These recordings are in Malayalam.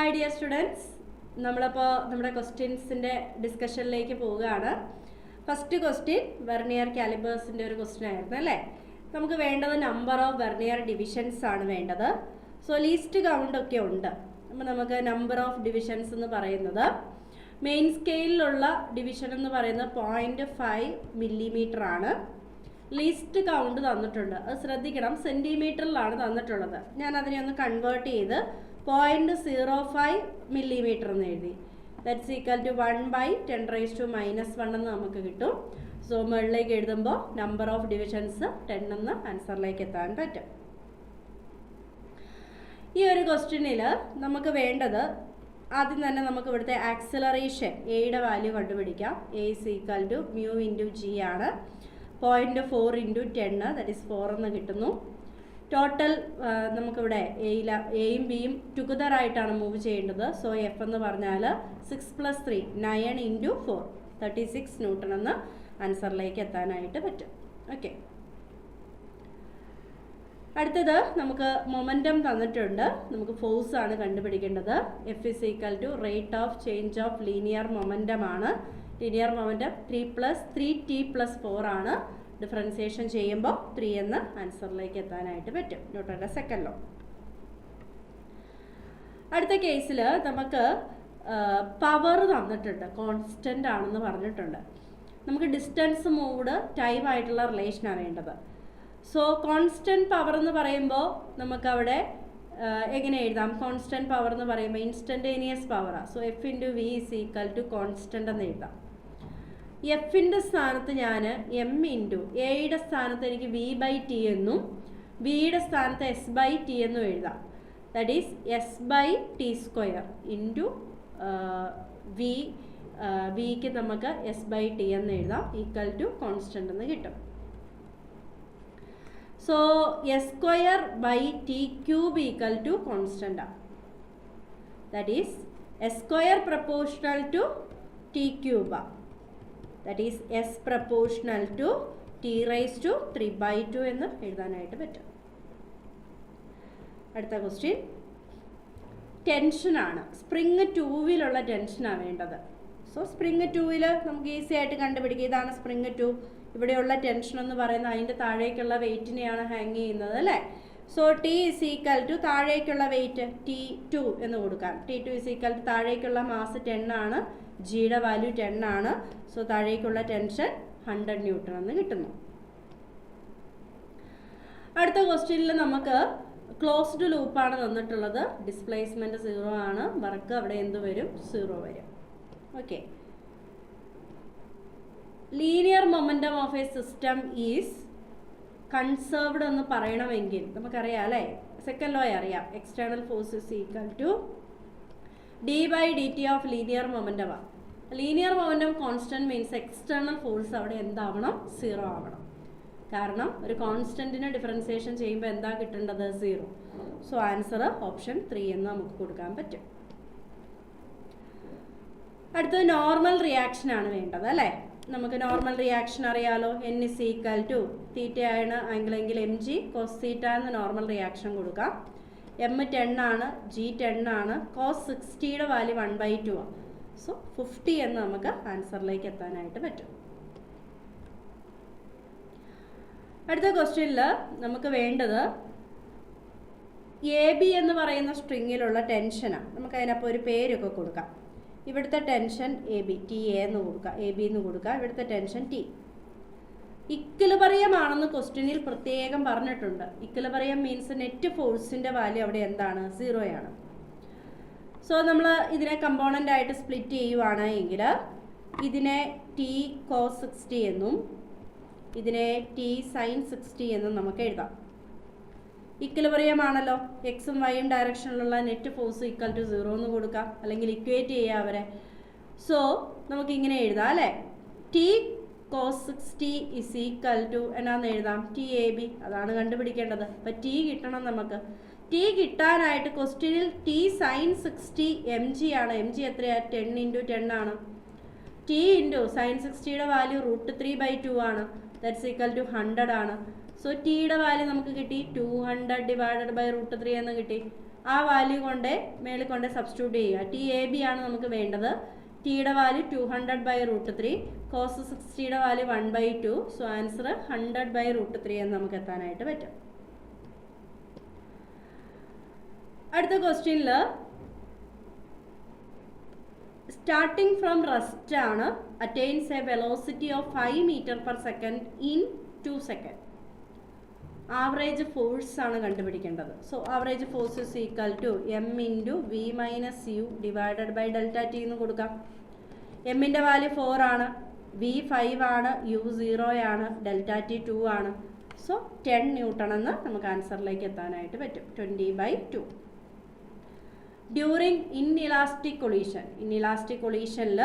ഹായ് ഡിയർ സ്റ്റുഡൻസ്, നമ്മളപ്പോൾ നമ്മുടെ ക്വസ്റ്റ്യൻസിൻ്റെ ഡിസ്കഷനിലേക്ക് പോവുകയാണ്. ഫസ്റ്റ് ക്വസ്റ്റ്യൻ വെർനിയർ കാലിബേഴ്സിൻ്റെ ഒരു ക്വസ്റ്റ്യൻ ആയിരുന്നു അല്ലേ. നമുക്ക് വേണ്ടത് നമ്പർ ഓഫ് വെർനിയർ ഡിവിഷൻസ് ആണ് വേണ്ടത്. സോ ലീസ്റ്റ് കൗണ്ട് ഒക്കെ ഉണ്ട്. അപ്പോൾ നമുക്ക് നമ്പർ ഓഫ് ഡിവിഷൻസ് എന്ന് പറയുന്നത് മെയിൻ സ്കെയിലിലുള്ള ഡിവിഷൻ എന്ന് പറയുന്നത് 0.5 മില്ലിമീറ്റർ ആണ്. ലീസ്റ്റ് കൗണ്ട് തന്നിട്ടുണ്ട്, അത് ശ്രദ്ധിക്കണം, സെൻറ്റിമീറ്ററിലാണ് തന്നിട്ടുള്ളത്. ഞാൻ അതിനെ ഒന്ന് കൺവേർട്ട് ചെയ്ത് 0.05 മില്ലിമീറ്റർ എന്ന് എഴുതി. ദാറ്റ്സ് ഈക്വൽ ടു 1/10⁻⁻1 എന്ന് നമുക്ക് കിട്ടും. സോ മുകളിലേക്ക് എഴുതുമ്പോൾ നമ്പർ ഓഫ് ഡിവിഷൻസ് 10 എന്ന് ആൻസറിലേക്ക് എത്താൻ പറ്റും. ഈ ഒരു ക്വസ്റ്റ്യനിൽ നമുക്ക് വേണ്ടത് ആദ്യം തന്നെ നമുക്ക് ഇവിടുത്തെ ആക്സിലറേഷൻ എയുടെ വാല്യൂ കണ്ടുപിടിക്കാം. A is equal to mu into G ആണ്. 0.4 × 10 ദാറ്റ് ഈസ് 4 എന്ന് കിട്ടുന്നു. ടോട്ടൽ നമുക്കിവിടെ എയും ബിയും ടുഗദർ ആയിട്ടാണ് മൂവ് ചെയ്യേണ്ടത്. സോ എഫ് എന്ന് പറഞ്ഞാൽ 6 + 3 9 × 4 36 ന്യൂട്ടൺ എന്ന് ആൻസറിലേക്ക് എത്താനായിട്ട് പറ്റും. ഓക്കെ, അടുത്തത് നമുക്ക് മൊമെൻറ്റം തന്നിട്ടുണ്ട്. നമുക്ക് ഫോഴ്സ് ആണ് കണ്ടുപിടിക്കേണ്ടത്. F is equal to rate of change of linear momentum ആണ്. ലീനിയർ മൊമെൻറ്റം 3+3t+4 ആണ്. ഡിഫറൻസിയേഷൻ ചെയ്യുമ്പോൾ 3 എന്ന് ആൻസറിലേക്ക് എത്താനായിട്ട് പറ്റും. ന്യൂട്ടന്റെ സെക്കൻഡ് ലോ. അടുത്ത കേസിൽ നമുക്ക് പവർ തന്നിട്ടുണ്ട്, കോൺസ്റ്റൻ്റ് ആണെന്ന് പറഞ്ഞിട്ടുണ്ട്. നമുക്ക് ഡിസ്റ്റൻസ് മൂവ്ഡ് ടൈം ആയിട്ടുള്ള റിലേഷനാണ് വേണ്ടത്. സോ കോൺസ്റ്റൻറ്റ് പവർ എന്ന് പറയുമ്പോൾ നമുക്കവിടെ എങ്ങനെ എഴുതാം? കോൺസ്റ്റൻറ്റ് പവർ എന്ന് പറയുമ്പോൾ ഇൻസ്റ്റൻറ്റേനിയസ് പവറാണ്. So F into V is equal to constant എന്ന് എഴുതാം. എഫിൻ്റെ സ്ഥാനത്ത് ഞാൻ എം ഇൻറ്റു എയുടെ സ്ഥാനത്ത് എനിക്ക് v/t എന്നും വിയുടെ സ്ഥാനത്ത് s/t എന്നും എഴുതാം. ദാറ്റ് ഈസ് s/t² ഇൻറ്റു വിക്ക് നമുക്ക് s/t എന്ന് എഴുതാം, ഈക്വൽ ടു കോൺസ്റ്റൻ്റ് എന്ന് കിട്ടും. So s²/t³ equal to constant ആണ്. That is s² proportional to t³ that is s proportional to t⁻³ എന്ന് എഴുതാനായിട്ട് പറ്റും. അടുത്ത ക്വസ്റ്റ്യൻ ടെൻഷനാണ്. സ്പ്രിങ് 2-വിലുള്ള ടെൻഷനാണ് വേണ്ടത്. സോ സ്പ്രിങ് 2-വിൽ നമുക്ക് ഈസി ആയിട്ട് കണ്ടുപിടിക്കുക. ഇതാണ് സ്പ്രിങ് 2. ഇവിടെയുള്ള ടെൻഷൻ എന്ന് പറയുന്നത് അതിൻ്റെ താഴേക്കുള്ള വെയിറ്റിനെയാണ് ഹാങ് ചെയ്യുന്നത് അല്ലേ. So T is equal to താഴേക്കുള്ള വെയിറ്റ് T2 എന്ന് കൊടുക്കാം. T2 ഇസ് ഈക്വൽ ടു താഴേക്കുള്ള മാസ് 10 ആണ്, ജിയുടെ വാല്യൂ 10 ആണ്. സോ താഴേക്കുള്ള ടെൻഷൻ 100 ന്യൂട്ടൺ എന്ന് കിട്ടുന്നു. അടുത്ത ക്വസ്റ്റ്യനിൽ നമുക്ക് ക്ലോസ്ഡ് ലൂപ്പാണ് തന്നിട്ടുള്ളത്. ഡിസ്പ്ലേസ്മെൻറ്റ് 0 ആണ്. വർക്ക് അവിടെ എന്ത് വരും? 0 വരും. Okay, linear momentum of a system is conserved എന്ന് പറയണമെങ്കിൽ നമുക്കറിയാം അല്ലേ, സെക്കൻഡ് ലോ അറിയാം. External force is equal to d/dt of linear momentum ആണ്. Linear momentum constant means external force അവിടെ എന്താവണം? 0 ആവണം. കാരണം ഒരു കോൺസ്റ്റൻറ്റിനെ ഡിഫറൻസിയേഷൻ ചെയ്യുമ്പോൾ എന്താ കിട്ടേണ്ടത്? 0. സോ ആൻസർ ഓപ്ഷൻ 3 എന്ന് നമുക്ക് കൊടുക്കാൻ പറ്റും. അടുത്തത് നോർമൽ റിയാക്ഷൻ ആണ് വേണ്ടത് അല്ലേ. നമുക്ക് നോർമൽ റിയാക്ഷൻ അറിയാലോ. n ഇസ് ഈക്വൽ ടു തീറ്റ ആണ് ആംഗിളെങ്കിൽ mg cos θ എന്ന് നോർമൽ റിയാക്ഷൻ കൊടുക്കാം. m 10 ആണ്, g 10 ആണ്, cos 60യുടെ വാല്യൂ 1/2 ആണ്. സോ 50 എന്ന് നമുക്ക് ആൻസറിലേക്ക് എത്താനായിട്ട് പറ്റും. അടുത്ത ക്വസ്റ്റ്യനിൽ നമുക്ക് വേണ്ടത് AB എന്ന് പറയുന്ന സ്ട്രിങ്ങിലുള്ള ടെൻഷനാണ്. നമുക്ക് അതിനപ്പോൾ ഒരു പേരൊക്കെ കൊടുക്കാം. ഇവിടുത്തെ ടെൻഷൻ AB, TA എന്ന് കൊടുക്കുക, AB എന്ന് കൊടുക്കുക. ഇവിടുത്തെ ടെൻഷൻ T. ഇക്വിലിബ്രിയം ക്വസ്റ്റ്യനിൽ പ്രത്യേകം പറഞ്ഞിട്ടുണ്ട്. ഇക്വിലിബ്രിയം മീൻസ് നെറ്റ് ഫോഴ്സിൻ്റെ വാല്യൂ അവിടെ എന്താണ്? 0 ആണ്. സോ നമ്മൾ ഇതിനെ കമ്പോണൻ്റ് ആയിട്ട് സ്പ്ലിറ്റ് ചെയ്യുവാണ് എങ്കിൽ ഇതിനെ T cos 60 എന്നും ഇതിനെ T sin 60 എന്നും നമുക്ക് എഴുതാം. ഇക്വിലിബ്രിയം ആണല്ലോ. എക്സും വൈയും ഡയറക്ഷനിലുള്ള നെറ്റ് ഫോഴ്സ് ഈക്വൽ ടു 0 എന്ന് കൊടുക്കാം, അല്ലെങ്കിൽ ഇക്വേറ്റ് ചെയ്യാം അവരെ. സോ നമുക്ക് ഇങ്ങനെ എഴുതാം അല്ലേ. T cos 60 is equal to എന്നാന്ന് എഴുതാം? TAB. അതാണ് കണ്ടുപിടിക്കേണ്ടത്. അപ്പം T കിട്ടണം നമുക്ക്. T കിട്ടാനായിട്ട് ക്വസ്റ്റ്യനിൽ T sin 60 mg ആണ്. mg എത്രയാണ്? 10 × 10 ആണ്. T ഇൻറ്റു sin 60യുടെ വാല്യൂ √3/2 ആണ്. ദാറ്റ്സ് ഈക്വൽ ടു 100 ആണ്. സോ ടിയുടെ വാല്യൂ നമുക്ക് കിട്ടി 200 / √3 എന്ന് കിട്ടി. ആ വാല്യൂ കൊണ്ട് മേളിൽ കൊണ്ട് സബ്സ്റ്റിറ്റ്യൂട്ട് ചെയ്യുക. ടി എ ബി ആണ് നമുക്ക് വേണ്ടത്. ടിയുടെ വാല്യൂ 200/√3, കോസ് 60യുടെ വാല്യൂ 1/2. സോ ആൻസർ 100/√3 എന്ന് നമുക്ക് എത്താനായിട്ട് പറ്റും. അടുത്ത ക്വസ്റ്റ്യനിൽ സ്റ്റാർട്ടിംഗ് ഫ്രം റെസ്റ്റ് ആണ്, attains a velocity of 5 m/s in 2 seconds. Average force ആണ് കണ്ടുപിടിക്കേണ്ടത്. So average force is equal to m into v minus u divided by delta t എന്ന് കൊടുക്കാം. എമ്മിൻ്റെ വാല്യൂ 4 ആണ്, വി 5 ആണ്, യു 0 ആണ്, ഡെൽറ്റ ടി 2 ആണ്. സോ 10 ന്യൂട്ടൺ എന്ന് നമുക്ക് ആൻസറിലേക്ക് എത്താനായിട്ട് പറ്റും. 20/2. ഡ്യൂറിങ് ഇൻഇലാസ്റ്റിക് കൊളീഷൻ, ഇൻഇലാസ്റ്റിക് കൊളീഷനിൽ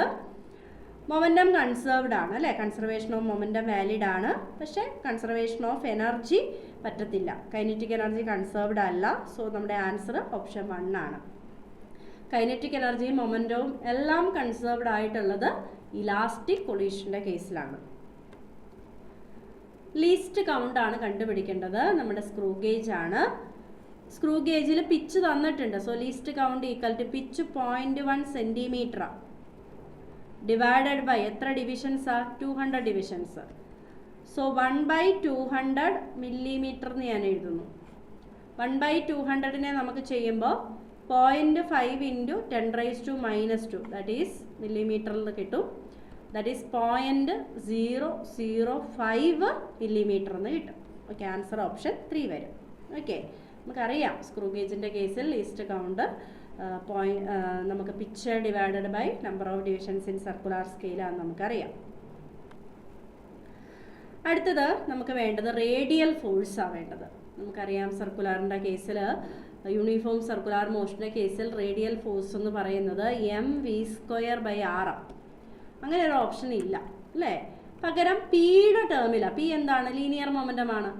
മൊമെൻറ്റം കൺസേർവ്ഡ് ആണ് അല്ലേ, കൺസർവേഷൻ ഓഫ് മൊമെൻറ്റം വാലിഡ് ആണ്. പക്ഷേ കൺസർവേഷൻ ഓഫ് എനർജി പറ്റത്തില്ല, കൈനറ്റിക് എനർജി കൺസേർവ്ഡ് അല്ല. സോ നമ്മുടെ ആൻസർ ഓപ്ഷൻ 1 ആണ്. കൈനറ്റിക് എനർജിയും മൊമെൻറ്റവും എല്ലാം കൺസേർവ്ഡ് ആയിട്ടുള്ളത് ഇലാസ്റ്റിക് കൊളീഷൻ്റെ കേസിലാണ്. ലീസ്റ്റ് കൗണ്ട് ആണ് കണ്ടുപിടിക്കേണ്ടത്. നമ്മുടെ സ്ക്രൂ ഗേജ് ആണ്. സ്ക്രൂ ഗേജിൽ പിച്ച് തന്നിട്ടുണ്ട്. So least count equal to pitch 0.1 cm divided by എത്ര ഡിവിഷൻസാ? 200 ഡിവിഷൻസ്. സോ 1/200 mm എന്ന് ഞാൻ എഴുതുന്നു. 1/200 നമുക്ക് ചെയ്യുമ്പോൾ 0.5 × 10⁻², ദാറ്റ് ഈസ് മില്ലിമീറ്ററിൽ കിട്ടും. ദാറ്റ് ഈസ് 0.005 mm എന്ന് കിട്ടും. ഓക്കെ, ആൻസർ ഓപ്ഷൻ 3 വരും. ഓക്കെ, നമുക്കറിയാം സ്ക്രൂ ഗേജിൻ്റെ കേസിൽ ലീസ്റ്റ് കൗണ്ട് നമുക്ക് pitch divided by number of divisions in circular സ്കെയിലാണെന്ന് നമുക്കറിയാം. അടുത്തത് നമുക്ക് വേണ്ടത് റേഡിയൽ ഫോഴ്സാണ് വേണ്ടത്. നമുക്കറിയാം സർക്കുലറിൻ്റെ കേസിൽ, യൂണിഫോം സർക്കുലർ മോഷൻ്റെ കേസിൽ റേഡിയൽ ഫോഴ്സ് എന്ന് പറയുന്നത് mv²/r. അങ്ങനെ ഒരു ഓപ്ഷൻ ഇല്ല അല്ലേ. പകരം പിയുടെ ടേമിലാണ്. പി എന്താണ്? ലീനിയർ മൊമെൻറ്റമാണ്.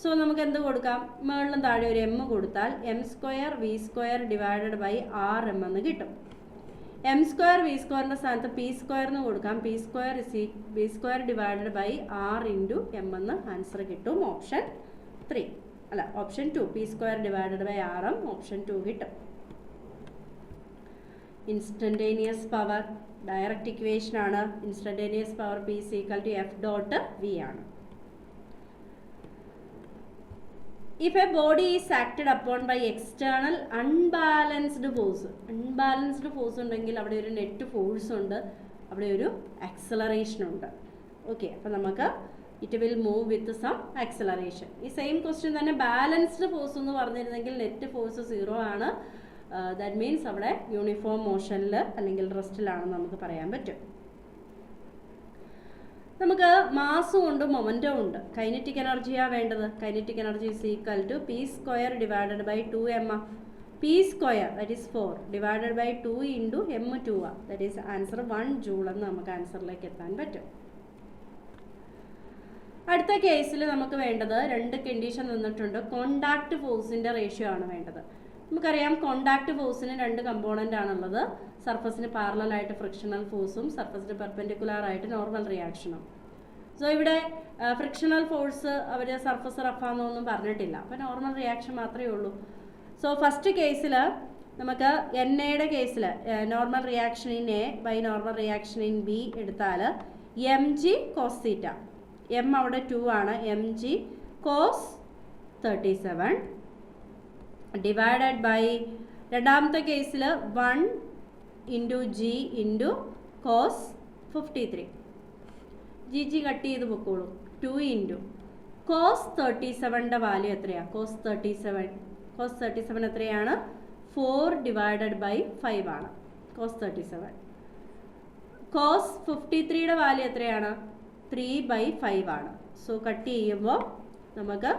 സോ നമുക്ക് എന്ത് കൊടുക്കാം? മുകളിലും താഴെ ഒരു എം കൊടുത്താൽ m²v² ഡിവൈഡഡ് ബൈ rm എന്ന് കിട്ടും. m²v²ൻ്റെ സ്ഥാനത്ത് p² എന്ന് കൊടുക്കാം. p² divided by r × m എന്ന് ആൻസർ കിട്ടും. ഓപ്ഷൻ 3 അല്ല, option 2, p² divided by rm, option 2 കിട്ടും. ഇൻസ്റ്റൻറ്റേനിയസ് പവർ ഡയറക്റ്റ് ഇക്വേഷൻ ആണ്. ഇൻസ്റ്റൻറ്റേനിയസ് പവർ P = F.V ആണ്. If a body is acted upon by external unbalanced force, unbalanced force ഉണ്ടെങ്കിൽ അവിടെ ഒരു നെറ്റ് ഫോഴ്സ് ഉണ്ട്, അവിടെ ഒരു ആക്സലറേഷൻ ഉണ്ട്. ഓക്കെ, അപ്പോൾ നമുക്ക് it will move with some acceleration. ഈ സെയിം ക്വസ്റ്റ്യൻ തന്നെ ബാലൻസ്ഡ് ഫോഴ്സ് എന്ന് പറഞ്ഞിരുന്നെങ്കിൽ നെറ്റ് ഫോഴ്സ് 0 ആണ്. ദാറ്റ് മീൻസ് അവിടെ യൂണിഫോം മോഷനിൽ അല്ലെങ്കിൽ റെസ്റ്റിലാണെന്ന് നമുക്ക് പറയാൻ പറ്റും. നമുക്ക് മാസും ഉണ്ട്, മൊമെൻറ്റവും ഉണ്ട്. കൈനറ്റിക് എനർജിയാണ് വേണ്ടത്. Kinetic energy is equal to p² divided by 2m. p² that is 4 divided by 2 × m2 that is answer 1 joule എന്ന് നമുക്ക് ആൻസറിലേക്ക് എത്താൻ പറ്റും. അടുത്ത കേസിൽ നമുക്ക് വേണ്ടത് 2 കണ്ടീഷൻ തന്നിട്ടുണ്ട്. കോണ്ടാക്ട് ഫോഴ്സിൻ്റെ റേഷ്യോ ആണ് വേണ്ടത്. നമുക്കറിയാം കോണ്ടാക്ട് ഫോഴ്സിന് 2 കമ്പോണൻ്റ് ആണുള്ളത്. സർഫസിന് പാരലലായിട്ട് ഫ്രിക്ഷണൽ ഫോഴ്സും സർഫസിന് പെർപെൻഡിക്കുലർ ആയിട്ട് നോർമൽ റിയാക്ഷനും. സോ ഇവിടെ ഫ്രിക്ഷണൽ ഫോഴ്സ് അവർ സർഫസ് റഫാന്നൊന്നും പറഞ്ഞിട്ടില്ല, അപ്പോൾ നോർമൽ റിയാക്ഷൻ മാത്രമേ ഉള്ളൂ. സോ ഫസ്റ്റ് കേസിൽ നമുക്ക് എയുടെ കേസിൽ normal reaction in A by normal reaction in B എടുത്താൽ mg cos θ, m അവിടെ 2 ആണ്, mg cos 37 ഡിവൈഡഡ് ബൈ രണ്ടാമത്തെ കേസിൽ 1 × g × cos 53. ജി കട്ട് ചെയ്ത് പൊക്കോളും. 2 × cos 37ൻ്റെ വാല്യൂ എത്രയാണ്? cos 37 എത്രയാണ്? 4 ഡിവൈഡഡ് ബൈ 5 ആണ് cos 37. cos 53യുടെ വാല്യൂ എത്രയാണ്? 3/5 ആണ്. സോ കട്ട് ചെയ്യുമ്പോൾ നമുക്ക്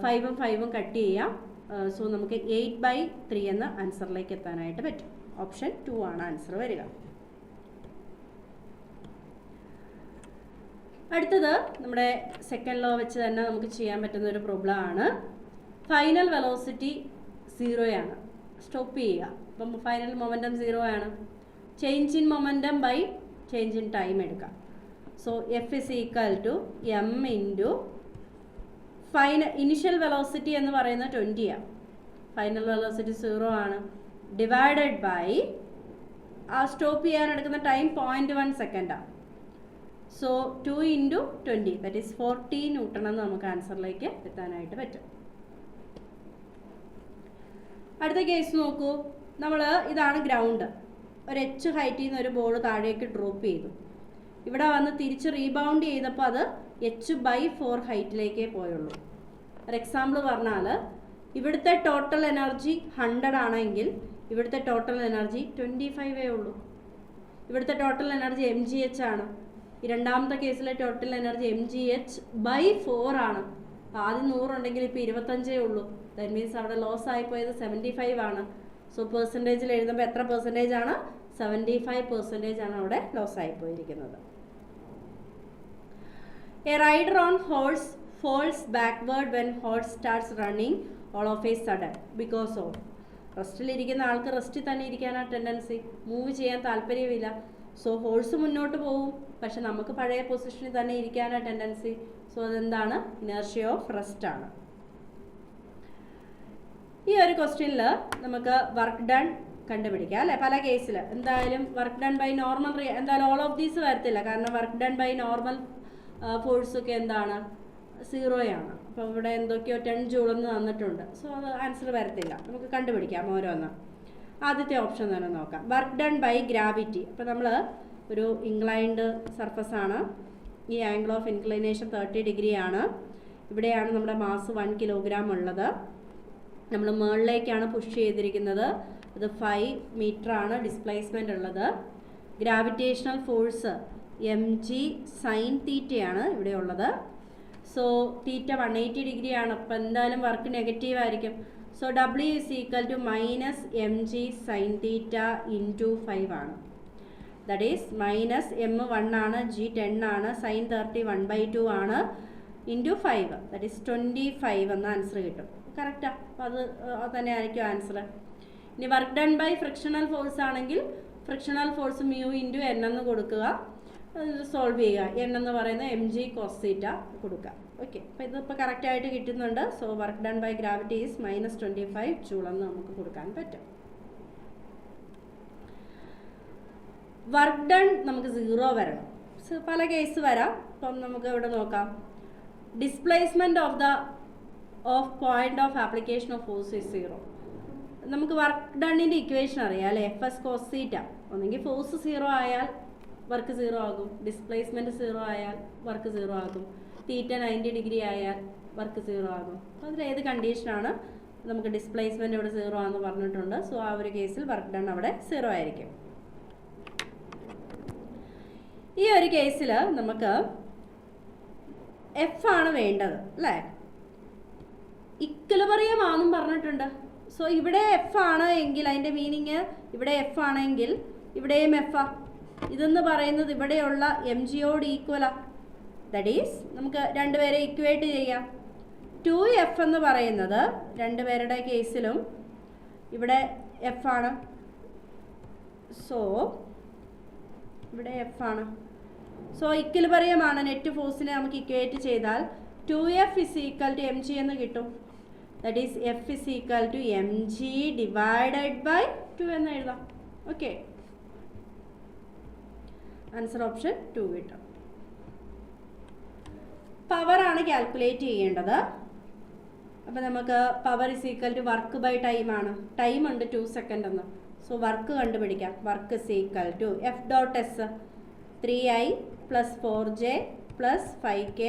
5ഉം 5ഉം കട്ട് ചെയ്യാം. സോ നമുക്ക് 8/3 എന്ന ആൻസറിലേക്ക് എത്താനായിട്ട് പറ്റും. ഓപ്ഷൻ 2 ആണ് ആൻസർ വരിക. അടുത്തത് നമ്മുടെ സെക്കൻഡ് ലോ വെച്ച് തന്നെ നമുക്ക് ചെയ്യാൻ പറ്റുന്ന ഒരു പ്രോബ്ലം ആണ്. ഫൈനൽ വെലോസിറ്റി 0 ആണ്, സ്റ്റോപ്പ് ചെയ്യുക. അപ്പം ഫൈനൽ മൊമെൻറ്റം 0 ആണ്. Change in momentum by change in time എടുക്കാം. So F is equal to m × initial velocity എന്ന് പറയുന്നത് 20 ആണ്. ഫൈനൽ വെലോസിറ്റി 0 ആണ്, ഡിവൈഡഡ് ബൈ ആ സ്റ്റോപ്പ് ചെയ്യാൻ എടുക്കുന്ന ടൈം 0.1 സെക്കൻഡാണ്. സോ 2 × 20 ദാറ്റ് ഈസ് 40 ന്യൂട്ടൺ എന്ന് നമുക്ക് ആൻസറിലേക്ക് എത്താനായിട്ട് പറ്റും. അടുത്ത കേസ് നോക്കൂ. നമ്മൾ ഇതാണ് ഗ്രൗണ്ട്, ഒരു എച്ച് ഹൈറ്റിൽ നിന്ന് ഒരു ബോൾ താഴേക്ക് ഡ്രോപ്പ് ചെയ്തു. ഇവിടെ വന്ന് തിരിച്ച് റീബൗണ്ട് ചെയ്തപ്പോൾ അത് h/4 ഹൈറ്റിലേക്കേ പോയുള്ളൂ. ഒരു എക്സാമ്പിൾ പറഞ്ഞാൽ ഇവിടുത്തെ ടോട്ടൽ എനർജി 100 ആണെങ്കിൽ ഇവിടുത്തെ ടോട്ടൽ എനർജി 25 ഉള്ളൂ. ഇവിടുത്തെ ടോട്ടൽ എനർജി mgh ആണ്. ഈ രണ്ടാമത്തെ കേസിലെ ടോട്ടൽ എനർജി mgh/4 ആണ്. ആദ്യം 100 ഉണ്ടെങ്കിൽ ഇപ്പോൾ 25 ഉള്ളൂ. ദാറ്റ് മീൻസ് അവിടെ ലോസ് ആയിപ്പോയത് 75 ആണ്. സോ പെർസെൻറ്റേജിൽ എഴുതുമ്പോൾ എത്ര പെർസെൻറ്റേജ് ആണ്? 75% ആണ് അവിടെ loss ആയിപ്പോയിരിക്കുന്നത്. A rider on horse falls backward when horse starts running all of a sudden because of. റെസ്റ്റിലിരിക്കുന്ന ആൾക്ക് റെസ്റ്റിൽ തന്നെ ഇരിക്കാനാണ് ടെൻഡൻസി, മൂവ് ചെയ്യാൻ താല്പര്യമില്ല. സോ ഹോഴ്സ് മുന്നോട്ട് പോകും, പക്ഷെ നമുക്ക് പഴയ പൊസിഷനിൽ തന്നെ ഇരിക്കാനാണ് ടെൻഡൻസി. സോ അതെന്താണ്? ഇനർഷ്യ ഓഫ് റെസ്റ്റ് ആണ്. ഈ ഒരു ക്വസ്റ്റ്യനിൽ നമുക്ക് വർക്ക് ഡൺ കണ്ടുപിടിക്കാം അല്ലേ? പല കേസിൽ എന്തായാലും വർക്ക് ഡൺ ബൈ നോർമൽ എന്തായാലും ഓൾ ഓഫ് ദീസ് വരത്തില്ല, കാരണം വർക്ക് ഡൺ ബൈ നോർമൽ ഫോഴ്സൊക്കെ എന്താണ്? 0 ആണ്. അപ്പോൾ ഇവിടെ എന്തൊക്കെയോ 10 ജൂൾ എന്ന് തന്നിട്ടുണ്ട്. സോ അത് ആൻസർ വരത്തില്ല. നമുക്ക് കണ്ടുപിടിക്കാം ഓരോന്ന്. ആദ്യത്തെ ഓപ്ഷൻ തന്നെ നോക്കാം, വർക്ക് ഡൺ ബൈ ഗ്രാവിറ്റി. അപ്പോൾ നമ്മൾ ഒരു ഇൻക്ലൈൻഡ് സർഫസ് ആണ്. ഈ ആംഗിൾ ഓഫ് ഇൻക്ലിനേഷൻ 30 ഡിഗ്രി ആണ്. ഇവിടെയാണ് നമ്മുടെ മാസ് 1 കിലോഗ്രാം ഉള്ളത്. നമ്മൾ മുകളിലേക്കാണ് പുഷ് ചെയ്തിരിക്കുന്നത്. അത് 5 മീറ്റർ ആണ് ഡിസ്പ്ലേസ്മെൻ്റ് ഉള്ളത്. ഗ്രാവിറ്റേഷണൽ ഫോഴ്സ് mg സൈൻ തീറ്റയാണ് ഇവിടെ ഉള്ളത്. സോ തീറ്റ 180 ഡിഗ്രി ആണ്. അപ്പോൾ എന്തായാലും വർക്ക് നെഗറ്റീവ് ആയിരിക്കും. So W = -mg sine theta × 5 ആണ്. ദാറ്റ് ഈസ് -m 1 ആണ്, g 10 ആണ്, സൈൻ 30 1/2 ആണ്, × 5 ദാറ്റ് ഈസ് 25 എന്ന ആൻസർ കിട്ടും. കറക്റ്റാ? അപ്പോൾ അത് തന്നെ ആയിരിക്കും ആൻസർ. ഇനി work done by frictional force ആണെങ്കിൽ ഫ്രിക്ഷണൽ ഫോഴ്സ് μ × n എന്ന് കൊടുക്കുക, സോൾവ് ചെയ്യുക. n എന്ന് പറയുന്നത് mg cos θ കൊടുക്കുക. ഓക്കെ, അപ്പോൾ ഇതിപ്പോൾ കറക്റ്റായിട്ട് കിട്ടുന്നുണ്ട്. So work done by gravity is -25 joule എന്ന് നമുക്ക് കൊടുക്കാൻ പറ്റും. വർക്ക് ഡൺ നമുക്ക് 0 വരണം. പല കേസ് വരാം. അപ്പം നമുക്ക് ഇവിടെ നോക്കാം. Displacement of point of application of force is 0. നമുക്ക് വർക്ക് ഡണ്ണിൻ്റെ ഇക്വേഷൻ അറിയാം അല്ലേ? Fs cos θ. ഒന്നെങ്കിൽ ഫോഴ്സ് 0 ആയാൽ വർക്ക് 0 ആകും, ഡിസ്പ്ലേസ്മെൻറ്റ് 0 ആയാൽ വർക്ക് 0 ആകും, തീറ്റ 90 ഡിഗ്രി ആയാൽ വർക്ക് 0 ആകും. അപ്പോൾ അതിലേത് കണ്ടീഷനാണ്? നമുക്ക് ഡിസ്പ്ലേസ്മെൻറ്റ് ഇവിടെ 0 ആണെന്ന് പറഞ്ഞിട്ടുണ്ട്. സോ ആ ഒരു കേസിൽ വർക്ക് ഡൺ അവിടെ 0 ആയിരിക്കും. ഈ ഒരു കേസിൽ നമുക്ക് F ആണ് വേണ്ടത് അല്ലേ? ഇക്വിലിബ്രിയം ആണെന്നും പറഞ്ഞിട്ടുണ്ട്. സോ ഇവിടെ F ആണ് എങ്കിൽ അതിൻ്റെ മീനിങ് ഇവിടെ F ആണെങ്കിൽ ഇവിടെയും F ആ. ഇതെന്ന് പറയുന്നത് ഇവിടെയുള്ള mgയോട് ഈക്വലാണ്. ദാറ്റ് ഈസ് നമുക്ക് രണ്ടുപേരെ ഇക്വേറ്റ് ചെയ്യാം. 2F എന്ന് പറയുന്നത് രണ്ടുപേരുടെ കേസിലും ഇവിടെ F ആണ്. സോ ഇവിടെ F ആണ്. സോ ഇക്വിലിബ്രിയം ആണ്. നെറ്റ് ഫോഴ്സിനെ നമുക്ക് ഇക്വേറ്റ് ചെയ്താൽ 2F = mg എന്ന് കിട്ടും. That is F = mg divided by 2 എന്ന് എഴുതാം. ഓക്കെ, ആൻസർ ഓപ്ഷൻ 2 കിട്ടും. പവറാണ് കാൽക്കുലേറ്റ് ചെയ്യേണ്ടത്. അപ്പോൾ നമുക്ക് പവർ = വർക്ക് ബൈ ടൈം ആണ്. ടൈം ഉണ്ട് 2 സെക്കൻഡ് എന്ന്. സോ വർക്ക് കണ്ടുപിടിക്കാം. Work = F.S 3i + 4j + 5k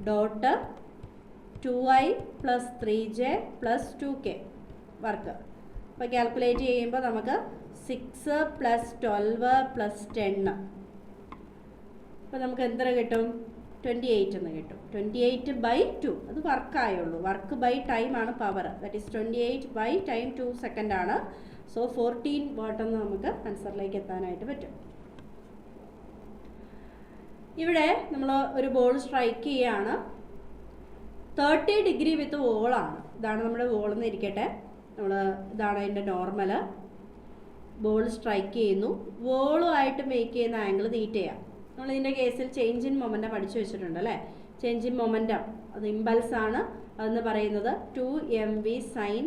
dot 2i + 3j + 2k work. അപ്പോൾ കാൽക്കുലേറ്റ് ചെയ്യുമ്പോൾ നമുക്ക് 6 + 12 + 10. അപ്പോൾ നമുക്ക് എത്ര കിട്ടും? 28 എന്ന് കിട്ടും. 28/2 അത് വർക്കായുള്ളൂ. വർക്ക് ബൈ ടൈം ആണ് പവർ. ദാറ്റ് ഈസ് 28/ടൈം 2 സെക്കൻഡ് ആണ്. സോ 14 വാട്ട് എന്ന് നമുക്ക് ആൻസറിലേക്ക് എത്താനായിട്ട് പറ്റും. ഇവിടെ നമ്മൾ ഒരു ബോൾ സ്ട്രൈക്ക് ചെയ്യുകയാണ്. 30 ഡിഗ്രി വിത്ത് വോളാണ്. ഇതാണ് നമ്മുടെ വോൾ എന്ന് ഇരിക്കട്ടെ. ഇതാണ് അതിൻ്റെ നോർമൽ. ബോൾ സ്ട്രൈക്ക് ചെയ്യുന്നു. വോളുമായിട്ട് മേക്ക് ചെയ്യുന്ന ആംഗിൾ തീറ്റയാണ്. നമ്മളിതിൻ്റെ കേസിൽ ചേഞ്ച് ഇൻ മൊമെൻറ്റം പഠിച്ചു വെച്ചിട്ടുണ്ട് അല്ലേ? ചേഞ്ച് ഇൻ മൊമെൻറ്റം അത് ഇമ്പൾസ് ആണ്. അതെന്ന് പറയുന്നത് 2mv സൈൻ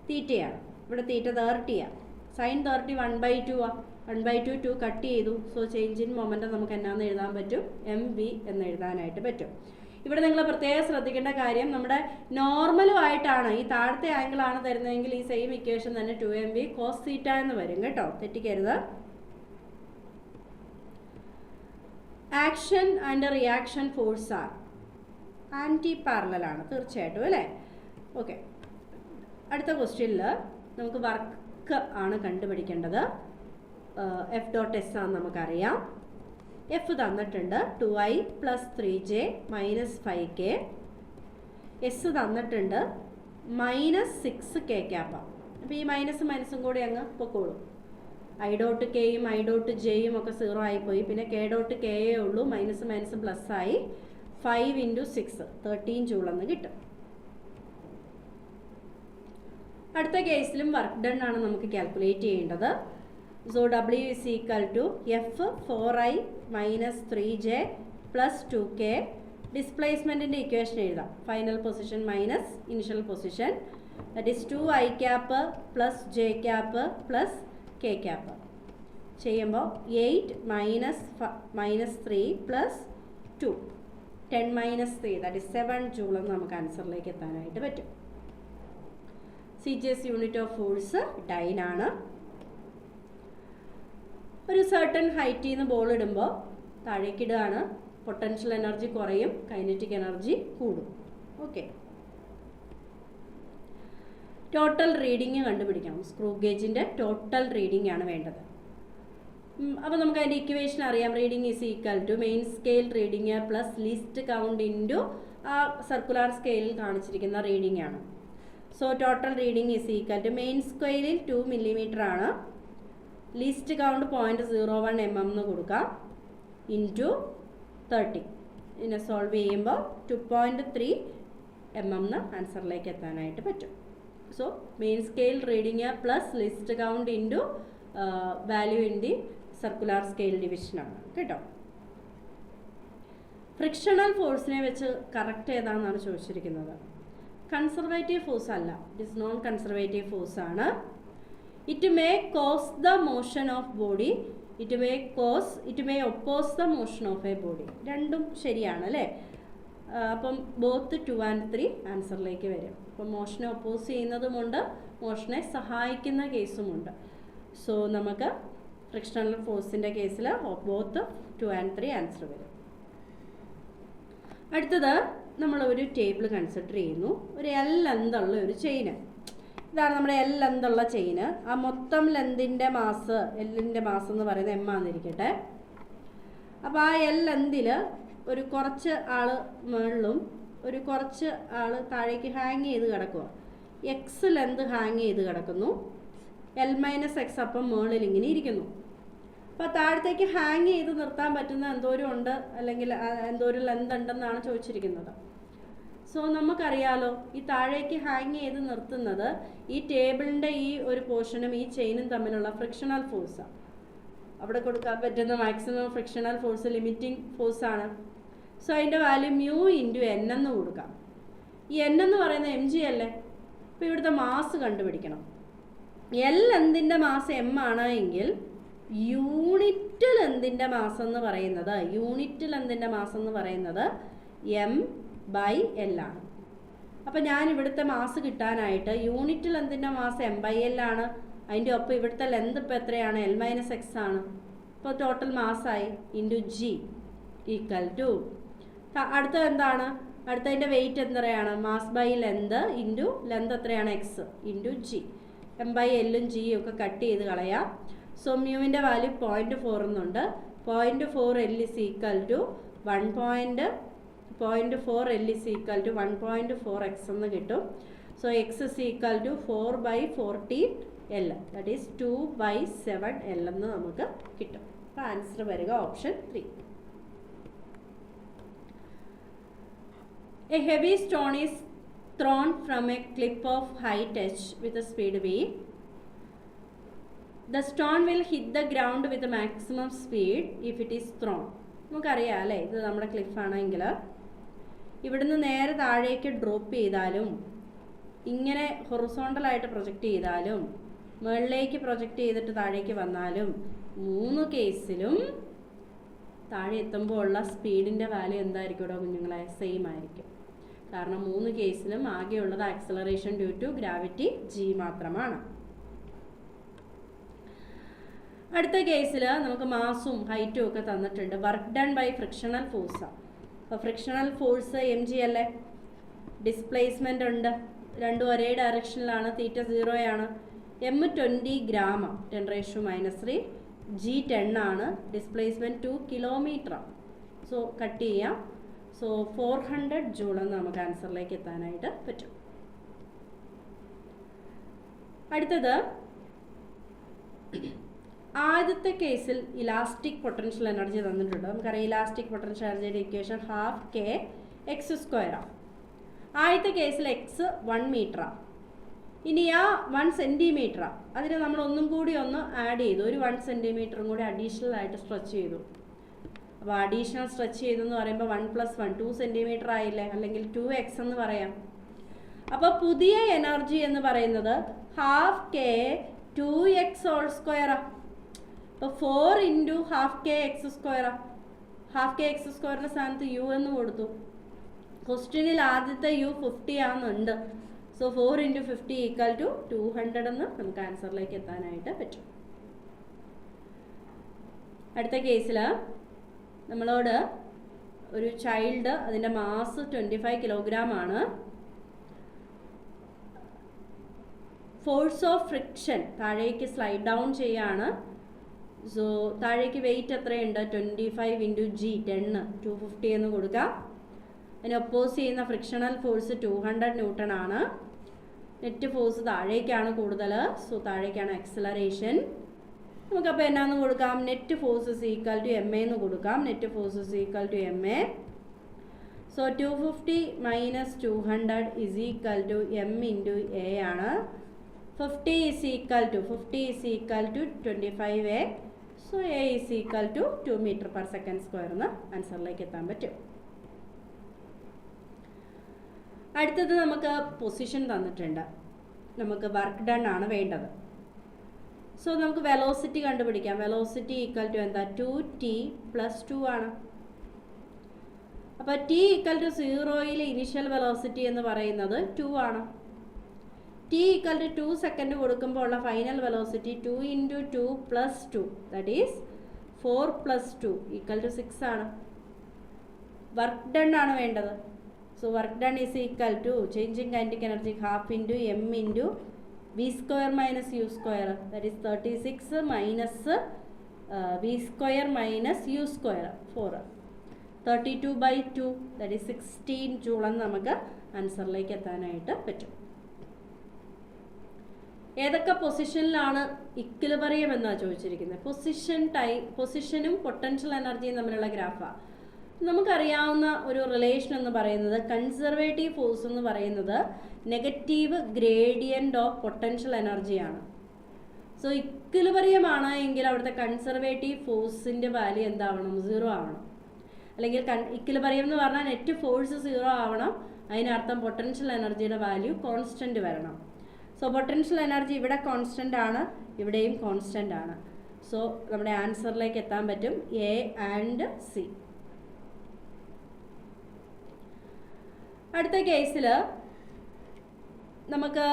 തീറ്റയാണ്. ഇവിടെ തീറ്റ 30 സൈൻ 30 1/2 1/2 2 കട്ട് ചെയ്തു. സോ ചേഞ്ച് ഇൻ മൊമെൻറ്റം നമുക്ക് എന്നാന്ന് എഴുതാൻ പറ്റും, mv എന്ന് എഴുതാനായിട്ട് പറ്റും. ഇവിടെ നിങ്ങൾ പ്രത്യേകം ശ്രദ്ധിക്കേണ്ട കാര്യം, നമ്മുടെ നോർമലുമായിട്ടാണ് ഈ താഴത്തെ ആംഗിൾ ആണ് തരുന്നതെങ്കിൽ ഈ സെയിം ഇക്വേഷൻ തന്നെ 2mv cos തീറ്റ എന്ന് വരും കേട്ടോ, തെറ്റിക്കരുത്. Action and reaction force are antiparallel ആണ് തീർച്ചയായിട്ടും അല്ലേ. ഓക്കെ, അടുത്ത ക്വസ്റ്റ്യനിൽ നമുക്ക് വർക്ക് ആണ് കണ്ടുപിടിക്കേണ്ടത്. F.S ആണെന്ന് നമുക്കറിയാം. എഫ് തന്നിട്ടുണ്ട് 2i + 3j - 5k. എസ് തന്നിട്ടുണ്ട് -6k ക്യാപ്പ. അപ്പോൾ ഈ മൈനസും കൂടി അങ്ങ് പൊക്കോളും. i.kയും i.jയും ഒക്കെ 0 ആയിപ്പോയി. പിന്നെ k.k ഉള്ളൂ, മൈനസ് പ്ലസ് ആയി. 5 × 6 13 ജൂൾ എന്ന് കിട്ടും. അടുത്ത കേസിലും വർക്ക് ഡൺ ആണ് നമുക്ക് കാൽക്കുലേറ്റ് ചെയ്യേണ്ടത്. So W is equal to F 4i - 3j + 2k. ഡിസ്പ്ലേസ്മെൻറ്റിൻ്റെ equation എഴുതാം. Final position minus initial position, that is 2i cap + j cap + k cap. ചെയ്യുമ്പോൾ 8 - 3 + 2 10 - 3 ദാറ്റ് ഈസ് 7 ജൂൾ എന്ന് നമുക്ക് ആൻസറിലേക്ക് എത്താനായിട്ട് പറ്റും. CGS unit of force dyne ആണ്. ഒരു സർട്ടൺ ഹൈറ്റിൽ നിന്ന് ബോൾ ഇടുമ്പോൾ താഴേക്ക് ഇടുകയാണ്, പൊട്ടൻഷ്യൽ എനർജി കുറയും, കൈനറ്റിക് എനർജി കൂടും. ഓക്കെ, ടോട്ടൽ റീഡിങ് കണ്ടുപിടിക്കണം. സ്ക്രൂ ഗേജിൻ്റെ ടോട്ടൽ റീഡിംഗ് ആണ് വേണ്ടത്. അപ്പോൾ നമുക്ക് അതിൻ്റെ ഇക്വേഷൻ അറിയാം. Reading is equal to main scale reading plus least count into ആ സർക്കുലർ സ്കെയിലിൽ കാണിച്ചിരിക്കുന്ന റീഡിംഗ് ആണ്. So total reading is equal to main സ്കെയിലിൽ 2 mm ആണ്, ലീസ്റ്റ് കൗണ്ട് 0.01 mm എന്ന് കൊടുക്കാം, ഇൻറ്റു 30. ഇതിനെ സോൾവ് ചെയ്യുമ്പോൾ 2.3 mm എന്ന് ആൻസറിലേക്ക് എത്താനായിട്ട് പറ്റും. So main scale reading plus least count into value in the circular scale ഡിവിഷനാണ് കേട്ടോ. ഫ്രിക്ഷണൽ ഫോഴ്സിനെ വെച്ച് കറക്റ്റ് ഏതാണെന്നാണ് ചോദിച്ചിരിക്കുന്നത്. കൺസർവേറ്റീവ് ഫോഴ്സ് അല്ല, it is non conservative force ആണ്. It may cause the motion of body, it may oppose the motion of a body. രണ്ടും ശരിയാണ് അല്ലേ. അപ്പം ബോത്ത് 2 and 3 ആൻസറിലേക്ക് വരും. അപ്പം മോഷനെ ഒപ്പോസ് ചെയ്യുന്നതുമുണ്ട്, മോഷനെ സഹായിക്കുന്ന കേസുമുണ്ട്. സോ നമുക്ക് ഫ്രിക്ഷണൽ ഫോഴ്സിൻ്റെ കേസിൽ ബോത്ത് 2 and 3 ആൻസർ വരും. അടുത്തത് നമ്മൾ ഒരു ടേബിൾ കൺസിഡർ ചെയ്യുന്നു. ഒരു L ലെന്തുള്ള ഒരു ചെയിന്, ഇതാണ് നമ്മുടെ L ലെന്തുള്ള ചെയിന്. ആ മൊത്തം ലെന്തിൻ്റെ മാസ്, എല്ലിൻ്റെ മാസ് എന്ന് പറയുന്നത് M ആണെന്നിരിക്കട്ടെ. അപ്പോൾ ആ L ലെന്തിൽ ഒരു കുറച്ച് ആൾ മുകളിലും ഒരു കുറച്ച് ആൾ താഴേക്ക് ഹാങ് ചെയ്ത് കിടക്കുക. X ലെന്ത് ഹാങ് ചെയ്ത് കിടക്കുന്നു, L - X അപ്പം മുകളിൽ ഇങ്ങനെ ഇരിക്കുന്നു. അപ്പോൾ താഴത്തേക്ക് ഹാങ് ചെയ്ത് നിർത്താൻ പറ്റുന്ന എന്തോരം ഉണ്ട്, അല്ലെങ്കിൽ എന്തോരം ലെന്ത് ഉണ്ടെന്നാണ് ചോദിച്ചിരിക്കുന്നത്. സോ നമുക്കറിയാലോ, ഈ താഴേക്ക് ഹാങ് ചെയ്ത് നിർത്തുന്നത് ഈ ടേബിളിൻ്റെ ഈ ഒരു പോർഷനും ഈ ചെയിനും തമ്മിലുള്ള ഫ്രിക്ഷണൽ ഫോഴ്സാണ്. അവിടെ കൊടുക്കാൻ പറ്റുന്ന മാക്സിമം ഫ്രിക്ഷണൽ ഫോഴ്സ് ലിമിറ്റിംഗ് ഫോഴ്സാണ്. സോ അതിൻ്റെ വാല്യൂ μ × n എന്ന് കൊടുക്കാം. ഈ n എന്ന് പറയുന്നത് mg അല്ലേ. അപ്പോൾ ഇവിടുത്തെ മാസ് കണ്ടുപിടിക്കണം. L ലെന്തിൻ്റെ മാസ് m ആണ് എങ്കിൽ യൂണിറ്റ് ലെന്തിൻ്റെ മാസം എന്ന് പറയുന്നത് m/L ആണ്. അപ്പോൾ ഞാൻ ഇവിടുത്തെ മാസ് കിട്ടാനായിട്ട് യൂണിറ്റ് ലെന്തിൻ്റെ മാസ് m/L ആണ്, അതിൻ്റെ ഒപ്പം ഇവിടുത്തെ ലെന്ത് ഇപ്പോൾ എത്രയാണ്, L - X ആണ്. ഇപ്പോൾ ടോട്ടൽ മാസ്സായി ഇൻറ്റു g ഈക്വൽ ടു അടുത്തത് എന്താണ്, അടുത്തതിൻ്റെ വെയിറ്റ് എത്രയാണ്, mass by length into length എത്രയാണ് x ഇൻറ്റു g. m/L-ഉം g-യും ഒക്കെ കട്ട് ചെയ്ത് കളയാം. സോ മ്യൂവിൻ്റെ വാല്യൂ 0.4 എന്നുണ്ട്. 0.4 L is equal to 1.4 x എന്ന് കിട്ടും. So x is equal to 4/14 L, that is 2/7 L എന്ന് നമുക്ക് കിട്ടും. അപ്പോൾ ആൻസർ വരിക option 3. A heavy stone is thrown from a cliff of height h with a speed v. The stone will hit the ground with the maximum speed if it is thrown. നമുക്കറിയാം അല്ലേ, ഇത് നമ്മുടെ ക്ലിഫാണെങ്കിൽ ഇവിടുന്ന് നേരെ താഴേക്ക് ഡ്രോപ്പ് ചെയ്താലും ഇങ്ങനെ ഹൊറിസോണ്ടലായിട്ട് പ്രൊജക്റ്റ് ചെയ്താലും മുകളിലേക്ക് പ്രൊജക്റ്റ് ചെയ്തിട്ട് താഴേക്ക് വന്നാലും 3 കേസിലും താഴെ എത്തുമ്പോൾ ഉള്ള സ്പീഡിൻ്റെ വാല്യൂ എന്തായിരിക്കും ഇവിടെ കുഞ്ഞുങ്ങളെ? സെയിം ആയിരിക്കും. കാരണം 3 കേസിലും ആകെയുള്ളത് acceleration due to gravity g മാത്രമാണ്. അടുത്ത കേസിൽ നമുക്ക് മാസും ഹൈറ്റും ഒക്കെ തന്നിട്ടുണ്ട്. വർക്ക് ഡൺ ബൈ ഫ്രിക്ഷണൽ ഫോഴ്സാണ്. അപ്പോൾ ഫ്രിക്ഷണൽ ഫോഴ്സ് mg അല്ലേ? ഡിസ്പ്ലേസ്മെൻ്റ് ഉണ്ട്, രണ്ടും ഒരേ ഡയറക്ഷനിലാണ്, തീറ്റ 0 ആണ്. m 20 ഗ്രാം 10⁻³ g 10 ആണ്, ഡിസ്പ്ലേസ്മെൻറ്റ് 2 കിലോമീറ്റർ. സോ കട്ട് ചെയ്യാം. സോ 400 ജൂൾ എന്ന് നമുക്ക് ആൻസറിലേക്ക് എത്താനായിട്ട് പറ്റും. അടുത്തത് ആദ്യത്തെ കേസിൽ ഇലാസ്റ്റിക് പൊട്ടൻഷ്യൽ എനർജി തന്നിട്ടുണ്ട്. നമുക്കറിയാം ഇലാസ്റ്റിക് പൊട്ടൻഷ്യൽ എനർജിയുടെ ഇക്വേഷൻ ½ ആദ്യത്തെ കേസിൽ എക്സ് 1 മീറ്ററാണ്. ഇനി ആ 1 സെൻറ്റിമീറ്ററാണ്. അതിന് നമ്മൾ ഒന്നും കൂടി ഒന്ന് ആഡ് ചെയ്തു, ഒരു 1 സെൻറ്റിമീറ്ററും കൂടി അഡീഷണൽ ആയിട്ട് സ്ട്രെച്ച് ചെയ്തു. അപ്പോൾ അഡീഷണൽ സ്ട്രെച്ച് ചെയ്തു എന്ന് പറയുമ്പോൾ 1 + 1 2 സെൻറ്റിമീറ്റർ ആയില്ലേ, അല്ലെങ്കിൽ 2x എന്ന് പറയാം. അപ്പോൾ പുതിയ എനർജി എന്ന് പറയുന്നത് ½ 2x². അപ്പോൾ 4 × ½ kx². സ്ഥാനത്ത് u എന്ന് കൊടുത്തു. ക്വസ്റ്റ്യനിൽ ആദ്യത്തെ u 50 ആണെന്നുണ്ട്. സോ 4 × 50 = 200 എന്ന് നമുക്ക് ആൻസറിലേക്ക് എത്താനായിട്ട് പറ്റും. അടുത്ത കേസിൽ നമ്മളോട് ഒരു ചൈൽഡ്, അതിൻ്റെ മാസ് 25 കിലോഗ്രാം ആണ്. ഫോഴ്സ് ഓഫ് ഫ്രിക്ഷൻ താഴേക്ക് സ്ലൈഡ് ഡൗൺ ചെയ്യാണ്. സോ താഴേക്ക് വെയിറ്റ് എത്രയുണ്ട്? 25 × g 10 250 എന്ന് കൊടുക്കാം. അതിന് ഒപ്പോസ് ചെയ്യുന്ന ഫ്രിക്ഷണൽ ഫോഴ്സ് 200 ന്യൂട്ടൺ ആണ്. നെറ്റ് ഫോഴ്സ് താഴേക്കാണ് കൂടുതൽ. സോ താഴേക്കാണ് ആക്സലറേഷൻ. നമുക്കപ്പോൾ എന്നാന്ന് കൊടുക്കാം? നെറ്റ് ഫോഴ്സ് = ma എന്ന് കൊടുക്കാം. Net force = ma. So 250 - 200 = m × a ആണ്. 50 = 25a. സോ a = 2 m/s² എന്ന് ആൻസറിലേക്ക് എത്താൻ പറ്റും. അടുത്തത് നമുക്ക് പൊസിഷൻ തന്നിട്ടുണ്ട്. നമുക്ക് വർക്ക് ഡൺ ആണ് വേണ്ടത്. സോ നമുക്ക് വെലോസിറ്റി കണ്ടുപിടിക്കാം. വെലോസിറ്റി = എന്താ? 2t + 2 ആണ്. അപ്പോൾ t = 0 ഇനിഷ്യൽ വെലോസിറ്റി എന്ന് പറയുന്നത് 2 ആണ്. t = 2 സെക്കൻഡ് കൊടുക്കുമ്പോൾ ഉള്ള ഫൈനൽ വെലോസിറ്റി 2 × 2 + 2 ദാറ്റ് ഈസ് 4 + 2 = 6 ആണ്. വർക്ക് ഡൺ ആണ് വേണ്ടത്. So work done = changing kinetic energy ½ × m × v² - u², that is 36 - v² - u², 4. 32/2 that is 16 joule എന്ന് നമുക്ക് ആൻസറിലേക്ക് എത്താനായിട്ട് പറ്റും. ഏതൊക്കെ പൊസിഷനിലാണ് ഇക്വിലിബ്രിയം എന്നാണ് ചോദിച്ചിരിക്കുന്നത്? പൊസിഷനും പൊട്ടൻഷ്യൽ എനർജിയും തമ്മിലുള്ള ഗ്രാഫാണ്. നമുക്കറിയാവുന്ന ഒരു റിലേഷൻ എന്ന് പറയുന്നത് കൺസർവേറ്റീവ് ഫോഴ്സ് എന്ന് പറയുന്നത് നെഗറ്റീവ് ഗ്രേഡിയൻ്റ് ഓഫ് പൊട്ടൻഷ്യൽ എനർജിയാണ്. സോ ഇക്വിലിബ്രിയം ആണ് എങ്കിൽ അവിടുത്തെ കൺസർവേറ്റീവ് ഫോഴ്സിൻ്റെ വാല്യൂ എന്താവണം? 0 ആവണം. അല്ലെങ്കിൽ ഇക്വിലിബ്രിയം എന്ന് പറഞ്ഞാൽ നെറ്റ് ഫോഴ്സ് 0 ആവണം. അതിനർത്ഥം പൊട്ടൻഷ്യൽ എനർജിയുടെ വാല്യൂ കോൺസ്റ്റൻറ്റ് വരണം. സോ പൊട്ടൻഷ്യൽ എനർജി ഇവിടെ കോൺസ്റ്റൻ്റ് ആണ്, ഇവിടെയും കോൺസ്റ്റൻ്റ് ആണ്. സോ നമ്മുടെ ആൻസറിലേക്ക് എത്താൻ പറ്റും A and C. അടുത്ത കേസിൽ നമുക്ക്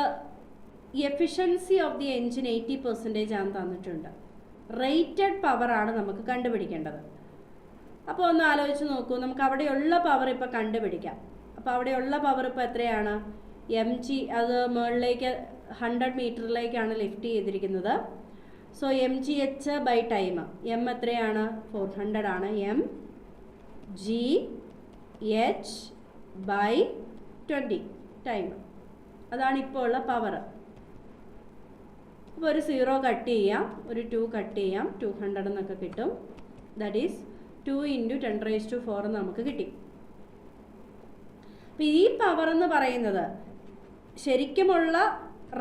എഫിഷ്യൻസി ഓഫ് ദി എൻജിൻ 80% ആണ് തന്നിട്ടുണ്ട്. റേറ്റഡ് പവറാണ് നമുക്ക് കണ്ടുപിടിക്കേണ്ടത്. അപ്പോൾ ഒന്ന് ആലോചിച്ച് നോക്കൂ. നമുക്ക് അവിടെയുള്ള പവർ ഇപ്പോൾ കണ്ടുപിടിക്കാം. അപ്പോൾ അവിടെയുള്ള പവർ ഇപ്പോൾ എത്രയാണ്? mg, അത് മുകളിലേക്ക് 100 മീറ്ററിലേക്കാണ് ലിഫ്റ്റ് ചെയ്തിരിക്കുന്നത്. സോ mgh/ടൈം, m എത്രയാണ്? 400 ആണ്. mgh/20 ടൈം, അതാണ് ഇപ്പോൾ ഉള്ള പവർ. അപ്പോൾ ഒരു 0 കട്ട് ചെയ്യാം, ഒരു 2 കട്ട് ചെയ്യാം, 200 എന്നൊക്കെ കിട്ടും. ദാറ്റ് ഈസ് 2 × 10⁴ നമുക്ക് കിട്ടി. അപ്പോൾ ഈ പവർ എന്ന് പറയുന്നത് ശരിക്കുമുള്ള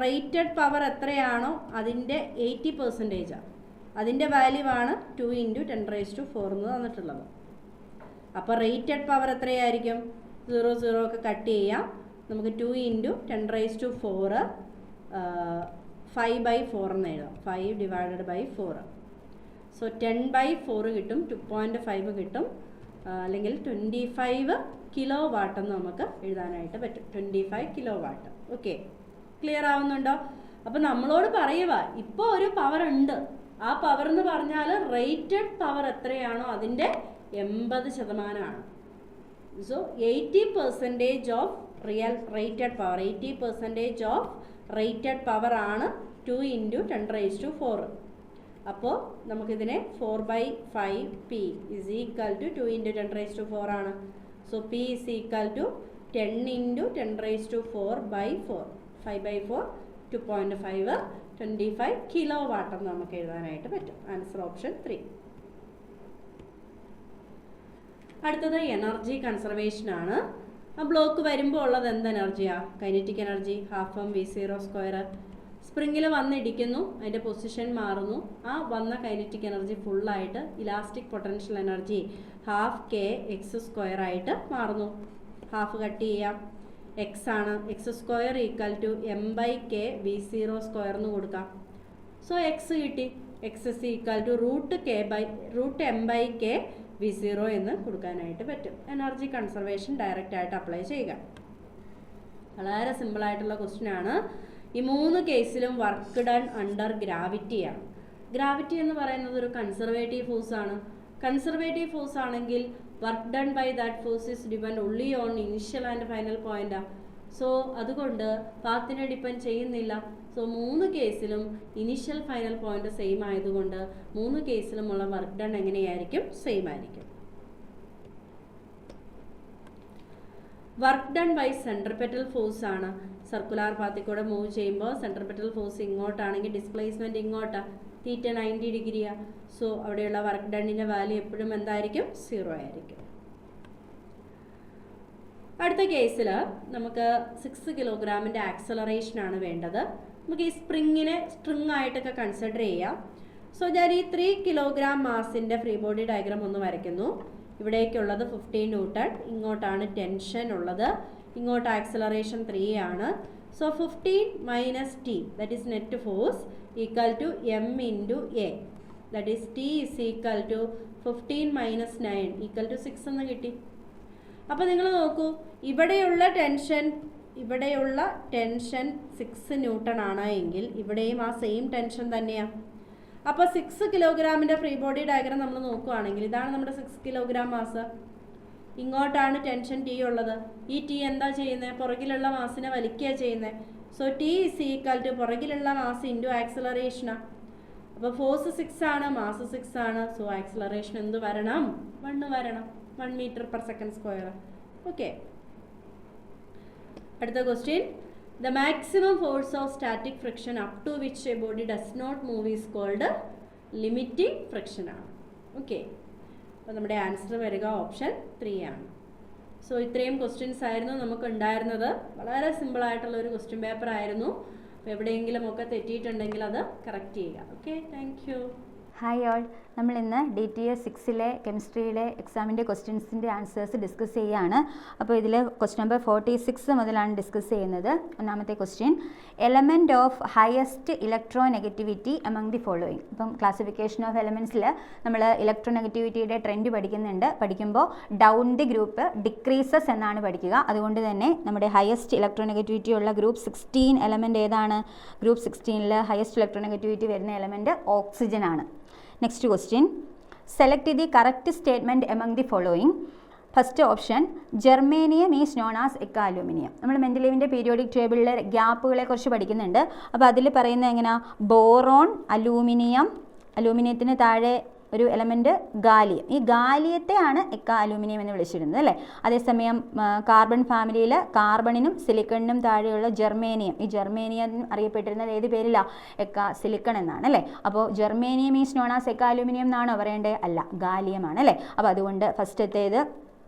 റേറ്റഡ് പവർ എത്രയാണോ അതിൻ്റെ 80%. അതിൻ്റെ വാല്യൂ ആണ് 2 × 10⁴ എന്ന് തന്നിട്ടുള്ളത്. അപ്പോൾ റേറ്റഡ് പവർ എത്രയായിരിക്കും? 0 ഒക്കെ കട്ട് ചെയ്യാം. നമുക്ക് 2 × 10⁴ 5/4 എന്ന് എഴുതാം. 5/4. സോ 10/4 കിട്ടും, 2.5 കിട്ടും, അല്ലെങ്കിൽ 25 കിലോ വാട്ട് എന്ന് നമുക്ക് എഴുതാനായിട്ട് പറ്റും. 25 കിലോ വാട്ട്. ഓക്കെ, ക്ലിയർ ആവുന്നുണ്ടോ? അപ്പം നമ്മളോട് പറയുക ഇപ്പോൾ ഒരു പവർ ഉണ്ട്, ആ പവർ എന്ന് പറഞ്ഞാൽ റേറ്റഡ് പവർ എത്രയാണോ അതിൻ്റെ 80%. So 80% of real rated power, 80% of rated power ആണ് 2 × 10⁴. അപ്പോൾ നമുക്കിതിനെ 4/5 P is equal to 2 × 10⁴ ആണ്. So P is equal to 10 × 10⁴/4. 5/4 2.5 25 kilo watt എന്ന് നമുക്ക് എഴുതാനായിട്ട് പറ്റും. Answer option 3. അടുത്തത് എനർജി കൺസർവേഷൻ ആണ്. ആ ബ്ലോക്ക് വരുമ്പോൾ ഉള്ളത് എന്ത് എനർജിയാണ്? Kinetic energy ½mv². സ്പ്രിങ്ങിൽ വന്നിടിക്കുന്നു, അതിൻ്റെ പൊസിഷൻ മാറുന്നു, ആ വന്ന കൈനറ്റിക് എനർജി ഫുള്ളായിട്ട് ഇലാസ്റ്റിക് പൊട്ടൻഷ്യൽ എനർജി ½kx² ആയിട്ട് മാറുന്നു. ഹാഫ് കട്ട് ചെയ്യാം, എക്സ് ആണ്, x² = m/k v02 എന്ന് കൊടുക്കാം. സോ എക്സ് കിട്ടി, എക്സ് = √m/k v0 എന്ന് കൊടുക്കാനായിട്ട് പറ്റും. എനർജി കൺസർവേഷൻ ഡയറക്റ്റ് ആയിട്ട് അപ്ലൈ ചെയ്യുക. വളരെ സിമ്പിളായിട്ടുള്ള ക്വസ്റ്റ്യൻ ആണ്. ഈ 3 കേസിലും വർക്ക് ഡൺ അണ്ടർ ഗ്രാവിറ്റിയാണ്. ഗ്രാവിറ്റി എന്ന് പറയുന്നത് ഒരു കൺസർവേറ്റീവ് ഫോഴ്സ് ആണ്. കൺസർവേറ്റീവ് ഫോഴ്സ് ആണെങ്കിൽ work done by that force is depend only on initial and final പോയിന്റാണ്. സോ അതുകൊണ്ട് പാത്തിനെ ഡിപ്പെൻഡ് ചെയ്യുന്നില്ല. സോ 3 കേസിലും ഇനിഷ്യൽ ഫൈനൽ പോയിന്റ് സെയിം ആയതുകൊണ്ട് 3 കേസിലുമുള്ള വർക്ക് ഡൺ എങ്ങനെയായിരിക്കും? സെയിം ആയിരിക്കും. Work done by centripetal force ആണ്. സർക്കുലാർ പാത്തിൽ കൂടെ മൂവ് ചെയ്യുമ്പോൾ സെൻട്രിപെറ്റൽ ഫോഴ്സ് ഇങ്ങോട്ടാണെങ്കിൽ ഡിസ്പ്ലേസ്മെൻറ്റ് ഇങ്ങോട്ടാണ്. θ 90 ഡിഗ്രിയാണ്. സോ അവിടെയുള്ള വർക്ക് ഡണ്ണിൻ്റെ വാല്യൂ എപ്പോഴും എന്തായിരിക്കും? 0 ആയിരിക്കും. അടുത്ത കേസിൽ നമുക്ക് 6 കിലോഗ്രാമിൻ്റെ ആക്സലറേഷൻ ആണ് വേണ്ടത്. നമുക്ക് ഈ സ്പ്രിങ്ങിനെ സ്ട്രിങ് ആയിട്ടൊക്കെ കൺസിഡർ ചെയ്യാം. സോ ഞാൻ ഈ 3 കിലോഗ്രാം മാസിൻ്റെ ഫ്രീ ബോഡി ഡയഗ്രാം ഒന്ന് വരയ്ക്കുന്നു. ഇവിടേക്കുള്ളത് 15 ന്യൂട്ടൺ, ഇങ്ങോട്ടാണ് ടെൻഷൻ ഉള്ളത്, ഇങ്ങോട്ട് ആക്സലറേഷൻ 3 ആണ്. So 15 - T, that is net force, equal to m × A, that is T is equal to 15 - 9 equal to 6 എന്ന് കിട്ടി. അപ്പോൾ നിങ്ങൾ നോക്കൂ, ഇവിടെയുള്ള ടെൻഷൻ 6 ന്യൂട്ടൺ ആണ് എങ്കിൽ ഇവിടെയും ആ സെയിം ടെൻഷൻ തന്നെയാണ്. അപ്പോൾ 6 കിലോഗ്രാമിൻ്റെ ഫ്രീ ബോഡി ഡയഗ്രാം നമ്മൾ നോക്കുകയാണെങ്കിൽ ഇതാണ് നമ്മുടെ 6 കിലോഗ്രാം മാസ്. ഇങ്ങോട്ടാണ് ടെൻഷൻ T ഉള്ളത്. ഈ T എന്താ ചെയ്യുന്നത്? പുറകിലുള്ള മാസിനെ വലിക്കുക ചെയ്യുന്നത്. So T is equal to പുറകിലുള്ള മാസ് ഇൻറ്റു ആക്സലറേഷനാണ്. അപ്പോൾ ഫോഴ്സ് 6 ആണ്, മാസ് 6 ആണ്. സോ ആക്സലറേഷൻ എന്ത് വരണം? 1 വരണം. 1 m/s². ഓക്കെ, അടുത്ത question. The maximum force of static friction up to which a body does not move is called limiting friction ആണ്. ഓക്കെ, അപ്പോൾ നമ്മുടെ ആൻസർ വരിക ഓപ്ഷൻ 3 ആണ്. സോ ഇത്രയും ക്വസ്റ്റ്യൻസ് ആയിരുന്നു നമുക്ക് ഉണ്ടായിരുന്നത്. വളരെ സിമ്പിളായിട്ടുള്ള ഒരു ക്വസ്റ്റ്യൻ പേപ്പർ ആയിരുന്നു. അപ്പോൾ എവിടെയെങ്കിലും ഒക്കെ തെറ്റിയിട്ടുണ്ടെങ്കിൽ അത് കറക്റ്റ് ചെയ്യുക. Okay, thank you. Hi all, നമ്മൾ ഇന്ന് DTS 6 കെമിസ്ട്രിയിലെ എക്സാമിൻ്റെ ക്വസ്റ്റ്യൻസിൻ്റെ ആൻസേഴ്സ് ഡിസ്കസ് ചെയ്യുകയാണ്. അപ്പോൾ ഇതിൽ ക്വസ്റ്റ്യൻ നമ്പർ 46 മുതലാണ് ഡിസ്കസ് ചെയ്യുന്നത്. ഒന്നാമത്തെ question, element of highest electronegativity among the following. ഇപ്പം ക്ലാസിഫിക്കേഷൻ ഓഫ് എലമെൻറ്റ്സിൽ നമ്മൾ ഇലക്ട്രോനെഗറ്റിവിറ്റിയുടെ ട്രെൻഡ് പഠിക്കുമ്പോൾ ഡൗൺ ദി ഗ്രൂപ്പ് ഡിക്രീസസ് എന്നാണ് പഠിക്കുക. അതുകൊണ്ട് തന്നെ നമ്മുടെ ഹയസ്റ്റ് ഇലക്ട്രോനെഗറ്റിവിറ്റി ഉള്ള ഗ്രൂപ്പ് 16 എലമെൻറ്റ് ഏതാണ്? ഗ്രൂപ്പ് 16ൽ ഹയസ്റ്റ് ഇലക്ട്രോനെഗറ്റിവിറ്റി വരുന്ന എലമെൻറ്റ് ഓക്സിജൻ ആണ്. Next question, select the correct statement among the following. First option, germanium is known as eka aluminium. നമ്മൾ മെൻഡലീവിൻ്റെ പീരിയോഡിക് ടേബിളിലെ ഗ്യാപ്പുകളെ കുറിച്ച് പഠിക്കുന്നുണ്ട്. അപ്പോൾ അതിൽ പറയുന്നത് എങ്ങനെയാണ്? ബോറോൺ, അലൂമിനിയത്തിന് താഴെ ഒരു എലമെൻറ്റ് ഗാലിയം. ഈ ഗാലിയത്തെയാണ് എക്ക അലൂമിനിയം എന്ന് വിളിച്ചിരുന്നത് അല്ലേ. അതേസമയം കാർബൺ ഫാമിലിയിൽ കാർബണിനും സിലിക്കണിനും താഴെയുള്ള ജെർമേനിയം, ഈ ജെർമേനിയം അറിയപ്പെട്ടിരുന്നത് ഏത് പേരിലാണ്? എക്ക സിലിക്കൺ എന്നാണ് അല്ലേ. അപ്പോൾ germanium is known as eka aluminium എന്നാണോ പറയേണ്ടത്? അല്ല, ഗാലിയമാണ് അല്ലേ. അപ്പോൾ അതുകൊണ്ട് ഫസ്റ്റത്തേത്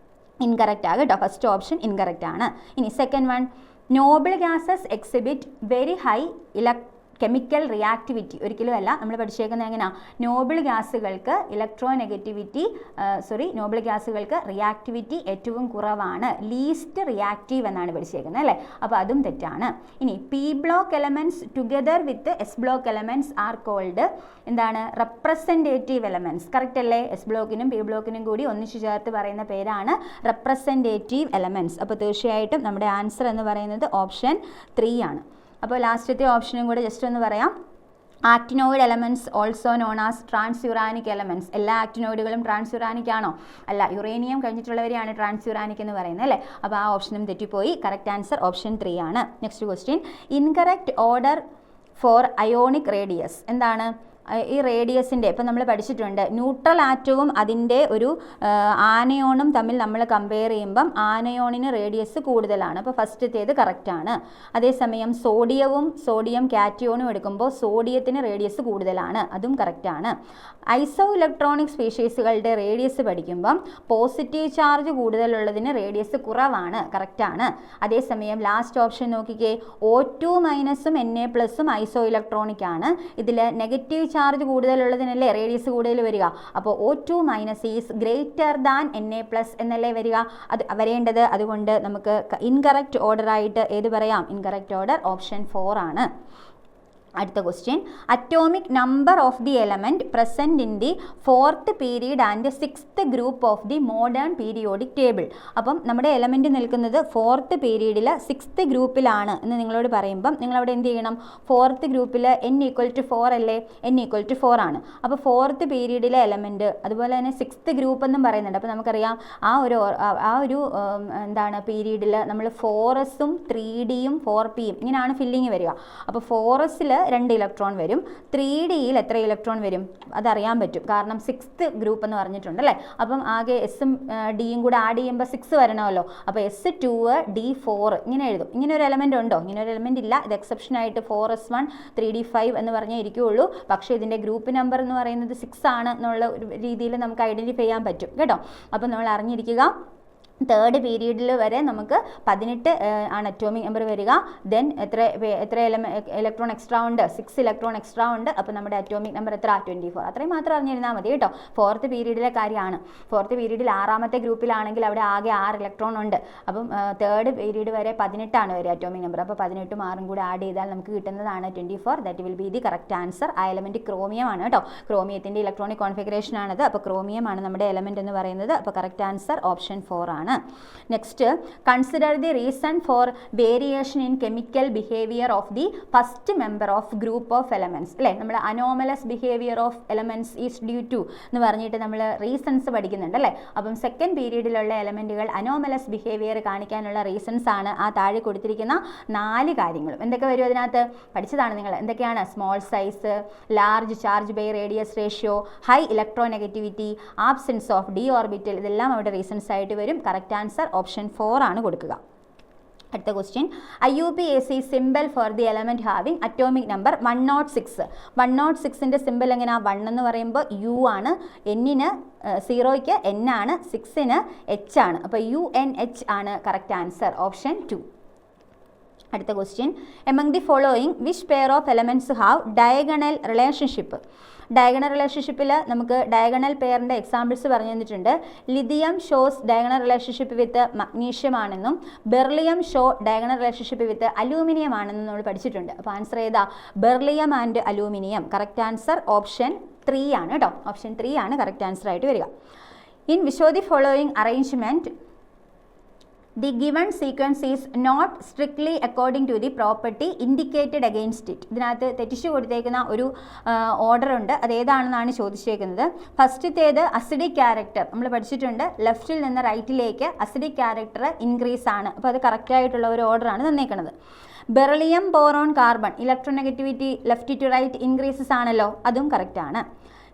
ഇൻകറക്റ്റ് ആകും കേട്ടോ. ഫസ്റ്റ് ഓപ്ഷൻ ഇൻകറക്റ്റ് ആണ്. ഇനി second one, Noble gases exhibit very high chemical reactivity ഒരിക്കലുമല്ല. നമ്മൾ പഠിച്ചേക്കുന്നത് എങ്ങനെയാണ്? നോബിൾ ഗ്യാസുകൾക്ക് നോബിൾ ഗ്യാസുകൾക്ക് റിയാക്ടിവിറ്റി ഏറ്റവും കുറവാണ്, ലീസ്റ്റ് റിയാക്റ്റീവ് എന്നാണ് പഠിച്ചേക്കുന്നത് അല്ലേ. അപ്പോൾ അതും തെറ്റാണ്. ഇനി P block elements together with S block elements are called എന്താണ്? Representative elements. കറക്റ്റ് അല്ലേ? എസ് ബ്ലോക്കിനും പി ബ്ലോക്കിനും കൂടി ഒന്നിച്ചു ചേർത്ത് പറയുന്ന പേരാണ് റെപ്രസെൻറ്റേറ്റീവ് എലമെൻറ്റ്സ്. അപ്പോൾ തീർച്ചയായിട്ടും നമ്മുടെ ആൻസർ എന്ന് പറയുന്നത് ഓപ്ഷൻ 3 ആണ്. അപ്പോൾ ലാസ്റ്റത്തെ ഓപ്ഷനും കൂടെ ജസ്റ്റ് ഒന്ന് പറയാം. Actinoid elements also known as transuranic elements. എല്ലാ ആക്ടിനോയിഡുകളും ട്രാൻസ്യുറാനിക് ആണോ? അല്ല, യുറേനിയം കഴിഞ്ഞിട്ടുള്ളവരെയാണ് ട്രാൻസ്യുറാനിക് എന്ന് പറയുന്നത് അല്ലേ. അപ്പോൾ ആ ഓപ്ഷനും തെറ്റിപ്പോയി. കറക്റ്റ് ആൻസർ ഓപ്ഷൻ 3 ആണ്. Next question, incorrect order for ionic radius. എന്താണ് ഈ റേഡിയസിൻ്റെ? ഇപ്പം നമ്മൾ പഠിച്ചിട്ടുണ്ട് ന്യൂട്രൽ ആറ്റവും അതിൻ്റെ ഒരു ആനയോണും തമ്മിൽ നമ്മൾ കമ്പയർ ചെയ്യുമ്പം ആനയോണിന് റേഡിയസ് കൂടുതലാണ്. അപ്പോൾ ഫസ്റ്റത്തേത് കറക്റ്റാണ്. അതേസമയം സോഡിയം കാറ്റിയോണും എടുക്കുമ്പോൾ സോഡിയത്തിന് റേഡിയസ് കൂടുതലാണ്, അതും കറക്റ്റാണ്. ഐസോ ഇലക്ട്രോണിക് സ്പീഷീസുകളുടെ റേഡിയസ് പഠിക്കുമ്പം പോസിറ്റീവ് ചാർജ് കൂടുതലുള്ളതിന് റേഡിയസ് കുറവാണ്, കറക്റ്റാണ്. അതേസമയം ലാസ്റ്റ് ഓപ്ഷൻ നോക്കിക്കേ, O2 മൈനസും Na+ഉം ഐസോ ഇലക്ട്രോണിക് ആണ്. ഇതിൽ നെഗറ്റീവ് ചാർജ് കൂടുതലുള്ളതിനല്ലേ റേഡിയസ് കൂടുതൽ വരിക. അപ്പോൾ O2 minus is greater than Na+ എന്നല്ലേ വരിക, അത് വരേണ്ടത്. അതുകൊണ്ട് നമുക്ക് ഇൻകറക്റ്റ് ഓർഡർ ആയിട്ട് ഏത് പറയാം? ഇൻകറക്റ്റ് ഓർഡർ ഓപ്ഷൻ 4 ആണ്. അടുത്ത question, atomic number of the element present in the 4th period and 6th group of the modern periodic table. അപ്പം നമ്മുടെ എലമെൻറ്റ് നിൽക്കുന്നത് 4th പീരീഡിൽ 6th ഗ്രൂപ്പിലാണ് എന്ന് നിങ്ങളോട് പറയുമ്പം നിങ്ങളവിടെ എന്ത് ചെയ്യണം? 4th ഗ്രൂപ്പിൽ n=4 അല്ലേ? n=4 ആണ്. അപ്പോൾ 4th പീരീഡിലെ എലമെൻറ്റ്, അതുപോലെ തന്നെ 6th ഗ്രൂപ്പ് എന്നും പറയുന്നുണ്ട്. അപ്പോൾ നമുക്കറിയാം ആ ഒരു എന്താണ് പീരീഡിൽ നമ്മൾ 4sഉം 3dയും 4pയും ഇങ്ങനെയാണ് ഫില്ലിങ് വരിക. അപ്പോൾ 4sൽ 2 ഇലക്ട്രോൺ വരും, 3Dയിൽ എത്ര ഇലക്ട്രോൺ വരും അതറിയാൻ പറ്റും, കാരണം 6th ഗ്രൂപ്പ് എന്ന് പറഞ്ഞിട്ടുണ്ട് അല്ലേ. അപ്പം ആകെ എസും ഡിയും കൂടെ ആഡ് ചെയ്യുമ്പോൾ 6 വരണമല്ലോ. അപ്പോൾ S2 D4 ഇങ്ങനെ എഴുതും. ഇങ്ങനെ ഒരു എലമെൻ്റ് ഉണ്ടോ? ഇങ്ങനെ ഒരു എലമെൻ്റ് ഇല്ല. ഇത് എക്സെപ്ഷനായിട്ട് 4s1 3d5 എന്ന് പറഞ്ഞേ ഇരിക്കുകയുള്ളൂ. പക്ഷേ ഇതിൻ്റെ ഗ്രൂപ്പ് നമ്പർ എന്ന് പറയുന്നത് 6 ആണ് എന്നുള്ള ഒരു രീതിയിൽ നമുക്ക് ഐഡൻറ്റിഫൈ ചെയ്യാൻ പറ്റും കേട്ടോ. അപ്പോൾ നമ്മൾ അറിഞ്ഞിരിക്കുക, 3rd പീരീഡിൽ വരെ നമുക്ക് 18 ആണ് അറ്റോമിക് നമ്പർ വരിക. ദെൻ എത്ര ഇലക്ട്രോൺ എക്സ്ട്രാ ഉണ്ട്? 6 ഇലക്ട്രോൺ എക്സ്ട്രാ ഉണ്ട്. അപ്പോൾ നമ്മുടെ അറ്റോമിക് നമ്പർ എത്ര? 24. അത്രയും മാത്രം അറിഞ്ഞിരുന്നാൽ മതി കേട്ടോ. 4th പീരീഡിലെ കാര്യമാണ്. 4th പീരീഡിൽ 6ാമത്തെ ഗ്രൂപ്പിലാണെങ്കിൽ അവിടെ ആകെ 6 ഇലക്ട്രോൺ ഉണ്ട്. അപ്പം 3rd പീരീഡ് വരെ 18 ആണ് വരെ അറ്റോമിക് നമ്പർ. അപ്പോൾ 18ഉം 6ഉം കൂടെ ആഡ് ചെയ്താൽ നമുക്ക് കിട്ടുന്നതാണ് 24. That will be the correct answer. ആ എലമെൻറ്റ് ക്രോമിയം ആണ് കേട്ടോ. ക്രോമിയത്തിൻ്റെ ഇലക്ട്രോണിക് കോൺഫിഗറേഷൻ ആണത്. അപ്പോൾ ക്രോമിയം ആണ് നമ്മുടെ എലമെൻറ്റ് എന്ന് പറയുന്നത്. അപ്പോൾ കറക്റ്റ് ആൻസർ ഓപ്ഷൻ 4 ആണ്. Next, consider the reason for variation in chemical behaviour of the first member of group of elements അല്ലേ. നമ്മൾ anomalous behaviour of elements is due to എന്ന് പറഞ്ഞിട്ട് നമ്മൾ റീസൺസ് പഠിക്കുന്നുണ്ട് അല്ലേ. അപ്പം 2nd പീരീഡിലുള്ള എലമെൻറ്റുകൾ അനോമലസ് ബിഹേവിയർ കാണിക്കാനുള്ള റീസൺസ് ആണ് ആ താഴെ കൊടുത്തിരിക്കുന്ന 4 കാര്യങ്ങളും. എന്തൊക്കെ വരും അതിനകത്ത്? പഠിച്ചതാണ് നിങ്ങൾ. എന്തൊക്കെയാണ്? Small size, large charge by radius ratio, high electronegativity, absence of D orbital, ഇതെല്ലാം അവിടെ റീസൺസ് ആയിട്ട് വരും. കറക്റ്റ് ആൻസർ ഓപ്ഷൻ 4 ആണ് കൊടുക്കുക. അടുത്ത question, IUPAC symbol for the element having atomic number 106. 106ൻ്റെ സിമ്പിൾ എങ്ങനെയാണ്? 1 എന്ന് പറയുമ്പോൾ U ആണ്, N-ന് 0യ്ക്ക് N ആണ്, 6ന് H ആണ്. അപ്പോൾ UNH ആണ് കറക്റ്റ് ആൻസർ ഓപ്ഷൻ 2. അടുത്ത question, among the following which pair of elements have diagonal relationship? Diagonal റിലേഷൻഷിപ്പിൽ നമുക്ക് ഡയഗണൽ പെയറിൻ്റെ എക്സാമ്പിൾസ് പറഞ്ഞു തന്നിട്ടുണ്ട്. Lithium shows diagonal relationship with magnesium ആണെന്നും beryllium show diagonal relationship with aluminium ആണെന്നും നമ്മൾ പഠിച്ചിട്ടുണ്ട്. അപ്പോൾ ആൻസർ ഏതാ? Beryllium and aluminium. Correct answer option 3 ആണ് കേട്ടോ. ഓപ്ഷൻ 3 ആണ് കറക്റ്റ് ആൻസർ ആയിട്ട് വരിക. In which of the following arrangement the given sequence is not strictly according to the property indicated against it? ഇതിനകത്ത് തെറ്റിച്ചു കൊടുത്തേക്കുന്ന ഒരു ഓർഡർ ഉണ്ട്. അത് ഏതാണെന്നാണ് ചോദിച്ചേക്കുന്നത്. ഫസ്റ്റത്തേത് അസിഡിക് ക്യാരക്ടർ നമ്മൾ പഠിച്ചിട്ടുണ്ട്. ലെഫ്റ്റിൽ നിന്ന് റൈറ്റിലേക്ക് അസിഡിക് ക്യാരക്ടർ ഇൻക്രീസ് ആണ്. അപ്പോൾ അത് കറക്റ്റ് ആയിട്ടുള്ള ഒരു ഓർഡറാണ് തന്നേക്കുന്നത്. Beryllium boron carbon electronegativity left to right increases ആണല്ലോ, അതും കറക്റ്റ് ആണ്.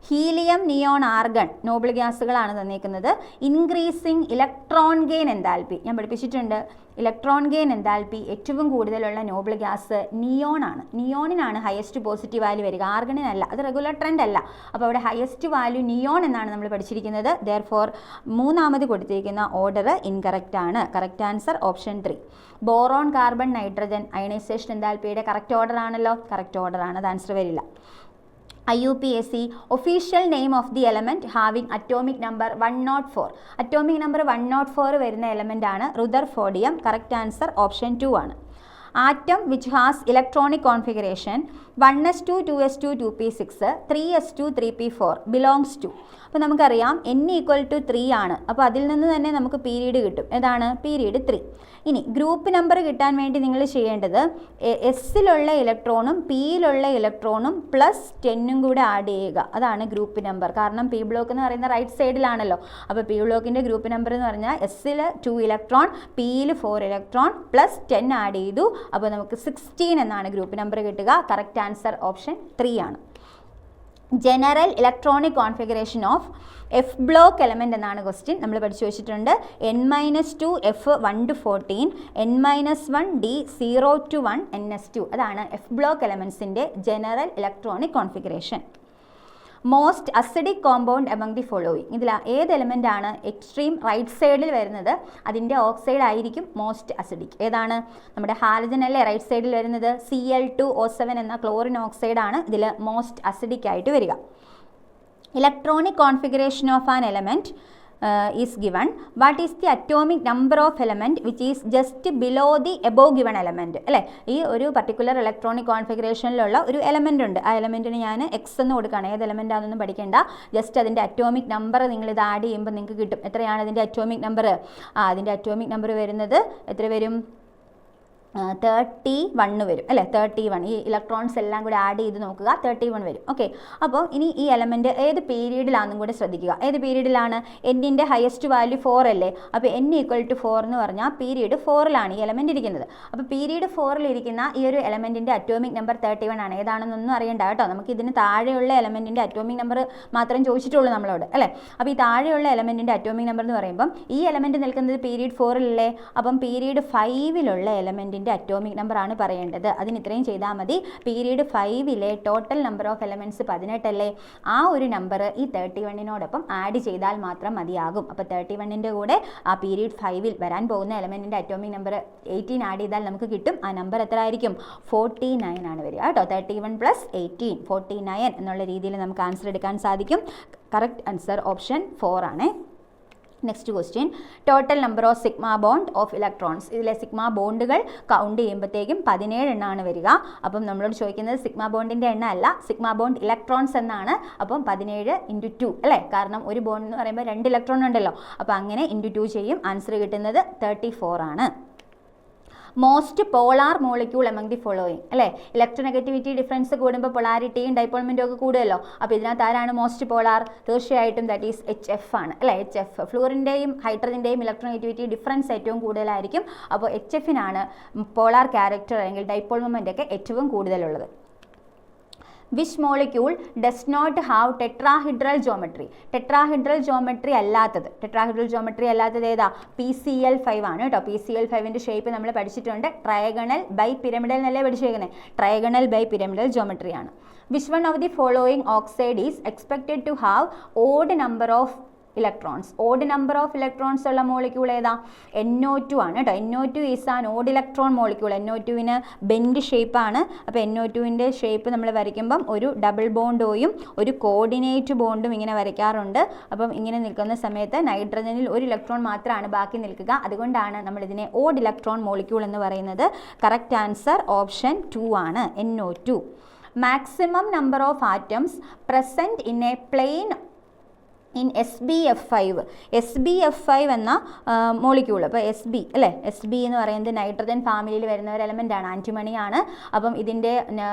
ഹീലിയം, നിയോൺ, ആർഗൺ നോബിൾ ഗ്യാസുകളാണ് തന്നിരിക്കുന്നത്. ഇൻക്രീസിങ് ഇലക്ട്രോൺ ഗെയിൻ എൻതാൽപ്പി ഞാൻ പഠിപ്പിച്ചിട്ടുണ്ട്. ഇലക്ട്രോൺ ഗെയിൻ എൻതാൽപ്പി ഏറ്റവും കൂടുതലുള്ള നോബിൾ ഗ്യാസ് നിയോൺ ആണ്. നിയോണിനാണ് ഹയസ്റ്റ് പോസിറ്റീവ് വാല്യൂ വരിക, ആർഗണിനല്ല. അത് റെഗുലർ ട്രെൻഡ് അല്ല. അപ്പോൾ അവിടെ ഹയസ്റ്റ് വാല്യൂ നിയോൺ എന്നാണ് നമ്മൾ പഠിച്ചിരിക്കുന്നത്. ദെയർഫോർ മൂന്നാമത് കൊടുത്തിരിക്കുന്ന ഓർഡർ ഇൻകറക്റ്റ് ആണ്. Correct answer option 3. Boron, carbon, nitrogen ionisation എൻതാൽപ്പിയുടെ കറക്റ്റ് ഓർഡർ ആണല്ലോ. കറക്റ്റ് ഓർഡർ ആണ്. അത് ആൻസർ വരില്ല. IUPAC official name of the element having atomic number 104. Atomic number 104 വരുന്ന എലമെൻ്റ് ആണ് റുദർഫോർഡിയം. കറക്റ്റ് ആൻസർ ഓപ്ഷൻ 2 ആണ്. Atom which has electronic configuration 1s2 2s2 2p6 3s2 3p4 belongs to. അപ്പോൾ നമുക്കറിയാം n = 3 ആണ്. അപ്പോൾ അതിൽ നിന്ന് തന്നെ നമുക്ക് പീരീഡ് കിട്ടും. ഏതാണ്? പീരീഡ് 3. ഇനി ഗ്രൂപ്പ് നമ്പർ കിട്ടാൻ വേണ്ടി നിങ്ങൾ ചെയ്യേണ്ടത് എസ്സിലുള്ള ഇലക്ട്രോണും പിയിലുള്ള ഇലക്ട്രോണും +10 കൂടെ ആഡ് ചെയ്യുക. അതാണ് ഗ്രൂപ്പ് നമ്പർ. കാരണം പി ബ്ലോക്ക് എന്ന് പറയുന്ന റൈറ്റ് സൈഡിലാണല്ലോ. അപ്പോൾ പി ബ്ലോക്കിൻ്റെ ഗ്രൂപ്പ് നമ്പർ എന്ന് പറഞ്ഞാൽ എസ്സിൽ 2 ഇലക്ട്രോൺ, പിയിൽ 4 ഇലക്ട്രോൺ +10 ആഡ് ചെയ്തു. അപ്പോൾ നമുക്ക് 16 എന്നാണ് ഗ്രൂപ്പ് നമ്പർ കിട്ടുക. കറക്റ്റ് ആൻസർ ഓപ്ഷൻ 3 ആണ്. General electronic configuration of F block element എന്നാണ് ക്വസ്റ്റ്യൻ. നമ്മൾ പഠിച്ചു വെച്ചിട്ടുണ്ട്. n-2 F 1 to 14, n-1 D 0 to 1 ns2. അതാണ് എഫ് ബ്ലോക്ക് എലമെൻസിൻ്റെ general electronic configuration. Most acidic compound among the following. ഇതിൽ ഏത് എലമെൻ്റ് ആണ് എക്സ്ട്രീം റൈറ്റ് സൈഡിൽ വരുന്നത്? അതിൻ്റെ ഓക്സൈഡ് ആയിരിക്കും മോസ്റ്റ് അസിഡിക്. ഏതാണ്? നമ്മുടെ ഹാലജൻ അല്ലേ റൈറ്റ് സൈഡിൽ വരുന്നത്? Cl2O7 എന്ന ക്ലോറിൻ ഓക്സൈഡ് ആണ് ഇതിൽ മോസ്റ്റ് അസിഡിക് ആയിട്ട് വരിക. Electronic configuration of an element is given. What is the atomic number of element which is just below the above given element? അല്ലേ, ഈ ഒരു പർട്ടിക്കുലർ ഇലക്ട്രോണിക് കോൺഫിഗറേഷനിലുള്ള ഒരു എലമെൻ്റ് ഉണ്ട്. ആ എലമെൻറ്റിന് ഞാൻ എക്സ് എന്ന് കൊടുക്കുകയാണ്. ഏത് എലമെൻ്റ് ആണെന്നൊന്നും പഠിക്കേണ്ട. ജസ്റ്റ് അതിൻ്റെ അറ്റോമിക് നമ്പർ നിങ്ങൾ ഇത് ആഡ് ചെയ്യുമ്പോൾ നിങ്ങൾക്ക് കിട്ടും. എത്രയാണ് അതിൻ്റെ അറ്റോമിക് നമ്പർ? അതിൻ്റെ അറ്റോമിക് നമ്പർ വരുന്നത് എത്ര വരും? 31 വരും അല്ലേ. 31. ഈ ഇലക്ട്രോൺസ് എല്ലാം കൂടെ ആഡ് ചെയ്ത് നോക്കുക, 31 വരും. ഓക്കെ. അപ്പോൾ ഇനി ഈ എലമെൻറ്റ് ഏത് പീരീഡിലാണെന്നും കൂടെ ശ്രദ്ധിക്കുക. ഏത് പീരീഡിലാണ്? എന്നിൻ്റെ ഹയസ്റ്റ് വാല്യൂ 4 അല്ലേ. അപ്പോൾ n = 4 എന്ന് പറഞ്ഞാൽ പീരീഡ് 4ലാണ് ഈ എലമെൻറ്റ് ഇരിക്കുന്നത്. അപ്പോൾ പീരീഡ് 4ൽ ഇരിക്കുന്ന ഈ ഒരു എലമെൻറ്റിൻ്റെ അറ്റോമിക് നമ്പർ 31 ആണ്. ഏതാണെന്നൊന്നും അറിയണ്ട കേട്ടോ. നമുക്ക് ഇതിന് താഴെയുള്ള എലമെൻറ്റിൻ്റെ അറ്റോമിക് നമ്പർ മാത്രം ചോദിച്ചിട്ടുള്ളൂ നമ്മളോട് അല്ലേ. അപ്പോൾ ഈ താഴെയുള്ള എലമെൻറ്റിൻ്റെ അറ്റോമിക് നമ്പർ എന്ന് പറയുമ്പം ഈ എലമെൻറ്റ് നിൽക്കുന്നത് പീരീഡ് 4ലല്ലേ. അപ്പം പീരീഡ് 5ലുള്ള എലമെൻറ്റിൻ്റെ അറ്റോമിക് നമ്പർ ആണ് പറയേണ്ടത്. അതിന് ഇത്രയും ചെയ്താൽ മതി. പീരീഡ് 5ലെ ടോട്ടൽ നമ്പർ ഓഫ് എലമെൻറ്റ്സ് 18 അല്ലേ. ആ ഒരു നമ്പർ ഈ 31നോടൊപ്പം ആഡ് ചെയ്താൽ മാത്രം മതിയാകും. അപ്പോൾ 31ൻ്റെ കൂടെ ആ പീരീഡ് 5ൽ വരാൻ പോകുന്ന എലമെൻറ്റിൻ്റെ അറ്റോമിക് നമ്പർ 18 ആഡ് ചെയ്താൽ നമുക്ക് കിട്ടും. ആ നമ്പർ എത്ര ആയിരിക്കും? 49 ആണ് വരിക കേട്ടോ. 31 + 18 49 എന്നുള്ള രീതിയിൽ നമുക്ക് ആൻസർ എടുക്കാൻ സാധിക്കും. കറക്റ്റ് ആൻസർ ഓപ്ഷൻ 4 ആണ്. Next question, total number of sigma bond of electrons. ഇതിലെ സിഗ്മ ബോണ്ടുകൾ കൗണ്ട് ചെയ്യുമ്പോഴത്തേക്കും 17 എണ്ണമാണ് വരിക. അപ്പം നമ്മളോട് ചോദിക്കുന്നത് സിഗ്മ ബോണ്ടിൻ്റെ എണ്ണം അല്ല, സിഗ്മ ബോണ്ട് ഇലക്ട്രോൺസ് എന്നാണ്. അപ്പം 17 × 2 അല്ലേ. കാരണം ഒരു ബോണ്ട് എന്ന് പറയുമ്പോൾ 2 ഇലക്ട്രോൺ ഉണ്ടല്ലോ. അപ്പോൾ അങ്ങനെ × 2 ചെയ്യും. ആൻസർ കിട്ടുന്നത് 34 ആണ്. Most polar molecule among the following അല്ലേ. ഇലക്ട്രോനെഗറ്റിവിറ്റി ഡിഫറൻസ് കൂടുമ്പോൾ പൊളാരിറ്റിയും ഡൈപോൾമെൻറ്റും ഒക്കെ കൂടുമല്ലോ. അപ്പോൾ ഇതിനകത്ത് ആരാണ് മോസ്റ്റ് പോളാർ? തീർച്ചയായിട്ടും ദാറ്റ് ഈസ് HF ആണ് അല്ലേ. HF ഫ്ലൂറിൻ്റെയും ഹൈഡ്രജൻ്റെയും ഇലക്ട്രോനെഗറ്റിവിറ്റി ഡിഫറൻസ് ഏറ്റവും കൂടുതലായിരിക്കും. അപ്പോൾ HFനാണ് പോളാർ ക്യാരക്ടർ അല്ലെങ്കിൽ ഡൈപോൾ മൊമെൻ്റ് ഒക്കെ ഏറ്റവും കൂടുതലുള്ളത്. Which molecule does not have tetrahedral geometry? Tetrahedral geometry അല്ലാത്തത് ഏതാ? PCl5 ആണ് കേട്ടോ. PCl5ൻ്റെ ഷേപ്പ് നമ്മൾ പഠിച്ചിട്ടുണ്ട്. ട്രയഗണൽ ബൈ പിരമിഡൽ എന്നല്ലേ പഠിച്ചിരിക്കുന്നത്. ട്രയഗണൽ ബൈ പിരമിഡൽ ജോമെട്രിയാണ്. Which one of the following oxide is expected to have odd number of electrons? Odd number of electrons ഉള്ള മോളിക്യൂൾ ഏതാ? NO2 ആണ് കേട്ടോ. NO2 is an odd electron molecule. NO2വിന് ബെൻഡ് ഷേപ്പാണ്. അപ്പോൾ NO2വിൻ്റെ ഷേപ്പ് നമ്മൾ വരയ്ക്കുമ്പം ഒരു ഡബിൾ ബോണ്ടോയും ഒരു കോർഡിനേറ്റ് ബോണ്ടും ഇങ്ങനെ വരയ്ക്കാറുണ്ട്. അപ്പം ഇങ്ങനെ നിൽക്കുന്ന സമയത്ത് നൈട്രജനിൽ ഒരു ഇലക്ട്രോൺ മാത്രമാണ് ബാക്കി നിൽക്കുക. അതുകൊണ്ടാണ് നമ്മൾ ഇതിനെ ഓഡ് ഇലക്ട്രോൺ മോളിക്യൂൾ എന്ന് പറയുന്നത്. കറക്റ്റ് ആൻസർ ഓപ്ഷൻ 2 ആണ്, NO2. Maximum number of atoms present in a plane in SbF5 എന്ന മോളിക്യൂൾ. അപ്പോൾ SB അല്ലേ, SB എന്ന് പറയുന്നത് നൈട്രജൻ ഫാമിലിയിൽ വരുന്ന ഒരു എലമെൻ്റാണ്, ആൻറ്റിമണിയാണ്. അപ്പം ഇതിൻ്റെ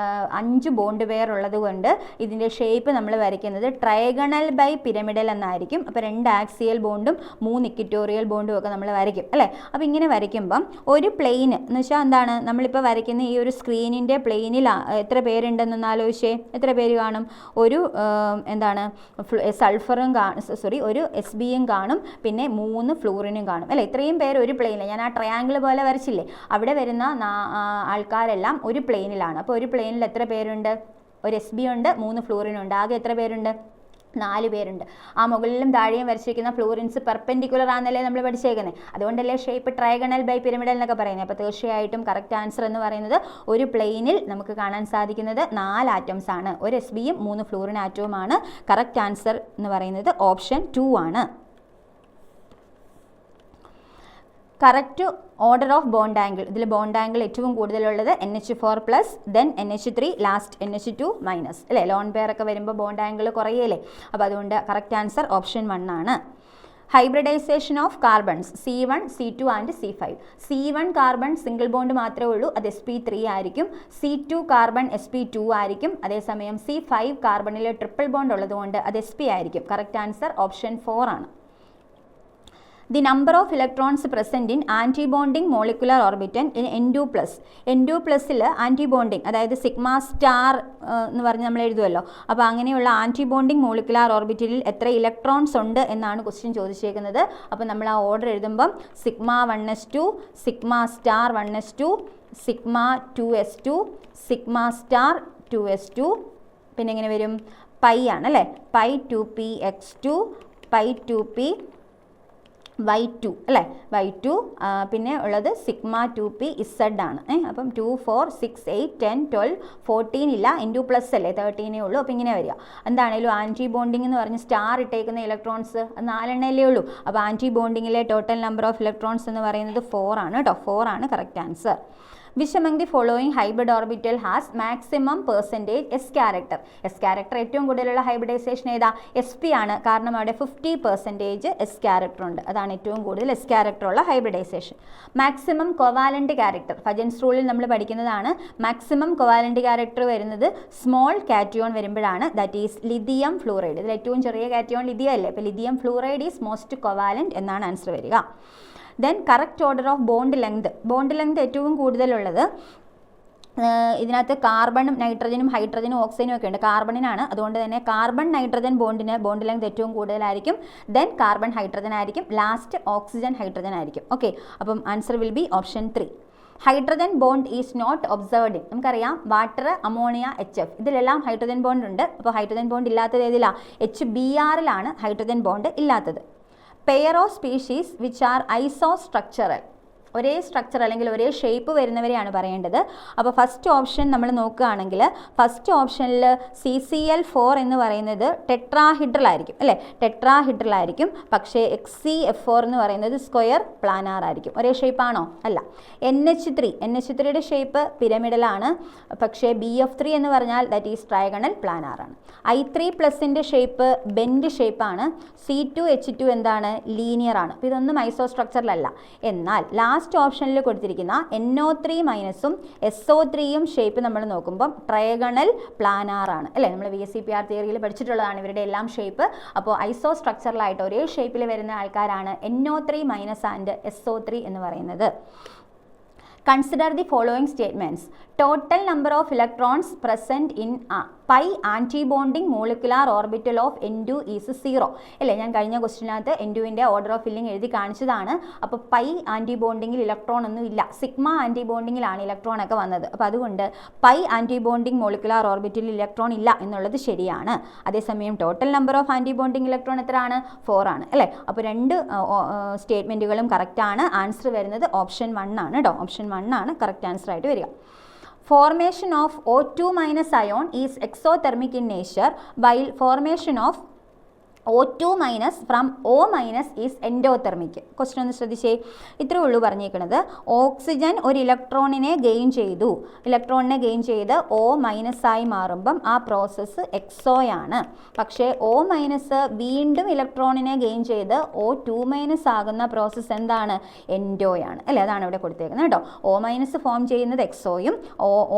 5 ബോണ്ട് പെയർ ഉള്ളത് കൊണ്ട് ഇതിൻ്റെ ഷേപ്പ് നമ്മൾ വരയ്ക്കുന്നത് ട്രയഗണൽ ബൈ പിരമിഡൽ എന്നായിരിക്കും. അപ്പോൾ 2 ആക്സിയൽ ബോണ്ടും 3 ഇക്വിറ്റോറിയൽ ബോണ്ടും ഒക്കെ നമ്മൾ വരയ്ക്കും അല്ലേ. അപ്പോൾ ഇങ്ങനെ വരയ്ക്കുമ്പം ഒരു പ്ലെയിന് എന്ന് വെച്ചാൽ എന്താണ്, നമ്മളിപ്പോൾ വരയ്ക്കുന്ന ഈ ഒരു സ്ക്രീനിൻ്റെ പ്ലെയിനിൽ എത്ര പേരുണ്ടെന്നൊന്ന് ആലോചിച്ചേ. എത്ര പേര് കാണും? ഒരു എന്താണ് സൾഫറും ഒരു SBയും കാണും, പിന്നെ 3 ഫ്ലൂറിനും കാണും അല്ലേ. ഇത്രയും പേര് ഒരു പ്ലെയിനിൽ, ഞാൻ ആ ട്രയാങ്കിൾ പോലെ വരച്ചില്ലേ, അവിടെ വരുന്ന ആൾക്കാരെല്ലാം ഒരു പ്ലെയിനിലാണ്. അപ്പോൾ ഒരു പ്ലെയിനിൽ എത്ര പേരുണ്ട്? ഒരു SB ഉണ്ട്, 3 ഫ്ലൂറിനുണ്ട്. ആകെ എത്ര പേരുണ്ട്? 4 പേരുണ്ട്. ആ മുകളിലും താഴെയും വരച്ചിരിക്കുന്ന ഫ്ലൂറിൻസ് പെർപെൻഡിക്കുലർ ആണെന്നല്ലേ നമ്മൾ പഠിച്ചേക്കുന്നത്. അതുകൊണ്ടല്ലേ ഷേപ്പ് ട്രയഗണൽ ബൈ പിരമിഡൽ എന്നൊക്കെ പറയുന്നത്. അപ്പോൾ തീർച്ചയായിട്ടും കറക്റ്റ് ആൻസർ എന്ന് പറയുന്നത് ഒരു പ്ലെയിനിൽ നമുക്ക് കാണാൻ സാധിക്കുന്നത് 4 ആറ്റംസ് ആണ്. ഒരു SBയും 3 ഫ്ലൂറിൻ ആറ്റവുമാണ്. കറക്റ്റ് ആൻസർ എന്ന് പറയുന്നത് ഓപ്ഷൻ 2 ആണ്. Correct order of bond angle, ഇതിൽ ബോണ്ട് ആംഗിൾ ഏറ്റവും കൂടുതലുള്ളത് NH4+, then NH3, last NH2- അല്ലേ. ലോൺ പെയർ ഒക്കെ വരുമ്പോൾ ബോണ്ട് ആംഗിൾ കുറയല്ലേ. അപ്പോൾ അതുകൊണ്ട് കറക്റ്റ് ആൻസർ ഓപ്ഷൻ 1 ആണ്. Hybridization of carbons C1, C2 and C5. C1 carbon single bond മാത്രമേ ഉള്ളൂ, അത് sp3 ആയിരിക്കും. C2 കാർബൺ sp2 ആയിരിക്കും. അതേസമയം C5 കാർബണിൽ ട്രിപ്പിൾ ബോണ്ട് ഉള്ളതുകൊണ്ട് അത് sp ആയിരിക്കും. കറക്റ്റ് ആൻസർ ഓപ്ഷൻ 4 ആണ്. The number of electrons present in antibonding molecular orbital in N2+. N2+ൽ ആൻറ്റിബോണ്ടിങ്, അതായത് സിഗ്മ സ്റ്റാർ എന്ന് പറഞ്ഞ് നമ്മൾ എഴുതുമല്ലോ. അപ്പോൾ അങ്ങനെയുള്ള ആൻറ്റിബോണ്ടിങ് മോളിക്കുലാർ ഓർബിറ്റലിൽ എത്ര ഇലക്ട്രോൺസ് ഉണ്ട് എന്നാണ് ക്വസ്റ്റ്യൻ ചോദിച്ചേക്കുന്നത്. അപ്പോൾ നമ്മൾ ആ ഓർഡർ എഴുതുമ്പം sigma 1s2, sigma star 1s2, sigma 2s2, sigma star 2s2, പിന്നെ എങ്ങനെ വരും? പൈ ആണല്ലേ. Pi 2px2, pi 2p y2 അല്ലേ, y2. പിന്നെ ഉള്ളത് സിഗ്മ 2p z ആണ്. അപ്പം 2, 4, 6, 8, 10, 12, 14 ഇല്ല, N2+ അല്ലേ, 13 ഉള്ളൂ. അപ്പോൾ ഇങ്ങനെ വരിക. എന്താണേലും ആൻറ്റി ബോണ്ടിങ് എന്ന് പറഞ്ഞ് സ്റ്റാർ ഇട്ടേക്കുന്ന ഇലക്ട്രോൺസ് 4 എണ്ണല്ലേ ഉള്ളൂ. അപ്പോൾ ആൻറ്റി ബോണ്ടിങ്ങിലെ ടോട്ടൽ നമ്പർ ഓഫ് ഇലക്ട്രോൺസ് എന്ന് പറയുന്നത് 4 ആണ് കേട്ടോ. 4 ആണ് correct answer. Which among the following hybrid orbital has maximum percentage S character? S character ഏറ്റവും കൂടുതലുള്ള ഹൈബ്രിഡൈസേഷൻ ഏതാ? sp ആണ്. കാരണം അവിടെ 50% S character ഉണ്ട്. അതാണ് ഏറ്റവും കൂടുതൽ S character ഉള്ള hybridisation. Maximum covalent character Fajans റൂളിൽ നമ്മൾ പഠിക്കുന്നതാണ്. മാക്സിമം കൊവാലന്റ് ക്യാരക്ടർ വരുന്നത് സ്മോൾ കാറ്റിയോൺ വരുമ്പോഴാണ്. That is lithium fluoride. ഇതിൽ ഏറ്റവും ചെറിയ കാറ്റിയോൺ ലിഥിയം അല്ലേ. അപ്പോൾ lithium fluoride is most covalent എന്നാണ് ആൻസർ വരിക. Then correct order of bond length ഏറ്റവും കൂടുതലുള്ളത് ഇതിനകത്ത് കാർബണും നൈട്രജനും ഹൈഡ്രജനും ഓക്സിജനും ഒക്കെ ഉണ്ട്. കാർബണിനാണ്, അതുകൊണ്ട് തന്നെ കാർബൺ നൈട്രജൻ ബോണ്ടിന് ബോണ്ട് ലെങ്ത് ഏറ്റവും കൂടുതലായിരിക്കും. ദെൻ കാർബൺ ഹൈഡ്രജൻ ആയിരിക്കും, ലാസ്റ്റ് ഓക്സിജൻ ഹൈഡ്രജൻ ആയിരിക്കും. ഓക്കെ, അപ്പം answer will be option 3. Hydrogen bond is not observed in, നമുക്കറിയാം വാട്ടർ, അമോണിയ, HF ഇതിലെല്ലാം ഹൈഡ്രജൻ ബോണ്ട് ഉണ്ട്. അപ്പോൾ ഹൈഡ്രജൻ ബോണ്ട് ഇല്ലാത്തത് ഏതിലാണ്? HBrലാണ് ഹൈഡ്രജൻ ബോണ്ട് ഇല്ലാത്തത്. Pair of species which are isostructural, ഒരേ സ്ട്രക്ചർ അല്ലെങ്കിൽ ഒരേ ഷേപ്പ് വരുന്നവരെയാണ് പറയേണ്ടത്. അപ്പോൾ ഫസ്റ്റ് ഓപ്ഷൻ നമ്മൾ നോക്കുകയാണെങ്കിൽ ഫസ്റ്റ് ഓപ്ഷനിൽ CCl4 എന്ന് പറയുന്നത് ടെട്രാഹിഡ്രൽ ആയിരിക്കും അല്ലേ, ടെട്രാഹിഡ്രൽ ആയിരിക്കും. പക്ഷേ XCF4 എന്ന് പറയുന്നത് സ്ക്വയർ പ്ലാനാർ ആയിരിക്കും. ഒരേ ഷേപ്പാണോ? അല്ല. NH3യുടെ ഷേപ്പ് പിരമിഡലാണ്, പക്ഷേ BF3 എന്ന് പറഞ്ഞാൽ ദാറ്റ് ഈസ് ട്രയഗണൽ പ്ലാനാർ ആണ്. I3+ൻ്റെ ഷേപ്പ് ബെൻഡ് ഷേപ്പാണ്. C2H2 എന്താണ്? ലീനിയർ ആണ്. അപ്പോൾ ഇതൊന്നും ഐസോസ്ട്രക്ചറിലല്ല. എന്നാൽ ലാസ്റ്റ് ഓപ്ഷനിൽ കൊടുത്തിരിക്കുന്ന NO3- SO3യും ഷേപ്പ് നമ്മൾ നോക്കുമ്പോൾ ട്രയഗണൽ പ്ലാനാർ ആണ് അല്ലേ. നമ്മൾ VSCPR തിയറിയിൽ പഠിച്ചിട്ടുള്ളതാണ് ഇവരുടെ എല്ലാം ഷേപ്പ്. അപ്പോൾ ഐസോ സ്ട്രക്ചറിലായിട്ട് ഒരേ ഷേപ്പിൽ വരുന്ന ആൾക്കാരാണ് NO3- ആൻഡ് SO3 എന്ന് പറയുന്നത്. Consider the following statements. Total number of electrons present in pi antibonding molecular orbital of N2 is 0. അല്ലേ, ഞാൻ കഴിഞ്ഞ ക്വസ്റ്റിനകത്ത് N2ൻ്റെ ഓർഡർ ഓഫ് ഫില്ലിംഗ് എഴുതി കാണിച്ചതാണ്. അപ്പോൾ പൈ ആൻറ്റിബോണ്ടിങ്ങിൽ ഇലക്ട്രോൺ ഒന്നും ഇല്ല, സിഗ്മ ആൻറ്റിബോണ്ടിങ്ങിലാണ് ഇലക്ട്രോൺ ഒക്കെ വന്നത്. അപ്പോൾ അതുകൊണ്ട് പൈ ആൻറ്റിബോണ്ടിങ് മോളിക്കുലാർ ഓർബിറ്റിൽ ഇലക്ട്രോൺ ഇല്ല എന്നുള്ളത് ശരിയാണ്. അതേസമയം ടോട്ടൽ നമ്പർ ഓഫ് ആൻറ്റിബോണ്ടിങ് ഇലക്ട്രോൺ എത്രയാണ്? 4 ആണ് അല്ലേ. അപ്പോൾ രണ്ട് സ്റ്റേറ്റ്മെൻറ്റുകളും കറക്റ്റാണ്. ആൻസർ വരുന്നത് ഓപ്ഷൻ 1 ആണ് കേട്ടോ. ഓപ്ഷൻ 1 ആണ് കറക്റ്റ് ആൻസർ ആയിട്ട് വരിക. Formation of O2- ion is exothermic in nature, while formation of O2 minus from O minus is endothermic. Question ഒന്ന് ശ്രദ്ധിച്ചേ. ഇത്രയേ ഉള്ളൂ പറഞ്ഞേക്കുന്നത്. ഓക്സിജൻ ഒരു ഇലക്ട്രോണിനെ ഗെയിൻ ചെയ്തു. ഇലക്ട്രോണിനെ ഗെയിൻ ചെയ്ത് O മൈനസ് ആയി മാറുമ്പം ആ പ്രോസസ്സ് എക്സോയാണ്. പക്ഷേ O മൈനസ് വീണ്ടും ഇലക്ട്രോണിനെ ഗെയിൻ ചെയ്ത് O2 മൈനസ് ആകുന്ന പ്രോസസ്സ് എന്താണ്? എൻഡോയാണ് അല്ലേ? അതാണ് ഇവിടെ കൊടുത്തേക്കുന്നത് കേട്ടോ. O മൈനസ് ഫോം ചെയ്യുന്നത് എക്സോയും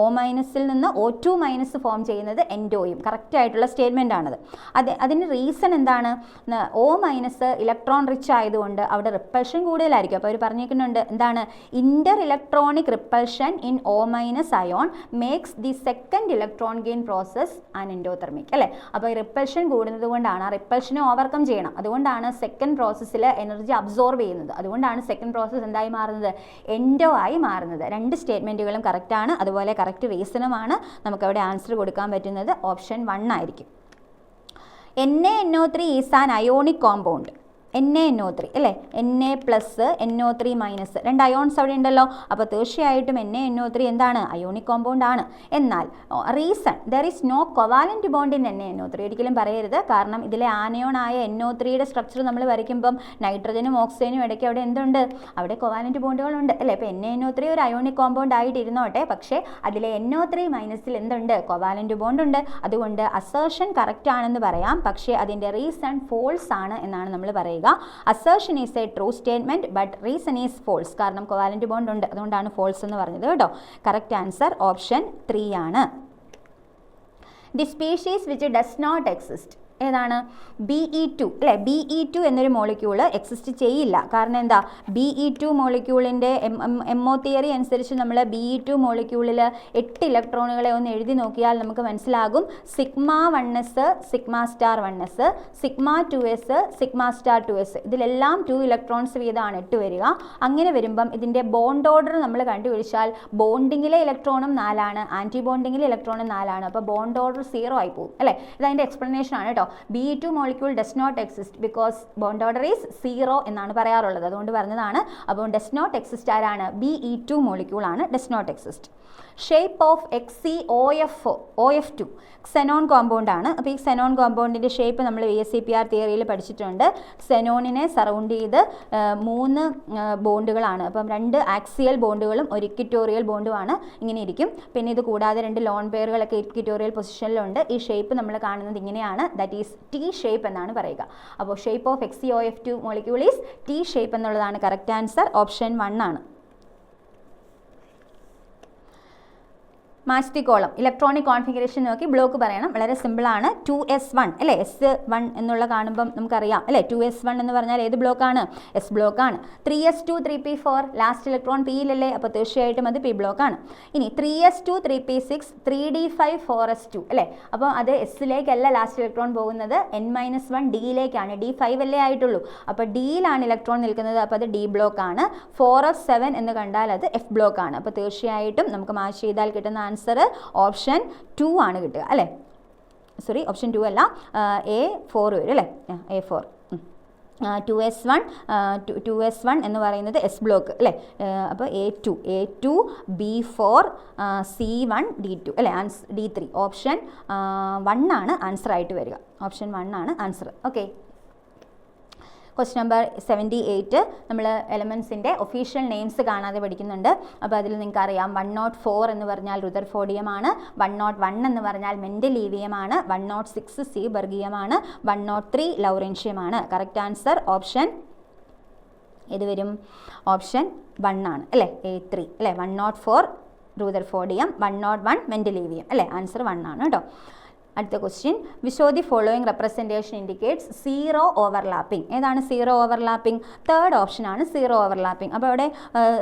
O മൈനസിൽ നിന്ന് O2 മൈനസ് ഫോം ചെയ്യുന്നത് എൻഡോയും. കറക്റ്റ് ആയിട്ടുള്ള സ്റ്റേറ്റ്മെൻ്റ് ആണത്. അതിന് റീസൺ എന്താണ്? O മൈനസ് ഇലക്ട്രോൺ റിച്ച് ആയതുകൊണ്ട് അവിടെ റിപ്പൾഷൻ കൂടുതലായിരിക്കും. അപ്പോൾ അവർ പറഞ്ഞേക്കുന്നുണ്ട് എന്താണ്? Inter electronic repulsion in O minus ion makes the second electron gain process an endothermic അല്ലേ? അപ്പോൾ ഈ റിപ്പൾഷൻ കൂടുന്നത് കൊണ്ടാണ്, ആ റിപ്പൾഷനെ ഓവർകം ചെയ്യണം. അതുകൊണ്ടാണ് സെക്കൻഡ് പ്രോസസ്സിൽ എനർജി അബ്സോർബ് ചെയ്യുന്നത്. അതുകൊണ്ടാണ് സെക്കൻഡ് പ്രോസസ്സ് എന്തായി മാറുന്നത്? എൻഡോ ആയി മാറുന്നത്. രണ്ട് സ്റ്റേറ്റ്മെൻറ്റുകളും കറക്റ്റാണ്. അതുപോലെ കറക്റ്റ് റീസണുമാണ്. നമുക്കവിടെ ആൻസർ കൊടുക്കാൻ പറ്റുന്നത് ഓപ്ഷൻ 1 ആയിരിക്കും. NaNO3 is an ionic compound. NaNO3 അല്ലേ? Na പ്ലസ് NO3 മൈനസ്, രണ്ട് അയോൺസ് അവിടെ ഉണ്ടല്ലോ. അപ്പോൾ തീർച്ചയായിട്ടും NaNO3 എന്താണ്? അയോണിക് കോമ്പൗണ്ട് ആണ്. എന്നാൽ reason there is no covalent bond in NaNO3 ഒരിക്കലും പറയരുത്. കാരണം ഇതിലെ ആനയോൺ ആയ NO3യുടെ സ്ട്രക്ചർ നമ്മൾ വരയ്ക്കുമ്പം നൈട്രജനും ഓക്സിജനും ഇടയ്ക്ക് അവിടെ എന്തുണ്ട്? അവിടെ കൊവാലന്റ് ബോണ്ടുകളുണ്ട് അല്ലേ? അപ്പോൾ NaNO3 ഒരു അയോണിക് കോമ്പൗണ്ട് ആയിട്ട് ഇരുന്നോട്ടെ, പക്ഷേ അതിലെ NO3 മൈനസിൽ എന്തുണ്ട്? കൊവാലന്റ് ബോണ്ട് ഉണ്ട്. അതുകൊണ്ട് അസേർഷൻ കറക്റ്റ് ആണെന്ന് പറയാം, പക്ഷേ അതിൻ്റെ റീസൺ ഫോൾസ് ആണ് എന്നാണ് നമ്മൾ പറയുക. Assertion is a true statement but reason is false. കാരണം കൊവാലന്റ് ബോണ്ട് ഉണ്ട്, അതുകൊണ്ടാണ് ഫോൾസ് എന്ന് പറഞ്ഞത് കേട്ടോ. കറക്റ്റ് ആൻസർ ഓപ്ഷൻ 3 ആണ്. The species which does not exist ഏതാണ്? BE2 അല്ലേ? BE2 എന്നൊരു മോളിക്യൂള് എക്സിസ്റ്റ് ചെയ്യില്ല. കാരണം എന്താ? BE2 മോളിക്യൂളിൻ്റെ MO തിയറി അനുസരിച്ച് നമ്മൾ BE2 മോളിക്യൂളിൽ 8 ഇലക്ട്രോണുകളെ ഒന്ന് എഴുതി നോക്കിയാൽ നമുക്ക് മനസ്സിലാകും. σ1s σ*1s σ2s σ*2s ഇതിലെല്ലാം 2 ഇലക്ട്രോൺസ് വീതമാണ് 8 വരിക. അങ്ങനെ വരുമ്പം ഇതിൻ്റെ ബോണ്ട് ഓർഡർ നമ്മൾ കണ്ടുപിടിച്ചാൽ ബോണ്ടിങ്ങിലെ ഇലക്ട്രോണും 4ആണ്, ആൻറ്റി ബോണ്ടിങ്ങിലെ ഇലക്ട്രോണും 4ആണ്. അപ്പോൾ ബോണ്ട് ഓർഡർ 0 ആയി പോകും അല്ലേ? ഇതതിൻ്റെ എക്സ്പ്ലനേഷൻ ആണ് കേട്ടോ. BE2 molecule does not exist because bond order is 0 എന്നാണ് പറയാറുള്ളത്. അതുകൊണ്ട് പറഞ്ഞതാണ്. അപ്പോൾ ഡസ് നോട്ട് എക്സിസ്റ്റ് ആരാണ്? BE2 മോളിക്യൂൾ ആണ് does not exist. Shape of OF2 xenon compound ആണ്. അപ്പോൾ ഈ ക്സെനോൺ കോമ്പൗണ്ടിൻ്റെ ഷേപ്പ് നമ്മൾ VSEPR തിയറിയിൽ പഠിച്ചിട്ടുണ്ട്. ക്സെനോണിനെ സറൗണ്ട് ചെയ്ത് 3 ബോണ്ടുകളാണ്. അപ്പം 2 ആക്സിയൽ ബോണ്ടുകളും ഒരു ഇക്വിറ്റോറിയൽ ബോണ്ടുമാണ്. ഇങ്ങനെ ഇരിക്കും. പിന്നെ ഇത് കൂടാതെ 2 ലോൺ പെയറുകളൊക്കെ ഇക്വിറ്റോറിയൽ പൊസിഷനിലുണ്ട്. ഈ ഷേപ്പ് നമ്മൾ കാണുന്നത് ഇങ്ങനെയാണ്. ദാറ്റ് ഈസ് T ഷേപ്പ് എന്നാണ് പറയുക. അപ്പോൾ shape of XeOF2 molecule is T shape എന്നുള്ളതാണ് കറക്റ്റ് ആൻസർ. ഓപ്ഷൻ 1 ആണ്. Match the column. Electronic configuration നോക്കി ബ്ലോക്ക് പറയണം. വളരെ സിമ്പിളാണ്. 2s1 അല്ലേ? S1 എന്നുള്ള കാണുമ്പം നമുക്കറിയാം അല്ലേ? 2s1 എന്ന് പറഞ്ഞാൽ ഏത് ബ്ലോക്കാണ്? S ബ്ലോക്കാണ്. 3s2 3p4 last electron പിയിലല്ലേ? അപ്പോൾ തീർച്ചയായിട്ടും അത് P ബ്ലോക്കാണ്. ഇനി 3s2 3p6 3d5 4s2 അല്ലേ? അപ്പോൾ അത് എസ്സിലേക്കല്ല ലാസ്റ്റ് ഇലക്ട്രോൺ പോകുന്നത്, n-1 ഡിയിലേക്കാണ്. D5 അല്ലേ ആയിട്ടുള്ളൂ. അപ്പോൾ ഡിയിലാണ് ഇലക്ട്രോൺ നിൽക്കുന്നത്. അപ്പോൾ അത് D ബ്ലോക്കാണ്. 4f7 എന്ന് കണ്ടാൽ അത് F ബ്ലോക്കാണ്. അപ്പോൾ തീർച്ചയായിട്ടും നമുക്ക് മാച്ച് ചെയ്താൽ കിട്ടുന്ന ആൻസർ ഓപ്ഷൻ 2 ആണ് കിട്ടുക അല്ലേ? സോറി, ഓപ്ഷൻ 2 അല്ല, A4 വരും അല്ലേ? A4. 2s1 എന്ന് പറയുന്നത് S ബ്ലോക്ക് അല്ലേ? അപ്പോൾ A2 B4 C1 D2 അല്ലേ? D3. ഓപ്ഷൻ 1 ആണ് ആൻസർ ആയിട്ട് വരിക. ഓപ്ഷൻ 1 ആണ് ആൻസർ. ഓക്കെ. ക്വസ്റ്റ്യൻ നമ്പർ 78 നമ്മൾ എലമെൻസിൻ്റെ ഒഫീഷ്യൽ നെയിംസ് കാണാതെ പഠിക്കുന്നുണ്ട്. അപ്പോൾ അതിൽ നിങ്ങൾക്ക് അറിയാം 104 എന്ന് പറഞ്ഞാൽ റുദർഫോർഡിയമാണ്, 101 എന്ന് പറഞ്ഞാൽ മെൻഡലീവിയമാണ്, 106 സീബർഗിയമാണ്, 103 ലൗറൻഷ്യമാണ്. കറക്റ്റ് ആൻസർ ഓപ്ഷൻ ഏത് വരും? ഓപ്ഷൻ 1 ആണ് അല്ലേ? A3 അല്ലേ? 104 റുദർഫോർഡിയം, 101 മെൻഡലീവിയം അല്ലേ? ആൻസർ 1 ആണ് കേട്ടോ. അടുത്ത question, which of the following representation indicates zero overlapping? ഏതാണ് സീറോ ഓവർലാപ്പിംഗ്? തേർഡ് ഓപ്ഷൻ ആണ് സീറോ ഓവർലാപ്പിംഗ്. അപ്പോൾ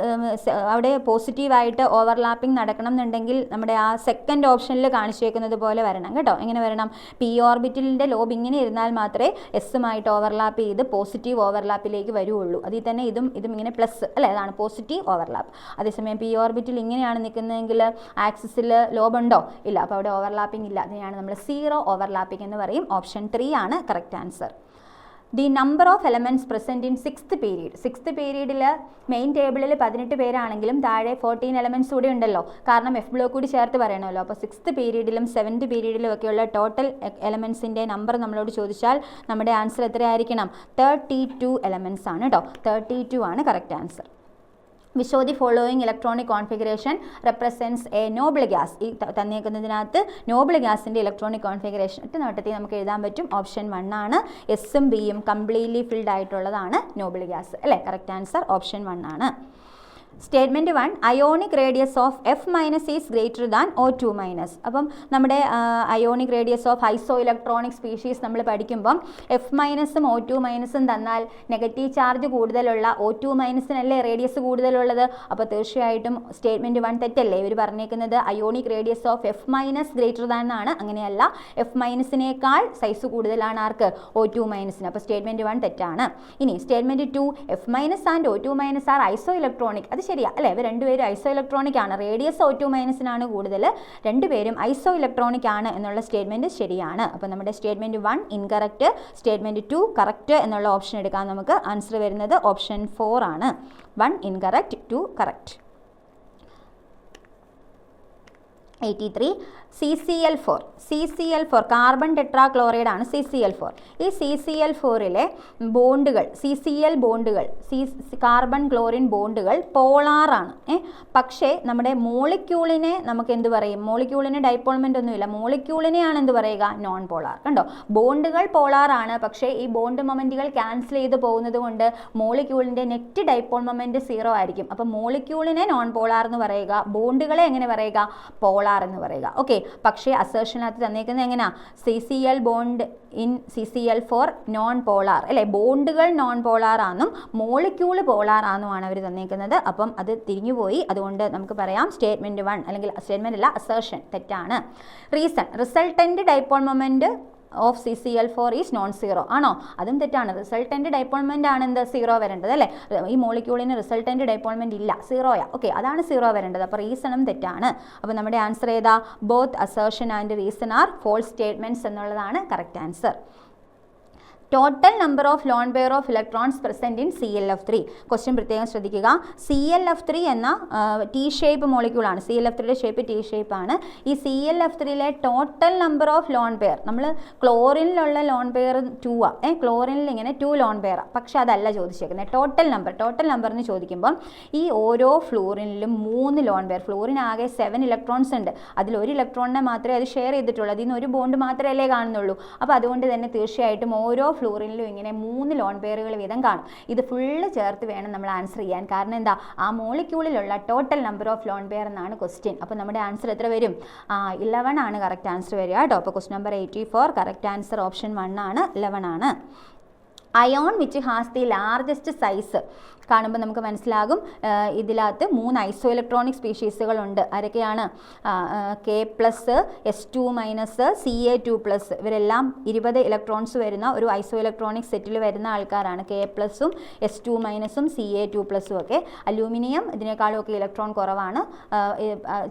അവിടെ പോസിറ്റീവായിട്ട് ഓവർലാപ്പിംഗ് നടക്കണം എന്നുണ്ടെങ്കിൽ നമ്മുടെ ആ സെക്കൻഡ് ഓപ്ഷനിൽ കാണിച്ചേക്കുന്നത് പോലെ വരണം കേട്ടോ. എങ്ങനെ വരണം? P ഓർബിറ്റലിൻ്റെ ലോബ് ഇങ്ങനെ ഇരുന്നാൽ മാത്രമേ എസ്സുമായിട്ട് ഓവർലാപ്പ് ചെയ്ത് പോസിറ്റീവ് ഓവർലാപ്പിലേക്ക് വരുള്ളൂ. അതിൽ തന്നെ ഇതും ഇങ്ങനെ പ്ലസ് അല്ലേ? അതാണ് പോസിറ്റീവ് ഓവർലാപ്പ്. അതേസമയം P ഓർബിറ്റിൽ ഇങ്ങനെയാണ് നിൽക്കുന്നതെങ്കിൽ ആക്സിസിൽ ലോബ് ഉണ്ടോ? ഇല്ല. അപ്പോൾ അവിടെ ഓവർലാപ്പിംഗ് ഇല്ല. അതിനെയാണ് നമ്മൾ സീറോ ഓവർലാപ്പിംഗ് എന്ന് പറയും. ഓപ്ഷൻ 3 ആണ് correct answer. The number of elements present in 6th period. 6th പീരീഡിൽ മെയിൻ ടേബിളിൽ 18 പേരാണെങ്കിലും താഴെ 14 എലമെൻറ്റ്സ് കൂടി ഉണ്ടല്ലോ, കാരണം എഫ് ബ്ലോക്ക് കൂടി ചേർത്ത് പറയണമല്ലോ. അപ്പോൾ 6th പീരീഡിലും 7th പീരീഡിലും ഒക്കെയുള്ള ടോട്ടൽ എലമെൻറ്റ്സിൻ്റെ നമ്പർ നമ്മളോട് ചോദിച്ചാൽ നമ്മുടെ ആൻസർ എത്രയായിരിക്കണം? 32 എലമെൻറ്റ്സ് ആണ് കേട്ടോ. 32 ആണ് correct answer. Which of the following electronic configuration represents a noble gas? ഈ തന്നേക്കുന്നതിനകത്ത് നോബിൾ ഗ്യാസിൻ്റെ ഇലക്ട്രോണിക് കോൺഫിഗറേഷൻ ഒറ്റ നോട്ടത്തിൽ നമുക്ക് എഴുതാൻ പറ്റും. ഓപ്ഷൻ 1 ആണ്. എസും ബിയും കംപ്ലീറ്റ്ലി ഫിൽഡ് ആയിട്ടുള്ളതാണ് നോബിൾ ഗ്യാസ് അല്ലേ. കറക്റ്റ് ആൻസർ ഓപ്ഷൻ 1 ആണ്. Statement 1 ionic radius of F minus is greater than O2 minus. അപ്പം നമ്മുടെ ionic radius of iso electronic species നമ്മൾ പഠിക്കുമ്പം എഫ് മൈനസും O2 മൈനസും തന്നാൽ നെഗറ്റീവ് ചാർജ് കൂടുതലുള്ള O2 മൈനസിനല്ലേ റേഡിയസ് കൂടുതലുള്ളത്. അപ്പോൾ തീർച്ചയായിട്ടും സ്റ്റേറ്റ്മെൻറ്റ് 1 തെറ്റല്ലേ. ഇവർ പറഞ്ഞേക്കുന്നത് ionic radius of F minus greater than ആണ്. അങ്ങനെയല്ല, എഫ് മൈനസിനേക്കാൾ സൈസ് കൂടുതലാണ് ആർക്ക്? O2 മൈനസിന്. അപ്പോൾ സ്റ്റേറ്റ്മെൻറ്റ് 1 തെറ്റാണ്. ഇനി statement 2 F minus and O2 minus are isoelectronic. അത് ശരിയാ അല്ലേ. ഇവർ രണ്ടുപേരും ഐസോ ഇലക്ട്രോണിക് ആണ്. റേഡിയസ് O2 മൈനസിനാണ് കൂടുതൽ. രണ്ടുപേരും ഐസോ ഇലക്ട്രോണിക് ആണ് എന്നുള്ള സ്റ്റേറ്റ്മെൻറ്റ് ശരിയാണ്. അപ്പോൾ നമ്മുടെ സ്റ്റേറ്റ്മെൻറ്റ് 1 ഇൻകറക്റ്റ്, സ്റ്റേറ്റ്മെൻറ്റ് 2 കറക്റ്റ് എന്നുള്ള ഓപ്ഷൻ എടുക്കാൻ നമുക്ക് ആൻസർ വരുന്നത് ഓപ്ഷൻ 4 ആണ്. 1 incorrect, 2 correct. 83 CCl4 carbon tetrachloride ആണ് CCl4. ഈ CCl4ലെ ബോണ്ടുകൾ CCl ബോണ്ടുകൾ കാർബൺ ക്ലോറിൻ ബോണ്ടുകൾ പോളാറാണ്. പക്ഷേ നമ്മുടെ മോളിക്യൂളിനെ നമുക്ക് എന്ത് പറയും? മോളിക്യൂളിന് ഡൈപോൾമെൻ്റ് ഒന്നുമില്ല. മോളിക്യൂളിനെയാണ് എന്ത് പറയുക? Non polar. കണ്ടോ, ബോണ്ടുകൾ പോളാറാണ്, പക്ഷേ ഈ ബോണ്ട് മൊമെൻറ്റുകൾ ക്യാൻസൽ ചെയ്ത് പോകുന്നത് കൊണ്ട് മോളിക്യൂളിൻ്റെ നെറ്റ് ഡൈപോൾ മൊമെൻറ്റ് 0 ആയിരിക്കും. അപ്പോൾ മോളിക്യൂളിനെ നോൺ പോളാർ എന്ന് പറയുക, ബോണ്ടുകളെ എങ്ങനെ പറയുക? പോളാർ എന്ന് പറയുക. ഓക്കെ, പക്ഷേ അസേർഷനകത്ത് തന്നേക്കുന്നത് എങ്ങനെയാ? CCl bond in CCl4 non polar അല്ലേ. ബോണ്ടുകൾ നോൺ പോളാർ ആണെന്നും മോളിക്യൂൾ പോളാർ ആണെന്നുമാണ് അവർ തന്നേക്കുന്നത്. അപ്പം അത് തിരിഞ്ഞുപോയി. അതുകൊണ്ട് നമുക്ക് പറയാം സ്റ്റേറ്റ്മെൻറ്റ് 1 അല്ലെങ്കിൽ സ്റ്റേറ്റ്മെൻ്റ് അല്ല, അസേർഷൻ തെറ്റാണ്. Reason resultant dipole moment of CCl4 is known zero ആണോ? അതും തെറ്റാണ്. റിസൾട്ടൻ്റ് ഡൈപോൾമെൻ്റ് ആണ് എന്ത്? 0 വരേണ്ടത് അല്ലേ. ഈ മോളിക്യൂളിന് റിസൾട്ടൻ്റ് ഡൈപോൾമെൻ്റ് ഇല്ല, 0യാ. ഓക്കെ, അതാണ് 0 വരേണ്ടത്. അപ്പോൾ റീസണും തെറ്റാണ്. അപ്പോൾ നമ്മുടെ ആൻസർ ഏതാ? Both assertion and reason are false statements എന്നുള്ളതാണ് correct answer. Total number of lone pair of electrons present in ClF3. Question പ്രത്യേകം ശ്രദ്ധിക്കുക. ClF3 എന്ന T ഷേപ്പ് മോളിക്യൂളാണ്. ClF3യുടെ ഷേപ്പ് T ഷേപ്പാണ്. ഈ ClF3യിലെ total number of lone pair, നമ്മൾ ക്ലോറിനിലുള്ള ലോൺ പെയർ 2 ആ. ക്ലോറിനിൽ ഇങ്ങനെ 2 ലോൺ പെയർ, പക്ഷെ അതല്ല ചോദിച്ചേക്കുന്നത്. ടോട്ടൽ നമ്പർ എന്ന് ചോദിക്കുമ്പം ഈ ഓരോ ഫ്ലൂറിനിലും 3 ലോൺ പെയർ. ഫ്ലൂറിന് ആകെ 7 ഇലക്ട്രോൺസ് ഉണ്ട്. അതിൽ ഒരു ഇലക്ട്രോണിനെ മാത്രമേ അത് ഷെയർ ചെയ്തിട്ടുള്ളൂ. അതിൽ നിന്ന് ഒരു ബോണ്ട് മാത്രമല്ലേ കാണുന്നുള്ളൂ. അപ്പോൾ അതുകൊണ്ട് തന്നെ തീർച്ചയായിട്ടും ഓരോ ഫ്ലൂറിനിലും ഇങ്ങനെ 3 ലോൺ പെയറുകൾ വീതം കാണും. ഇത് ഫുള്ള് ചേർത്ത് വേണം നമ്മൾ ആൻസർ ചെയ്യാൻ. കാരണം എന്താ? ആ മോളിക്യൂളിലുള്ള total number of lone pair എന്നാണ് ക്വസ്റ്റ്യൻ. അപ്പോൾ നമ്മുടെ ആൻസർ എത്ര വരും? 11 ആണ് കറക്റ്റ് ആൻസർ വരിക കേട്ടോ. അപ്പോൾ question number 84 correct answer option 1 ആണ്, 11 ആണ്. Ion which has the largest size കാണുമ്പോൾ നമുക്ക് മനസ്സിലാകും ഇതിനകത്ത് 3 ഐസോ ഇലക്ട്രോണിക് സ്പീഷീസുകളുണ്ട്. ആരൊക്കെയാണ്? K+, S2-, Ca2+. ഇവരെല്ലാം 20 ഇലക്ട്രോൺസ് വരുന്ന ഒരു ഐസോ ഇലക്ട്രോണിക് സെറ്റിൽ വരുന്ന ആൾക്കാരാണ്. K+, S2-, Ca2+. ഒക്കെ. അലൂമിനിയം ഇതിനേക്കാളും ഒക്കെ ഇലക്ട്രോൺ കുറവാണ്,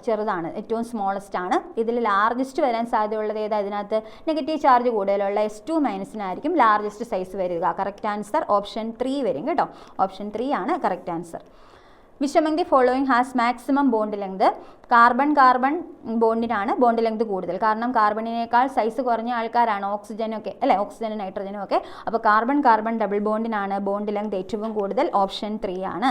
ചെറുതാണ്, ഏറ്റവും സ്മോളസ്റ്റ് ആണ്. ഇതിൽ ലാർജസ്റ്റ് വരാൻ സാധ്യതയുള്ളത് ഏതാ? ഇതിനകത്ത് നെഗറ്റീവ് ചാർജ് കൂടുതലുള്ള S2- ലാർജസ്റ്റ് സൈസ് വരിക. കറക്റ്റ് ആൻസർ ഓപ്ഷൻ 3 വരും കേട്ടോ. ഓപ്ഷൻ 3 ആണ് correct answer. Which among the following has maximum bond length? Carbon ബോണ്ടിനാണ് ബോണ്ട് ലെങ്ത് കൂടുതൽ. കാരണം കാർബണിനേക്കാൾ സൈസ് കുറഞ്ഞ ആൾക്കാരാണ് ഓക്സിജനൊക്കെ അല്ലേ, ഓക്സിജനും നൈട്രജനും ഒക്കെ. അപ്പോൾ കാർബൺ ഡബിൾ ബോണ്ടിനാണ് ബോണ്ട് ലെങ്ത് ഏറ്റവും കൂടുതൽ. ഓപ്ഷൻ 3 ആണ്.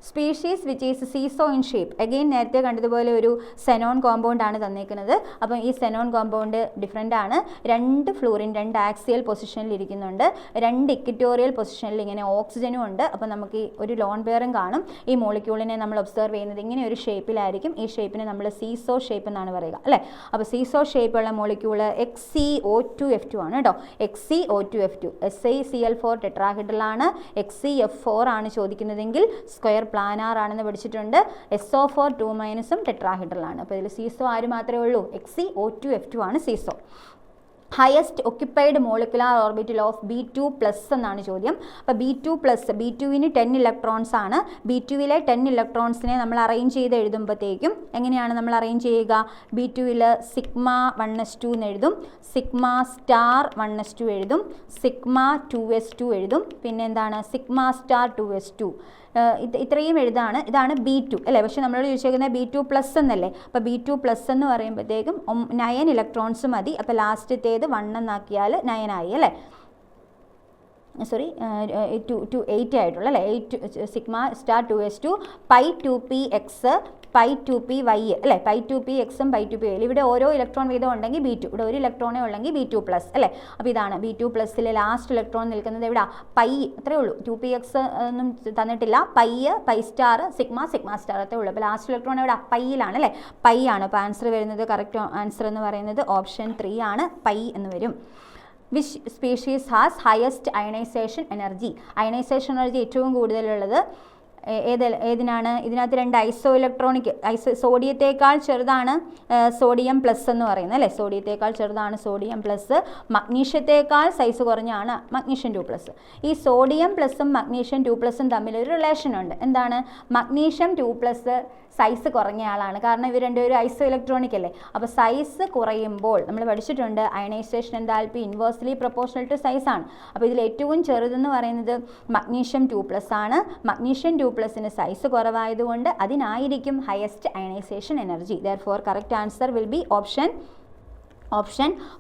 Species which is seesaw in shape. Again നേരത്തെ കണ്ടതുപോലെ ഒരു സെനോൺ കോമ്പൗണ്ട് ആണ് തന്നിരിക്കുന്നത്. അപ്പം ഈ സെനോൺ കോമ്പൗണ്ട് ഡിഫറെൻ്റ് ആണ്. 2 ഫ്ലൂറിൻ 2 ആക്സിയൽ പൊസിഷനിൽ ഇരിക്കുന്നുണ്ട്, 2 ഇക്വിറ്റോറിയൽ പൊസിഷനിൽ ഇങ്ങനെ ഓക്സിജനും ഉണ്ട്. അപ്പോൾ നമുക്ക് ഈ ഒരു ലോൺ പെയറും കാണും. ഈ മോളിക്യൂളിനെ നമ്മൾ ഒബ്സർവ് ചെയ്യുന്നത് ഇങ്ങനെ ഒരു ഷേപ്പിലായിരിക്കും. ഈ ഷേപ്പിനെ നമ്മൾ സീസോ ഷേപ്പ് എന്നാണ് പറയുക അല്ലേ. അപ്പോൾ സീസോ ഷേപ്പുള്ള മോളിക്യൂള് XeO2F2 ആണ് കേട്ടോ. XeO2F2. SiCl4 ടെട്രാഹെഡ്രലാണ്. XeF4 ആണ് ചോദിക്കുന്നതെങ്കിൽ സ്ക്വയർ പ്ലാനാർ ആണെന്ന് പഠിച്ചിട്ടുണ്ട്. SO4 2- ടെട്രാഹെഡ്രലാണ്. അപ്പോൾ ഇതിൽ സീസോ ആര് മാത്രമേ ഉള്ളൂ? XeO2F2 ആണ് seesaw. Highest occupied molecular orbital of B2+ എന്നാണ് ചോദ്യം. അപ്പോൾ B2+, B2വിന് 10 ഇലക്ട്രോൺസ് ആണ്. B2വിലെ 10 ഇലക്ട്രോൺസിനെ നമ്മൾ അറേഞ്ച് ചെയ്ത് എഴുതുമ്പോഴത്തേക്കും എങ്ങനെയാണ് നമ്മൾ അറേഞ്ച് ചെയ്യുക? B2വിൽ σ1s2 എന്ന് എഴുതും, σ*1s2 എഴുതും, σ2s2 എഴുതും, പിന്നെ എന്താണ് σ*2s2. ഇത്രയും എഴുതാണ്. ഇതാണ് B2 അല്ലേ. പക്ഷെ നമ്മളോട് ചോദിച്ചേക്കുന്നത് B2+ എന്നല്ലേ. അപ്പോൾ B2+ എന്ന് പറയുമ്പോഴത്തേക്കും 9 ഇലക്ട്രോൺസ് മതി. അപ്പോൾ ലാസ്റ്റത്തേത് 1 എന്നാക്കിയാൽ 9 ആയി അല്ലേ. സോറി 8 ആയിട്ടുള്ള അല്ലേ. 8 σ*2s2 π2px π2py അല്ലേ. π2px π2py. ഇവിടെ ഓരോ ഇലക്ട്രോൺ വീതം ഉണ്ടെങ്കിൽ B2, ഇവിടെ ഒരു ഇലക്ട്രോണേ ഉള്ളെങ്കിൽ B2+ അല്ലേ. അപ്പോൾ ഇതാണ് B2+ലെ ലാസ്റ്റ് ഇലക്ട്രോൺ നിൽക്കുന്നത് എവിടെ? പൈ. അത്രേ ഉള്ളൂ. 2px ഒന്നും തന്നിട്ടില്ല. Pi, pi star, sigma star അത്രേ ഉള്ളൂ. അപ്പോൾ ലാസ്റ്റ് ഇലക്ട്രോൺ എവിടെ? പൈയിലാണ് അല്ലേ. പൈ ആണ്. അപ്പോൾ ആൻസർ വരുന്നത്, കറക്റ്റ് ആൻസർ എന്ന് പറയുന്നത് ഓപ്ഷൻ 3 ആണ്. പൈ എന്ന് വരും. Which species has highest ionisation energy? Ionization energy ഏറ്റവും കൂടുതലുള്ളത് ഏതിനാണ്? ഇതിനകത്ത് 2 ഐസോ ഇലക്ട്രോണിക്, സോഡിയത്തേക്കാൾ ചെറുതാണ് സോഡിയം പ്ലസ് എന്ന് പറയുന്നത് അല്ലേ. സോഡിയത്തേക്കാൾ ചെറുതാണ് സോഡിയം പ്ലസ്. മഗ്നീഷ്യത്തേക്കാൾ സൈസ് കുറഞ്ഞാണ് മഗ്നീഷ്യം 2+. ഈ സോഡിയം പ്ലസും മഗ്നീഷ്യം 2+ഉം തമ്മിലൊരു റിലേഷൻ ഉണ്ട്. എന്താണ്? മഗ്നീഷ്യം 2+ സൈസ് കുറഞ്ഞ ആളാണ്. കാരണം ഇവർ രണ്ടുപേരും ഐസോ ഇലക്ട്രോണിക് അല്ലേ. അപ്പോൾ സൈസ് കുറയുമ്പോൾ നമ്മൾ പഠിച്ചിട്ടുണ്ട് ionization enthalpy inversely proportional to size ആണ്. അപ്പോൾ ഇതിൽ ഏറ്റവും ചെറുതെന്ന് പറയുന്നത് മഗ്നീഷ്യം 2+ ആണ്. മഗ്നീഷ്യം 2+ന് സൈസ് കുറവായതുകൊണ്ട് അതിനായിരിക്കും highest ionisation energy. Therefore correct answer will be option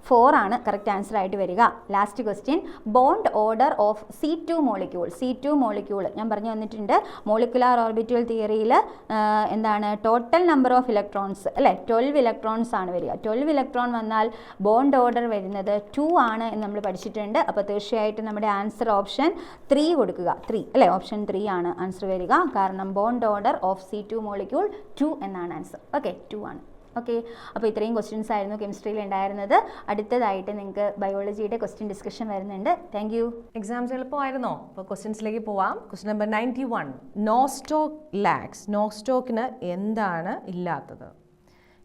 4 ആണ് കറക്റ്റ് ആൻസർ ആയിട്ട് വരിക. Last question, bond order of C2 molecule. C2 molecule ഞാൻ പറഞ്ഞു തന്നിട്ടുണ്ട്. മോളിക്കുലാർ ഓർബിറ്റൽ തിയറിയിൽ എന്താണ് ടോട്ടൽ നമ്പർ ഓഫ് ഇലക്ട്രോൺസ് അല്ലേ. 12 ഇലക്ട്രോൺസ് ആണ് വരിക. 12 ഇലക്ട്രോൺ വന്നാൽ ബോണ്ട് ഓർഡർ വരുന്നത് 2 ആണ് എന്ന് നമ്മൾ പഠിച്ചിട്ടുണ്ട്. അപ്പോൾ തീർച്ചയായിട്ടും നമ്മുടെ ആൻസർ ഓപ്ഷൻ 3 കൊടുക്കുക. 3 അല്ലേ. ഓപ്ഷൻ 3 ആണ് ആൻസർ വരിക. കാരണം bond order of C2 molecule 2 എന്നാണ് ആൻസർ. ഓക്കെ, 2 ആണ്. ഓക്കെ, അപ്പോൾ ഇത്രയും ക്വസ്റ്റ്യൻസ് ആയിരുന്നു കെമിസ്ട്രിയിൽ ഉണ്ടായിരുന്നത്. അടുത്തതായിട്ട് നിങ്ങൾക്ക് ബയോളജിയുടെ ക്വസ്റ്റ്യൻ ഡിസ്കഷൻ വരുന്നുണ്ട്. Thank you. എക്സാംസ് എളുപ്പമായിരുന്നോ? അപ്പോൾ ക്വസ്റ്റ്യൻസിലേക്ക് പോവാം. Question number 91, Nostoc lacks. നോസ്റ്റോക്കിന് എന്താണ് ഇല്ലാത്തത്?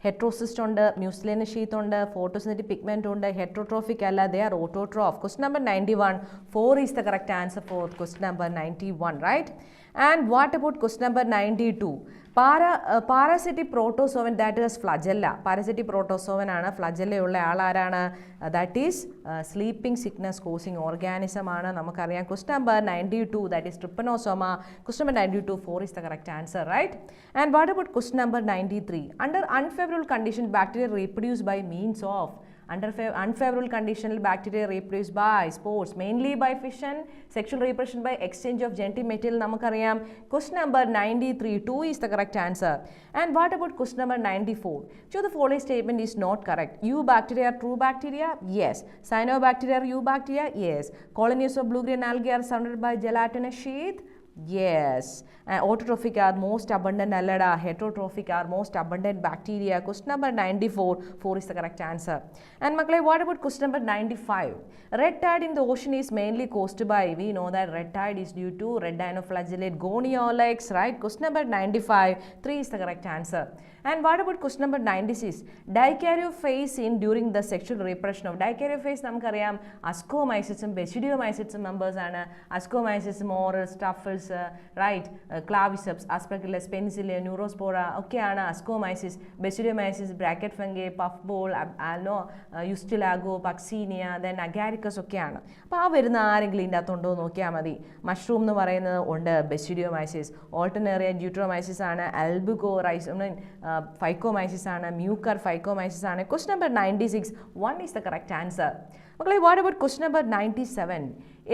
ഹെട്രോസിസ്റ്റ് ഉണ്ട്, മ്യൂസിലേനിയസ് ഷീത്ത് ഉണ്ട്, ഫോട്ടോസിന്തറ്റിക് പിഗ്മെന്റ് ഉണ്ട്, ഹെട്രോട്രോഫിക് അല്ല, they are autotroph. Question number 91, 4 is the correct answer for question number 91, right? And what about question number 92? Parasitic protozoan that is flagella. Parasitic protozoan ആണ്. ഫ്ലജല്ല ഉള്ള ആളാരാണ്? That is sleeping sickness causing organism ആണ്. നമുക്കറിയാം. Question number 92, that is Trypanosoma. Question number 92, 4 is the correct answer, right? And what about question number 93? Under unfavorable condition, bacteria reproduce by means of. Under unfavorable condition, bacteria reproduce by spores, mainly by fission, sexual reproduction by exchange of genetic material. നമുക്കറിയാം. Question number 93, 2 is the correct answer. And what about question number 94? So the following statement is not correct. Eubacteria are true bacteria? Yes. Cyanobacteria are eubacteria? Yes. Colonies of blue-green algae are surrounded by gelatinous sheath? Yes. Autotrophic are most abundant allada. Heterotrophic are most abundant bacteria. Question number 94, 4 is the correct answer. And maklai, what about question number 95? Red tide in the ocean is mainly caused by, we know that red tide is due to red dinoflagellate goniolates, right? Question number 95, 3 is the correct answer. And what about question number 96? Dikaryophase in during the sexual reproduction of dikaryophase നമുക്കറിയാം ascomycetes basidiomycetes members ആണ്. ascomycetes, morus, truffles, right? Claviceps, aspergillus, penicillium, neurospora ഒക്കെയാണ് ascomycetes. basidiomycetes, bracket fungi, puffball, ustulago, puccinia, then agaricus ഒക്കെയാണ്. അപ്പോൾ ആ വരുന്ന ആരെങ്കിലും ഇതിൻ്റെ അകത്തുണ്ടോ നോക്കിയാൽ മതി. മഷ്റൂം എന്ന് പറയുന്നത് ഉണ്ട്, basidiomycetes. Alternaria deuteromyces ആണ്. albuco, phycomyces ആണ്. mucor, phycomyces ആണ്. Question number 96, 1 is the correct answer. Okay, what about question number 97?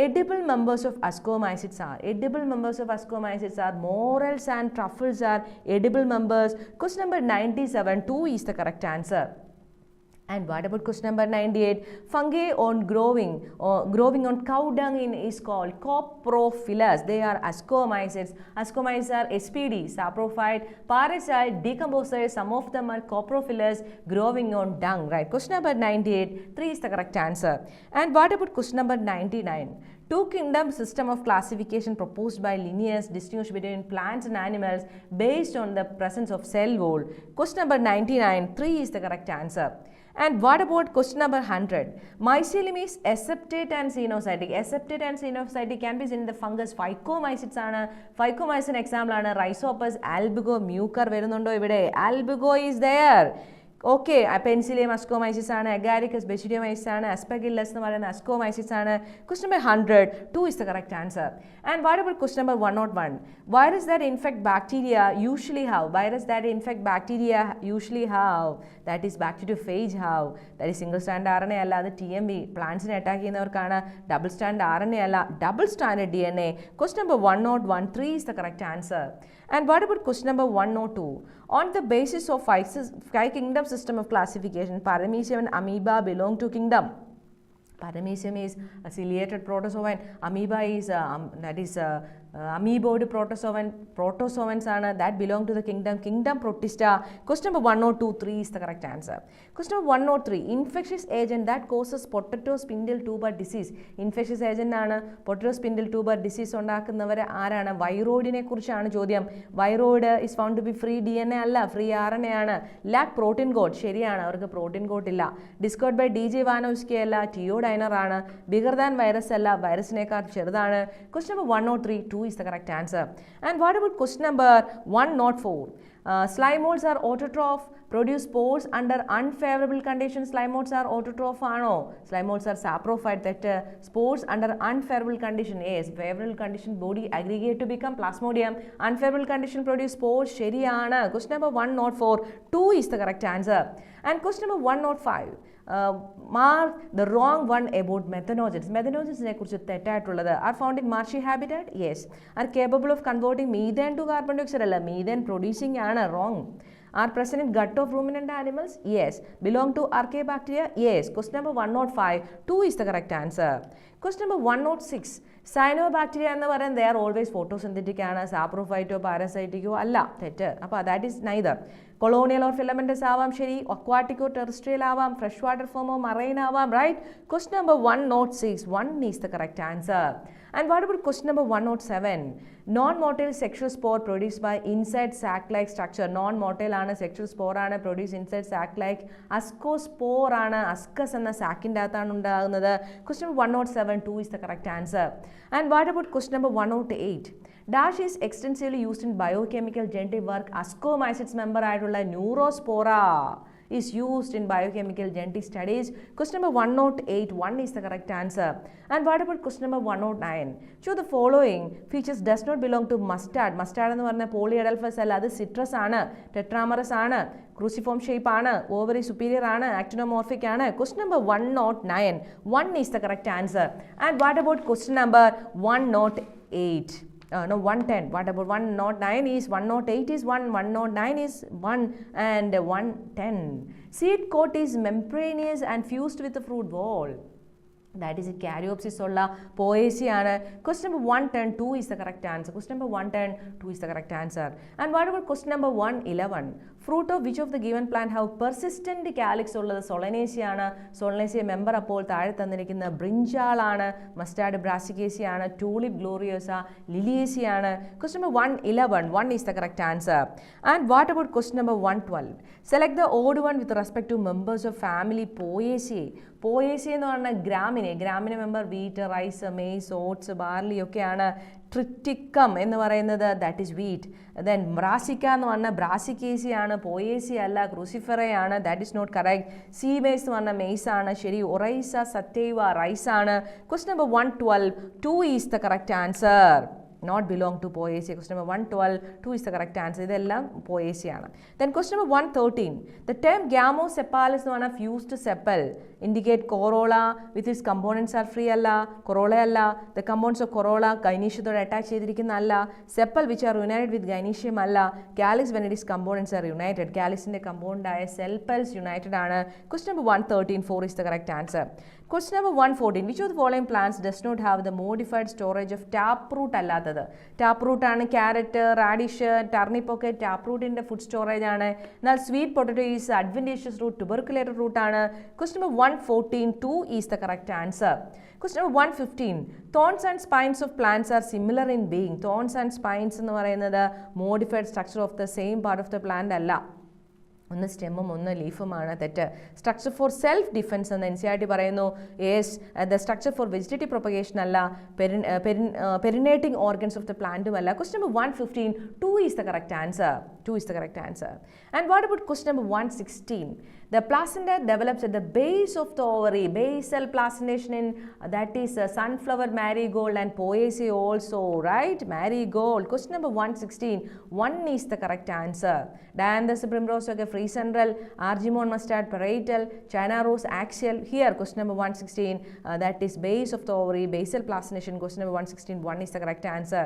Edible members of ascomycetes are. Edible members of ascomycetes are morels and truffles are edible members. Question number 97, 2 is the correct answer. And what about question number 98? Fungi on growing on cow dung is called coprophilous. They are ascomycetes. Ascomycetes are SPD, saprophyte, parasite, decomposers. Some of them are coprophilous, growing on dung, right? Question number 98, 3 is the correct answer. And what about question number 99? Two-kingdom system of classification proposed by Linnaeus distinguish between plants and animals based on the presence of cell wall. Question number 99, 3 is the correct answer. And what about question number 100? Mycelium is aseptate and xenocytic. Aseptate and xenocytic can be seen in the fungus Phycomycetes ആണ്. Phycomycin example ആണ് Rhizopus albigo mucor വരുന്നുണ്ടോ ഇവിടെ? Albigo is there. Okay, Penicillium ascomyces ആണ്, Agaricus basidiomyces ആണ്, Aspergillus എന്ന് പറയുന്ന ascomyces ആണ്. Question number 100, 2 is the correct answer. And what about question number 101? Virus that infect bacteria usually have. Virus that infect bacteria usually have. That is bacteriophage have. That is single strand RNA അല്ല, അത് TMB. പ്ലാന്റ്സിനെ അറ്റാക്ക് ചെയ്യുന്നവർക്കാണ്. ഡബിൾ സ്റ്റാൻഡ് RNA അല്ല, double strand DNA. Question number 101, 3 is the correct answer. And what about question number 102? On the basis of five kingdom system of classification, Paramecium and amoeba belong to kingdom. Paramecium is a ciliated protozoan. Amoeba is amoeboid protozoan. Protozoans are that belong to the kingdom Protista. Question number 102, 3 is the correct answer. Question number 103, infectious agent that causes potato spindle tuber disease. Infectious agent ആണ് potato spindle tuber disease ഉണ്ടാക്കുന്നവർ ആരാണ്? വൈറോയിഡിനെ കുറിച്ചാണ് ചോദ്യം. Viroid is found to be free DNA അല്ല, free RNA ആണ്. lack protein coat, ശരിയാണ്, അവർക്ക് പ്രോട്ടീൻ കോട്ട് ഇല്ല. discovered by DJ Vanowski അല്ല, തിയോഡൈനർ ആണ്. bigger than virus അല്ല, വൈറസിനേക്കാൾ ചെറുതാണ്. question number 103, 2 is the correct answer. And what about question number 104? Slime molds are autotroph, produce spores under unfavorable conditions. Slime molds are autotroph ആണോ? Slime molds are saprophyte. That spores under unfavorable condition. Yes, favorable condition body aggregate to become plasmodium. Unfavorable condition produce spores. ശരിയാണ്. Question number 104, 2 is the correct answer. And question number 105. Mark the wrong one about methanogens. Methanogens ne kurichu തെറ്റായിട്ടുള്ളത്. Are found in marshy habitat? Yes. Are capable of converting methane to carbon dioxide? അല്ല, methane producing ആണ്. Wrong. Are present in gut of ruminant animals? Yes. Belong to Archaebacteria? Yes. Question number 105, 2 is the correct answer. Question number 106, Cyanobacteria എന്ന് പറയുന്നത് they are always photosynthetic ആണ്, സാപ്രോഫൈറ്റോ പാരസൈറ്റിക്കോ അല്ല, തെറ്റ്. അപ്പോൾ that is neither. Colonial or filamentous ആവാം ശരി, അക്വാറ്റിക്കോ ടെറസ്ട്രിയൽ ആവാം, ഫ്രഷ് വാട്ടർ ഫോമോ മറൈൻ ആവാം, right. Question number 106, 1 is the correct answer. And what about question number 107? Non-motile sexual spore produced by inside sac-like structure. Non-motile ആണ്, sexual spore ആണ്, produced inside sac-like. Ascospore ആണ്, ascus എന്ന സാക്കിൻ്റെ അകത്താണ് ഉണ്ടാകുന്നത്. Question number 107, 2 is the correct answer. And what about question number 108? Dash is extensively used in biochemical genetic work. Ascomycetes member ആയിട്ടുള്ള Neurospora is used in biochemical genetic studies. Question number 108, 1 is the correct answer. And what about question number 109? Choose the following features does not belong to mustard. Mustard എന്ന് പറഞ്ഞ polyadelphous അല്ല, അത് citrus ആണ്, tetramerous ആണ്, cruciform shape ആണ്, ovary superior ആണ്, actinomorphic ആണ്. Question number 109, 1 is the correct answer. And what about question number 108? No, 110. What about 109 is 108 is 1, 109 is 1, and 110. Seed coat is membranous and fused with the fruit wall. That is a Caryopsis ഉള്ള poaceae ആണ്. Question number 110, 2 is the correct answer. Question number 110, 2 is the correct answer. And what about question number 111? Fruit of which of the given plant have persistent calyx ഉള്ളത്? Solanaceae ആണ്. Solanaceae member അപ്പോൾ താഴെ തന്നിരിക്കുന്ന brinjal ആണ്, mustard brassicaceae ആണ്, tulip gloriosa, liliaceae ആണ്. Question number 111, 1 is the correct answer. And what about question number 112? Select the odd one with respect to members of family Poaceae. Poaceae എന്ന് പറഞ്ഞാൽ Gramineae member wheat, rice, maize, oats, barley ഒക്കെയാണ്. ട്രിറ്റിക്കം എന്ന് പറയുന്നത് that is wheat. Then Brassica എന്ന് പറഞ്ഞാൽ ബ്രാസിക്കേസി ആണ്, പോയേസി അല്ല, ക്രൂസിഫെറ ആണ്, that is not correct. Zea mays എന്ന് പറഞ്ഞാൽ മെയ്സ് ആണ്, ശരി. ഒറൈസ സറ്റൈവ റൈസ് ആണ്. Question number 112, 2 is the correct answer. Not belong to Poaceae. Question number 112, 2 is the correct answer. ഇതെല്ലാം Poaceae ആണ്. Then question number 113. The term Gamosepalus എന്ന് പറഞ്ഞാൽ fused sepal indicate corolla with its components are free അല്ല, corolla അല്ല. The components of corolla gynoeciatoട് attach ചെയ്തിരിക്കുന്ന അല്ല. Sepal which are united with gynoecium അല്ല. Calyx when its components are united. Calyxന്റെ component ആയ sepals united ആണ്. Question number 113, 4 is the correct answer. Question number 114. Which of the following plants does not have the modified storage of taproot അല്ലാത്തത്? Taproot ആണ് carrot, radish, turnip ഒക്കെ taprootന്റെ food storage ആണ്. എന്നാൽ sweet potato is adventitious root, tuberculated root ആണ്. Question number 114, 2 is the correct answer. Question number 115. Thorns and spines of plants are similar in being. Thorns and spines എന്ന് പറയുന്നത് modified structure of the same part of the plant അല്ല. ഒന്ന് സ്റ്റെമ്മും ഒന്ന് ലീഫുമാണ് തെറ്റ്. സ്ട്രക്ചർ ഫോർ സെൽഫ് ഡിഫെൻസ് എന്ന് NCERT പറയുന്നു. Yes, the structure four vegetative propagation അല്ല, പെരിനേറ്റിംഗ് ഓർഗൻസ് ഓഫ് ദ പ്ലാന്റും അല്ല. Question number 115, 2 is the correct answer. 2 is the correct answer. And what about question number 116? The placenta develops at the base of the ovary. Basal placentation in that is sunflower, marigold and poaceae also, right? Marigold. Question number 116. 1 is the correct answer. Dianthus primrose, okay, free central, argemone mustard, parietal, China rose axial. Here, question number 116, that is base of the ovary, basal placentation. Question number 116, 1 is the correct answer.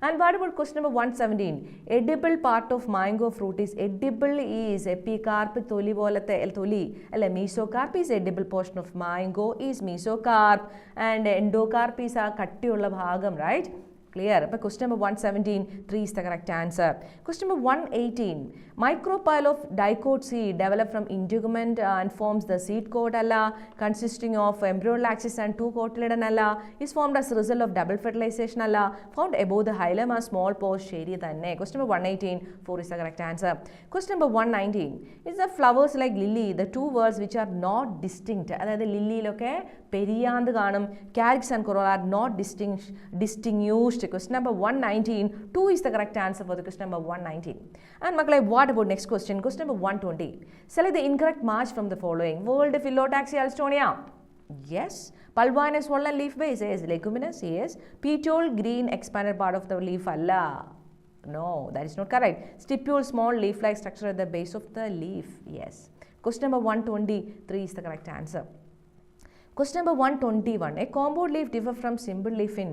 And what about question number 117? Edible part of mango fruit is edible is epicarp, tholi polate tholi alle, mesocarp is edible portion of mango is mesocarp, and endocarp is a kattiyulla bhagam, right? Clear? But question number 117, 3 is the correct answer. Question number 118, micropyle of dicot seed developed from integument and forms the seed coat alla, consisting of embryonal axis and 2 cotyledon alla, is formed as a result of double fertilization alla, found above the hilum as small pore shady thanne. Question number 118, 4 is the correct answer. Question number 119, is the flowers like lily, the 2 words which are not distinct, അതായത് ലില്ലിയിലൊക്കെ പെരിയാന്ത് കാണും, calyx and corolla are not distinguished. Question number 119, 2 is the correct answer for the question number 119. And Makalai, what about next question? Question number 120. Select the incorrect match from the following. World Phyllotaxy alstonia. Yes. Pulvinous swollen leaf base. Yes. Leguminous. Yes. Petiole green expanded part of the leaf. Allah. No, that is not correct. Stipule small leaf-like structure at the base of the leaf. Yes. Question number 123 is the correct answer. Question number 121. A compound leaf differs from simple leaf in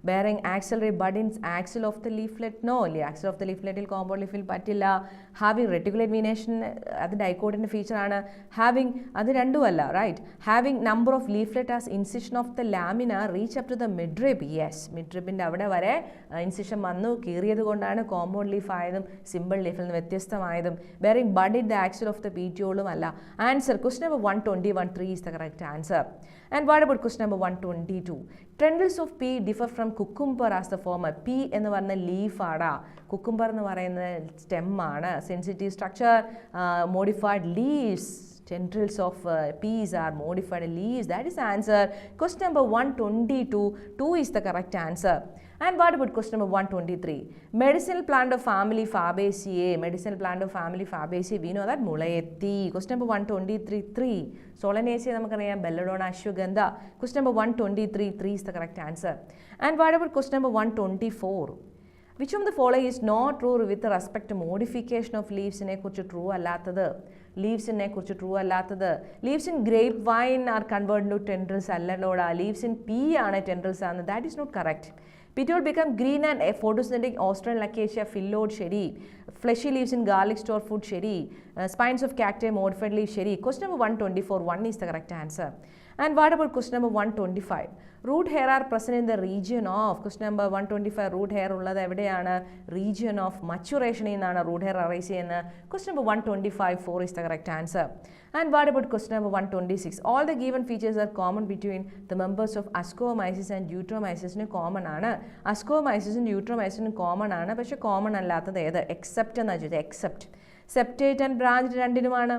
bearing axillary bud in axil of the leaflet. No, axil of the leaflet il compound leaf il pattilla. Having reticulate venation, that dicotin feature aanu. Having adu rendu alla, right? Having number of leaflet as incision of the lamina reach up to the midrib. Yes, midrib inde avade vare incision vannu keeriyathu kondana compound leaf ayadum simple leaf il ninnu vyത്യസ്തമായതും. Bearing bud in the axil of the petiole alla. Answer question number 121, 3 is the correct answer. And what about question number 122? Tendrils of pea differ from cucumber as the former. Pea എന്ന് പറഞ്ഞ ലീഫ് ആടാ, cucumber എന്ന് പറയുന്ന സ്റ്റെം ആണ്. Sensitive structure, modified leaves. Tendrils of peas are modified leaves. That is the answer. Question number 122, 2 is the correct answer. And what about question number 123? Medicinal plant of family Fabaceae. Medicinal plant of family Fabaceae. We know that Mulayethi. Question number 123, 3. Solanaceae namakkariyam, Belladonna, Ashwagandha. Question number 123, 3 is the correct answer. And what about question number 124? Which of the following is not true with respect to modification of leaves ine kurichu true allathathu? Leaves ine kurichu true allathathu. Leaves in grapevine are converted into tendrils allaloda. Leaves in pea aanu tendrils aanu. That is not correct. Petiole become green and photosynthetic Australian acacia phylloid sherry. Fleshy leaves in garlic store food sherry. Spines of cacti modified leaf sherry. Question number 124, 1 is the correct answer. And what about question number 125? Root hair are present in the region of, question number 125, root hair ഉള്ളത് എവിടെയാണ്? Region of maturation എന്നാണ് root hair arise ചെയ്യുന്നത്. Question number 125, 4 is the correct answer. And what about question number 126? All the given features are common between the members of Ascomyces and Eutromyces. Common ആണ്. Ascomyces and Eutromyces common ആണ്, പക്ഷേ common അല്ലാത്തത് ഏത്? Except എന്നാ ചോദിച്ചത്. Except. Septate and branch രണ്ടിനുമാണ്.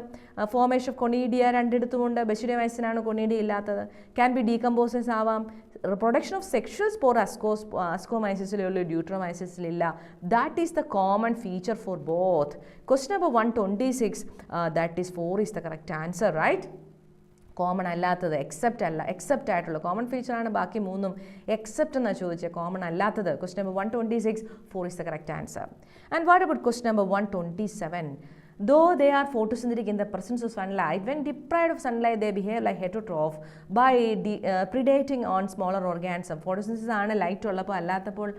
ഫോർമേഷൻ ഓഫ് കൊണീഡിയ രണ്ടിടത്തുമുണ്ട്. ബെസിഡിയമൈസിനാണ് കൊണീഡിയ ഇല്ലാത്തത്. ക്യാൻ ബി ഡീകമ്പോസേഴ്സ് ആവാം. പ്രൊഡക്ഷൻ ഓഫ് സെക്ഷൽ സ്പോർ അസ്കോമൈസിസിലുള്ള ഡ്യൂട്രോമൈസിസിലില്ല. That is the common feature for both. Question number 126, that is 4 is the correct answer, right? Common അല്ലാത്തത് എക്സെപ്റ്റ് അല്ല, എക്സെപ്റ്റ് ആയിട്ടുള്ള കോമൺ ഫീച്ചറാണ് ബാക്കി മൂന്നും. എക്സെപ്റ്റ് എന്നാണ് ചോദിച്ചത്, കോമൺ അല്ലാത്തത്. Question number 126, 4 is the correct answer. And what about question number 127? Though they are photosynthetic in the presence of sunlight, when deprived of sunlight they behave like heterotroph by predating on smaller organism. Photosynthesis ആണ് ലൈറ്റ് ഉള്ളപ്പോൾ, അല്ലാത്തപ്പോൾ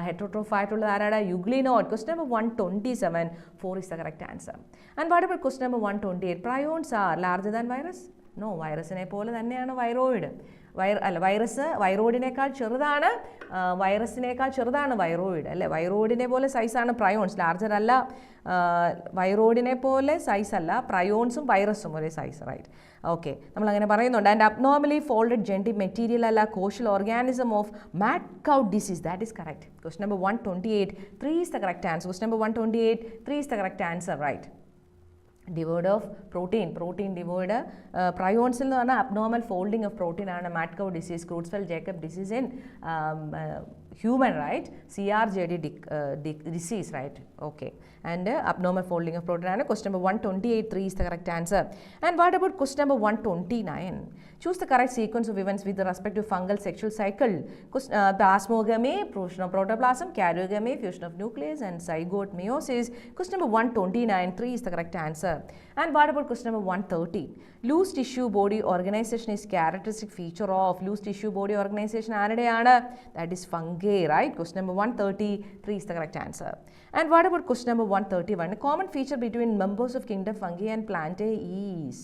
heterotroph ആയിട്ടുള്ളത് ആരാടാ? യുഗ്ലിനോഡ്. Question number 127, 4 is the correct answer. And what about question number 128? Prions are larger than virus? No, വൈറസിനെ പോലെ തന്നെയാണ് വൈറോയിഡ്. വൈറസ് വൈറോയിഡിനേക്കാൾ ചെറുതാണ്, വൈറസിനേക്കാൾ ചെറുതാണ് വൈറോയിഡ് അല്ലേ? വൈറോയിഡിനെ പോലെ സൈസാണ് പ്രയോൺസ്, ലാർജർ അല്ല. വൈറോയിഡിനെ പോലെ സൈസ് അല്ല പ്രയോൺസും വൈറസും ഒരേ സൈസ്, റൈറ്റ്? ഓക്കെ, നമ്മളങ്ങനെ പറയുന്നുണ്ട്. And abnormally folded genetic material അല്ല causal organism of mad cow disease. That is correct. Question number 128, 3 is the correct answer. Question number 128, 3 is the correct answer, right? Devoid of protein devoid പ്രയോൺസിൽ എന്ന് പറഞ്ഞാൽ അബ്നോർമൽ ഫോൾഡിംഗ് ഓഫ് പ്രോട്ടീൻ ആണ് mad cow disease, Creutzfeldt Jakob disease in human, right? CRJD disease, right? Okay. And abnormal folding of protein. And question number 128, 3 is the correct answer. And what about question number 129? Choose the correct sequence of events with respect to fungal sexual cycle. Plasmogamy, fusion of protoplasm, karyogamy, fusion of nucleus, and zygote meiosis. Question number 129, 3 is the correct answer. And what about question number 130? Loose tissue body organization is characteristic feature of loose tissue body organization. That is fungi, right? Question number 133 is the correct answer. And what about question number 131? A common feature between members of kingdom fungi and plantae is,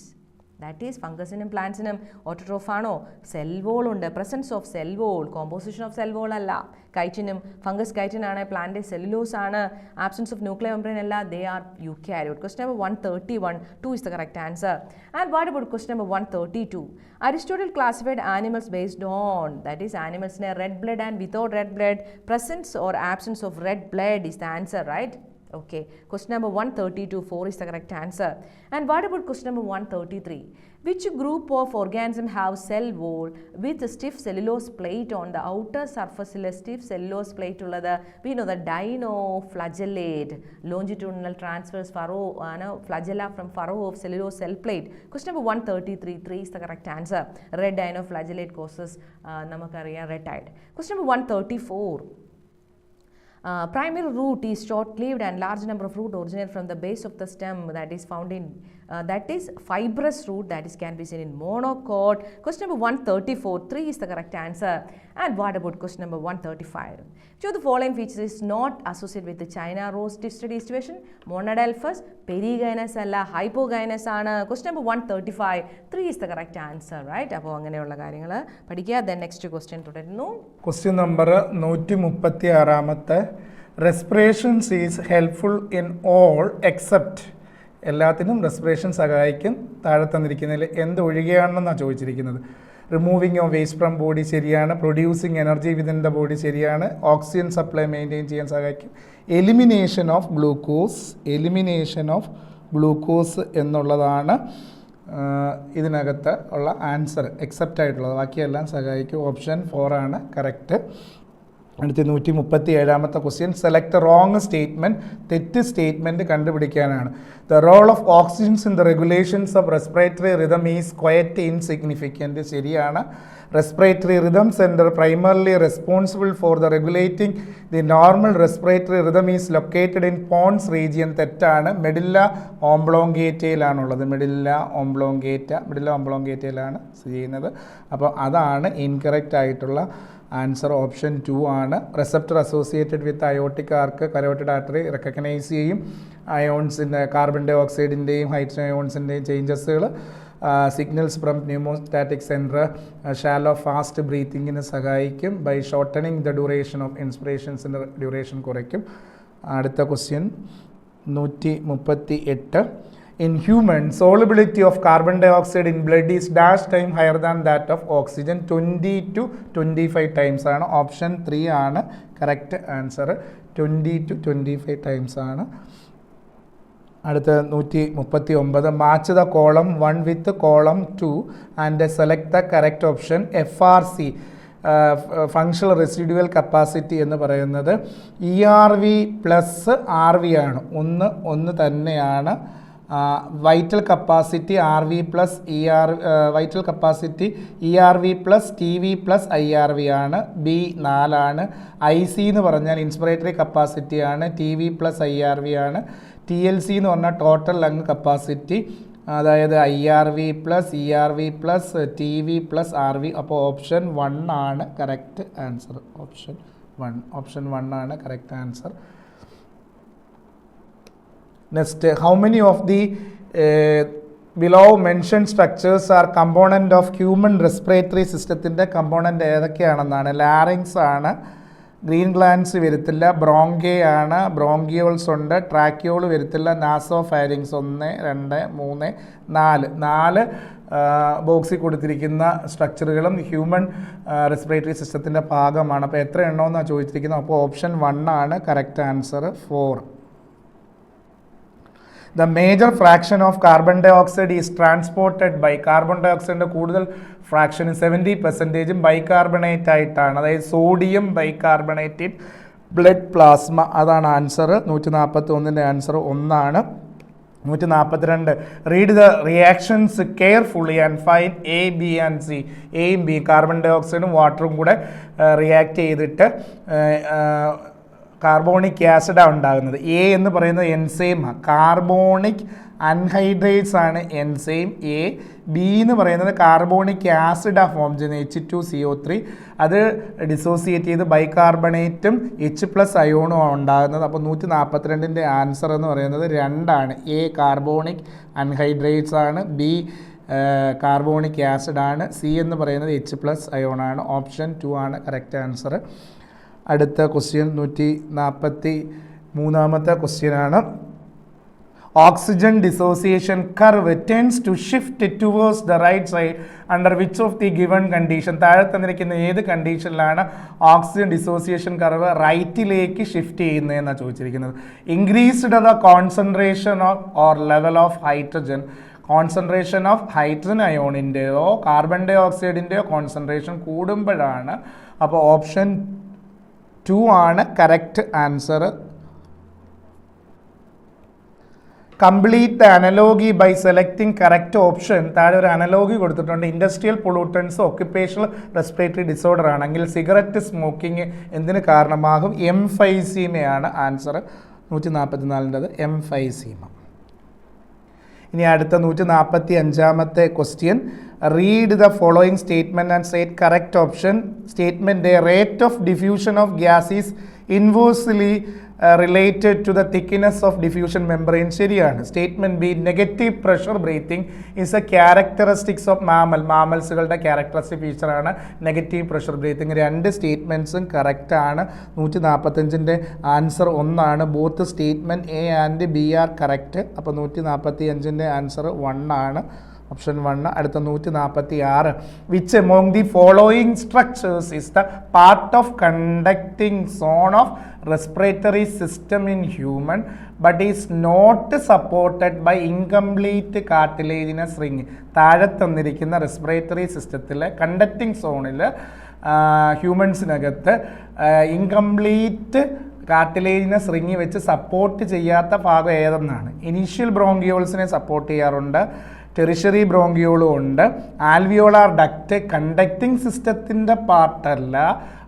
that is ഫംഗസിനും പ്ലാന്റ്സിനും ഓട്ടോട്രോഫ് ആണോ, സെൽ വോൾ ഉണ്ട്, presence of cell wall, composition of cell wall അല്ല. കൈറ്റിനും ഫംഗസ് കൈറ്റിൻ ആണ്, പ്ലാന്റ് സെല്ലുലോസ് ആണ്, ആബ്സെൻസ് ഓഫ് ന്യൂക്ലിയർ മെംബ്രെയിൻ അല്ല, they are eukaryote. Question number 131, 2 is the correct answer. And what about question number 132? Aristotle classified animals based on, that is animals in red blood and without red blood, presence or absence of red blood is the answer, right? Okay, question number 132, 4 is the correct answer. And what about question number 133? Which group of organisms have cell wall with a stiff cellulose plate on the outer surface? Stiff cellulose plate ullada, we know the dinoflagellate, longitudinal transverse furrow, flagella from furrow of cellulose cell plate. Question number 133, 3 is the correct answer. Red dinoflagellate causes namakariya red tide. Question number 134. Primary root is short-lived and large number of root originate from the base of the stem, that is found in that is fibrous root, that is can be seen in monocot. Question number 134, 3 is the correct answer. And what about question number 135? Which of the following features is not associated with the China rose study situation? Monadelphous, perigynous alla, hypogynous aanu. Question number 135, 3 is the correct answer, right? അപ്പോൾ അങ്ങനെയുള്ള കാര്യങ്ങൾ പഠിക്കുക. Then next question തുടരുന്നു. Question number 136. Respirations is helpful in all except, എല്ലാത്തിനും റെസ്പിറേഷൻ സഹായിക്കും. താഴെ തന്നിരിക്കുന്നതിൽ എന്ത് ഒഴികെയാണെന്നാണ് ചോദിച്ചിരിക്കുന്നത്. Removing of waste from body ശരിയാണ്, producing energy within the body ശരിയാണ്, ഓക്സിജൻ സപ്ലൈ മെയിൻറ്റെയിൻ ചെയ്യാൻ സഹായിക്കും, എലിമിനേഷൻ ഓഫ് ഗ്ലൂക്കോസ് എന്നുള്ളതാണ് ഇതിനകത്ത് ഉള്ള ആൻസർ, എക്സെപ്റ്റ് ആയിട്ടുള്ളത്. ബാക്കിയെല്ലാം സഹായിക്കും. ഓപ്ഷൻ 4 ആണ് കറക്റ്റ്. അടുത്ത 137 ക്വസ്റ്റ്യൻ, സെലക്ട് റോങ് സ്റ്റേറ്റ്മെൻറ്റ്, തെറ്റ് സ്റ്റേറ്റ്മെൻറ്റ് കണ്ടുപിടിക്കാനാണ്. The role of oxygens in the regulations of respiratory rhythm is quite insignificant ശരിയാണ്. Respiratory rhythm centre primarily responsible for the regulating the normal respiratory rhythm is located in pons region തെറ്റാണ്. മെഡില്ല ഓംബ്ലോങ്കേറ്റയിലാണുള്ളത്. മെഡില്ല ഓംബ്ലോങ്കേറ്റയിലാണ് സ്ഥിതി ചെയ്യുന്നത്. അപ്പോൾ അതാണ് ഇൻകറക്റ്റ് ആയിട്ടുള്ള ആൻസർ. ഓപ്ഷൻ 2 ആണ്. Receptor associated with aortic arch, carotid artery recognise ചെയ്യും. അയോൺസിൻ്റെ കാർബൺ ഡൈ ഓക്സൈഡിൻ്റെയും ഹൈഡ്രജൻ അയോൺസിൻ്റെയും ചേഞ്ചസുകൾ. സിഗ്നൽസ് ഫ്രം ന്യൂമോസ്റ്റാറ്റിക് സെൻറ്റർ ഷാലോ ഫാസ്റ്റ് ബ്രീത്തിങ്ങിന് സഹായിക്കും. By shortening the duration of ഇൻസ്പിറേഷൻസിൻ്റെ ഡ്യൂറേഷൻ കുറയ്ക്കും. അടുത്ത question 138. In humans, solubility of carbon dioxide in blood is dash time higher than that of oxygen, 20 to 25 times ആണ്. ഓപ്ഷൻ 3 ആണ് കറക്റ്റ് ആൻസർ. 20 to 25 times ആണ്. അടുത്ത 139. Match the column 1 with column 2 and select the correct option. FRC functional residual capacity എന്ന് പറയുന്നത് ERV പ്ലസ് RV ആണ്. ഒന്ന് തന്നെയാണ്. Vital capacity RV plus vital capacity ERV plus TV plus IRV ആണ്. B 4 ആണ്. IC എന്ന് പറഞ്ഞാൽ ഇൻസ്പിറേറ്ററി കപ്പാസിറ്റി ആണ്. TV പ്ലസ് IRV ആണ്. TLC എന്ന് പറഞ്ഞാൽ ടോട്ടൽ ലങ് കപ്പാസിറ്റി, അതായത് IRV plus ERV plus TV plus RV. അപ്പോൾ ഓപ്ഷൻ 1 ആണ് കറക്റ്റ് ആൻസർ. ഓപ്ഷൻ 1 ആണ് correct answer. Next, how many of the below mentioned structures are component of human respiratory systemത്തിൻ്റെ കമ്പോണൻ്റ് ഏതൊക്കെയാണെന്നാണ്. ലാറിങ്സ് ആണ്, ഗ്രീൻ ഗ്ലാൻസ് വരത്തില്ല, ബ്രോങ്കേ ആണ്, ബ്രോങ്കിയോൾസ് ഉണ്ട്, ട്രാക്യോൾ വരത്തില്ല, നാസോ ഫാരിങ്സ് 1, 2, 3, 4 ബോക്സിൽ കൊടുത്തിരിക്കുന്ന സ്ട്രക്ചറുകളും ഹ്യൂമൻ റെസ്പിറേറ്ററി സിസ്റ്റത്തിൻ്റെ ഭാഗമാണ്. അപ്പോൾ എത്ര എണ്ണമെന്നാണ് ചോദിച്ചിരിക്കുന്നത്. അപ്പോൾ ഓപ്ഷൻ 1 ആണ് correct answer. 4. The major fraction of carbon dioxide is transported by carbon ഡൈ ഓക്സൈഡിൻ്റെ കൂടുതൽ ഫ്രാക്ഷൻ 70% ബൈകാർബണേറ്റ് ആയിട്ടാണ്, അതായത് sodium bicarbonate in blood plasma. അതാണ് ആൻസർ. 141ൻ്റെ ആൻസർ 1 ആണ്. 142 read the reactions carefully and find A B and C. എയും ബി കാർബൺ ഡൈ ഓക്സൈഡും വാട്ടറും കൂടെ റിയാക്ട് ചെയ്തിട്ട് കാർബോണിക് ആസിഡാണ് ഉണ്ടാകുന്നത്. എ എന്ന് പറയുന്നത് എൻസൈമാണ്, കാർബോണിക് അൺഹൈഡ്രേറ്റ്സ് ആണ് എൻസൈം എ. ബി എന്ന് പറയുന്നത് കാർബോണിക് ആസിഡാണ് ഫോം ചെയ്യുന്നത് H2CO3. അത് ഡിസോസിയേറ്റ് ചെയ്ത് ബൈകാർബണേറ്റും H+ അയോണും ആണ് ഉണ്ടാകുന്നത്. അപ്പോൾ 142ൻ്റെ ആൻസർ എന്ന് പറയുന്നത് 2 ആണ്. എ കാർബോണിക് അൺഹൈഡ്രേറ്റ്സ് ആണ്, ബി കാർബോണിക് ആസിഡ് ആണ്, സി എന്ന് പറയുന്നത് H+ അയോണാണ്. ഓപ്ഷൻ 2 ആണ് കറക്റ്റ് ആൻസർ. അടുത്ത ക്വസ്റ്റ്യൻ 143ാമത്തെ ക്വസ്റ്റ്യൻ ആണ്. Oxygen dissociation curve tends to shift towards the right side under which of the given condition? താഴെ തന്നിരിക്കുന്ന ഏത് കണ്ടീഷനിലാണ് ഓക്സിജൻ ഡിസോസിയേഷൻ കർവ് റൈറ്റിലേക്ക് ഷിഫ്റ്റ് ചെയ്യുന്നതെന്നാണ് ചോദിച്ചിരിക്കുന്നത്. Increased the concentration of or level of hydrogen. Concentration of hydrogen അയോണിൻ്റെയോ കാർബൺ ഡൈ ഓക്സൈഡിൻ്റെയോ കോൺസെൻട്രേഷൻ കൂടുമ്പോഴാണ്. അപ്പോൾ ഓപ്ഷൻ 2 ആണ് correct answer. Complete the analogy by selecting correct option. താഴെ ഒരു അനലോഗി കൊടുത്തിട്ടുണ്ട്. Industrial pollutants occupational respiratory disorder ആണെങ്കിൽ സിഗരറ്റ് സ്മോക്കിംഗ് എന്തിന് കാരണമാകും? എംഫൈസീമയാണ് ആൻസർ. 144ൻ്റെത് എംഫൈസീമ. ഇനി അടുത്ത 145ാമത്തെ question. Read the following statement and state correct option. Statement rate of diffusion of gas is inversely related to the thickness of diffusion membrane. ശരിയാണ്. Statement B negative pressure breathing is a characteristics of മാമൽസുകളുടെ ക്യാരക്ടറിസ്റ്റിക് ഫീച്ചറാണ് നെഗറ്റീവ് പ്രഷർ ബ്രീത്തിങ്. 2 സ്റ്റേറ്റ്മെൻറ്റ്സും കറക്റ്റാണ്. 145ൻ്റെ ആൻസർ 1 ആണ്. Both statement A and B are correct. അപ്പോൾ 145ൻ്റെ ആൻസർ 1 ആണ്. ഓപ്ഷൻ 1. അടുത്ത 146. Which among the following structures is the part of conducting zone of respiratory system in human but is not supported by incomplete cartilaginous ring? താഴെ തന്നിരിക്കുന്ന റെസ്പിറേറ്ററി സിസ്റ്റത്തിലെ കണ്ടക്റ്റിംഗ് സോണിൽ ഹ്യൂമൻസിനകത്ത് ഇൻകംപ്ലീറ്റ് കാർട്ടിലേജിനസ് റിങ് വെച്ച് സപ്പോർട്ട് ചെയ്യാത്ത ഭാഗം ഏതെന്നാണ്? ഇനീഷ്യൽ ബ്രോങ്കിയോൾസിനെ സപ്പോർട്ട് ചെയ്യാറുണ്ട്, ടെറിഷറി ബ്രോങ്കിയോളും ഉണ്ട്. ആൽവിയോളാർ ഡക്റ്റ് കണ്ടക്റ്റിംഗ് സിസ്റ്റത്തിൻ്റെ പാർട്ടല്ല,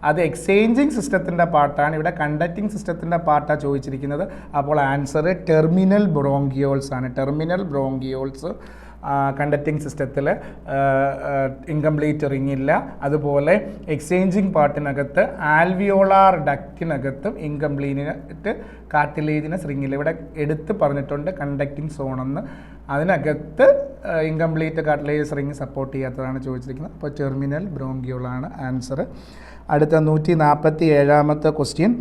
അത് എക്സ്ചേഞ്ചിങ് സിസ്റ്റത്തിൻ്റെ പാർട്ടാണ്. ഇവിടെ കണ്ടക്റ്റിംഗ് സിസ്റ്റത്തിൻ്റെ പാർട്ടാണ് ചോദിച്ചിരിക്കുന്നത്. അപ്പോൾ ആൻസർ ടെർമിനൽ ബ്രോങ്കിയോൾസ് ആണ്. ടെർമിനൽ ബ്രോങ്കിയോൾസ് കണ്ടക്റ്റിംഗ് സിസ്റ്റത്തിൽ ഇൻകംപ്ലീറ്റ് റിങ് ഇല്ല. അതുപോലെ എക്സ്ചേഞ്ചിങ് പാർട്ടിനകത്ത് ആൽവിയോളാർ ഡക്റ്റിനകത്തും ഇൻകംപ്ലീറ്റ് കാർട്ടിലേജിനസ് റിങ് ഇല്ല. ഇവിടെ എടുത്ത് പറഞ്ഞിട്ടുണ്ട് കണ്ടക്റ്റിംഗ് സോണെന്ന്. അതിനകത്ത് ഇൻകംപ്ലീറ്റ് കാർട്ടിലേജസ് റിങ് സപ്പോർട്ട് ചെയ്യാത്തതാണ് ചോദിച്ചിരിക്കുന്നത്. അപ്പോൾ ടെർമിനൽ ബ്രോങ്കിയോളാണ് ആൻസർ. അടുത്ത 147ാമത്തെ question.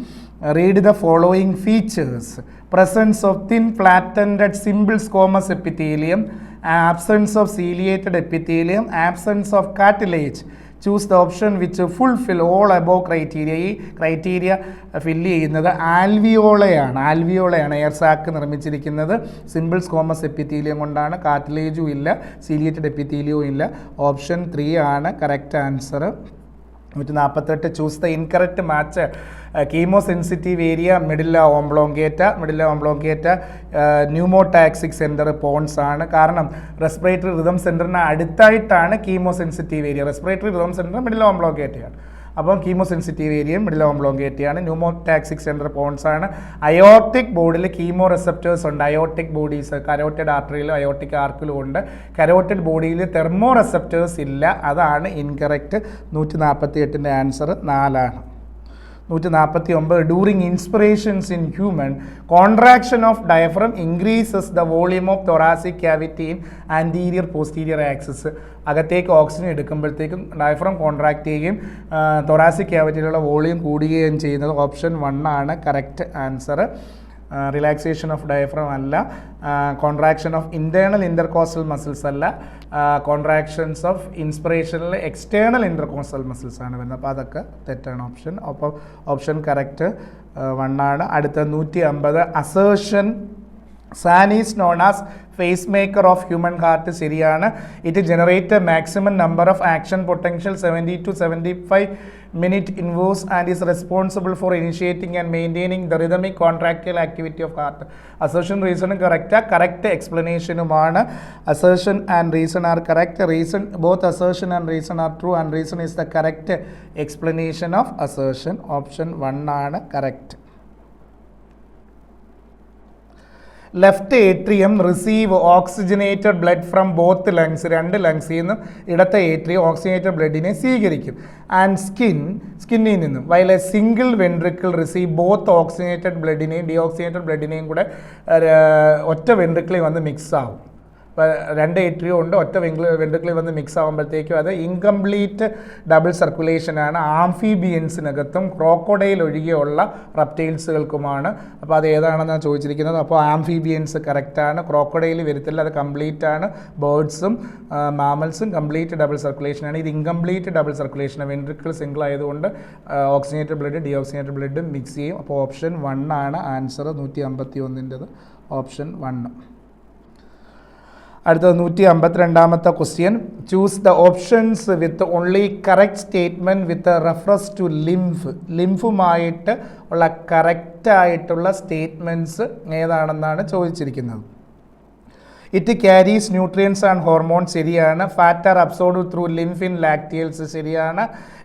Read the following features. Presence of thin flattened simple squamous epithelium, absence of ciliated epithelium, absence of cartilage. Choose the option which fulfill all above criteria. ഈ ക്രൈറ്റീരിയ ഫില്ല് ചെയ്യുന്നത് ആൽവിയോളയാണ്. എയർ സാക്ക് നിർമ്മിച്ചിരിക്കുന്നത് സിമ്പിൾ സ്കോമസ് എപ്പിത്തീലിയം കൊണ്ടാണ്. കാർട്ടിലേജും ഇല്ല, സീലിയേറ്റഡ് എപ്പിത്തീലിയവും ഇല്ല. ഓപ്ഷൻ 3 ആണ് correct answer. 148. Choose the incorrect match. Chemosensitive area medulla oblongata, pneumotaxic centre pons ആണ്. കാരണം റെസ്പിറേറ്ററി റിതം സെൻറ്ററിന് അടുത്തായിട്ടാണ് chemosensitive area. Respiratory rhythm centre medulla ഓംബ്ലോങ്കേറ്റയാണ്. അപ്പം കീമോസെൻസിറ്റീവ് ഏരിയയും മിഡില്ല ഓംബ്ലോങ്കേറ്റയാണ്. ന്യൂമോടാക്സിക് സെൻറ്റർ പോൺസ് ആണ്. അയോർട്ടിക് ബോഡിയിൽ കീമോ റിസപ്റ്റേഴ്സ് ഉണ്ട്. അയോർട്ടിക് ബോഡീസ് കരോട്ടിഡ് ആർട്ടറിയിലും അയോർട്ടിക് ആർക്കിലും ഉണ്ട്. കരോട്ടിഡ് ബോഡിയിൽ തെർമോ റിസപ്റ്റേഴ്സ് ഇല്ല. അതാണ് ഇൻകറക്റ്റ്. 148ൻ്റെ ആൻസർ 4 ആണ്. 149. During inspirations in human, contraction of diaphragm increases the volume of thoracic cavity in anterior posterior axis. അകത്തേക്ക് ഓക്സിജൻ എടുക്കുമ്പോഴത്തേക്കും ഡയഫ്രം കോൺട്രാക്ട് ചെയ്യുകയും തൊറാസിക് ക്യാവിറ്റിയിലുള്ള വോളിയം കൂടുകയും ചെയ്യുന്നത്. ഓപ്ഷൻ 1 ആണ് correct answer. Relaxation of diaphragm അല്ല, contraction of internal intercostal muscles അല്ല, കോൺട്രാക്ഷൻസ് ഓഫ് ഇൻസ്പിറേഷനിൽ എക്സ്റ്റേണൽ ഇൻ്റർകോസ്റ്റൽ മസിൽസ് ആണ് വരുന്നത്. അപ്പോൾ അതൊക്കെ തെറ്റാണ് ഓപ്ഷൻ. അപ്പോൾ ഓപ്ഷൻ കറക്റ്റ് 1 ആണ്. അടുത്ത 150. Assertion SAN is known as pacemaker of human heart. ശരിയാണ്. It generates a maximum number of action potential 70 to 75 minute inverse and is responsible for initiating and maintaining the rhythmic contractile activity of heart. Assertion reason correct explanation umana. Assertion and reason are correct. Reason, both assertion and reason are true, and reason is the correct explanation of assertion. Option 1 ആണ് correct. Left atrium receive oxygenated blood from both lungs. രണ്ട് ലങ്സിൽ നിന്നും ഇടത്തെ ഏട്രിയം ഓക്സിജനേറ്റഡ് ബ്ലഡിനെ സ്വീകരിക്കും. ആൻഡ് സ്കിന്നിൽ നിന്നും while a single ventricle receive both oxygenated ബ്ലഡിനെയും ഡീഓക്സിജനേറ്റഡ് ബ്ലഡിനെയും കൂടെ ഒറ്റ വെൻട്രിക്കിളിൽ വന്ന് മിക്സ് ആവും. രണ്ട് ഏട്രിയം ഉണ്ട്, ഒറ്റ വെൻട്രിക്കിളിൽ വന്ന് മിക്സ് ആകുമ്പോഴത്തേക്കും അത് ഇൻകംപ്ലീറ്റ് ഡബിൾ സർക്കുലേഷൻ ആണ്. ആംഫീബിയൻസിനകത്തും ക്രോക്കോഡൈൽ ഒഴികെയുള്ള റെപ്റ്റൈൽസുകൾക്കുമാണ്. അപ്പോൾ അത് ഏതാണെന്നാണ് ചോദിച്ചിരിക്കുന്നത്. അപ്പോൾ ആംഫീബിയൻസ് കറക്റ്റാണ്, ക്രോക്കോഡൈൽ വരത്തില്ല, അത് കംപ്ലീറ്റ് ആണ്. ബേർഡ്സും മാമൽസും കംപ്ലീറ്റ് ഡബിൾ സർക്കുലേഷനാണ്. ഇത് incomplete double circulation, ventricle single ആയതുകൊണ്ട് oxygenated blood deoxygenated blood mix ചെയ്യും. അപ്പോൾ ഓപ്ഷൻ 1 ആണ് ആൻസർ. 151-ൻ്റെത് ഓപ്ഷൻ 1. അടുത്തത് 152-ാമത്തെ question. Choose the options with only correct statement with reference to lymph. ലിംഫുമായിട്ട് ഉള്ള കറക്റ്റായിട്ടുള്ള സ്റ്റേറ്റ്മെൻറ്റ്സ് ഏതാണെന്നാണ് ചോദിച്ചിരിക്കുന്നത്. It carries nutrients and hormones. ശരിയാണ്. Fat are absorbed through lymph in lacteals. ശരിയാണ്.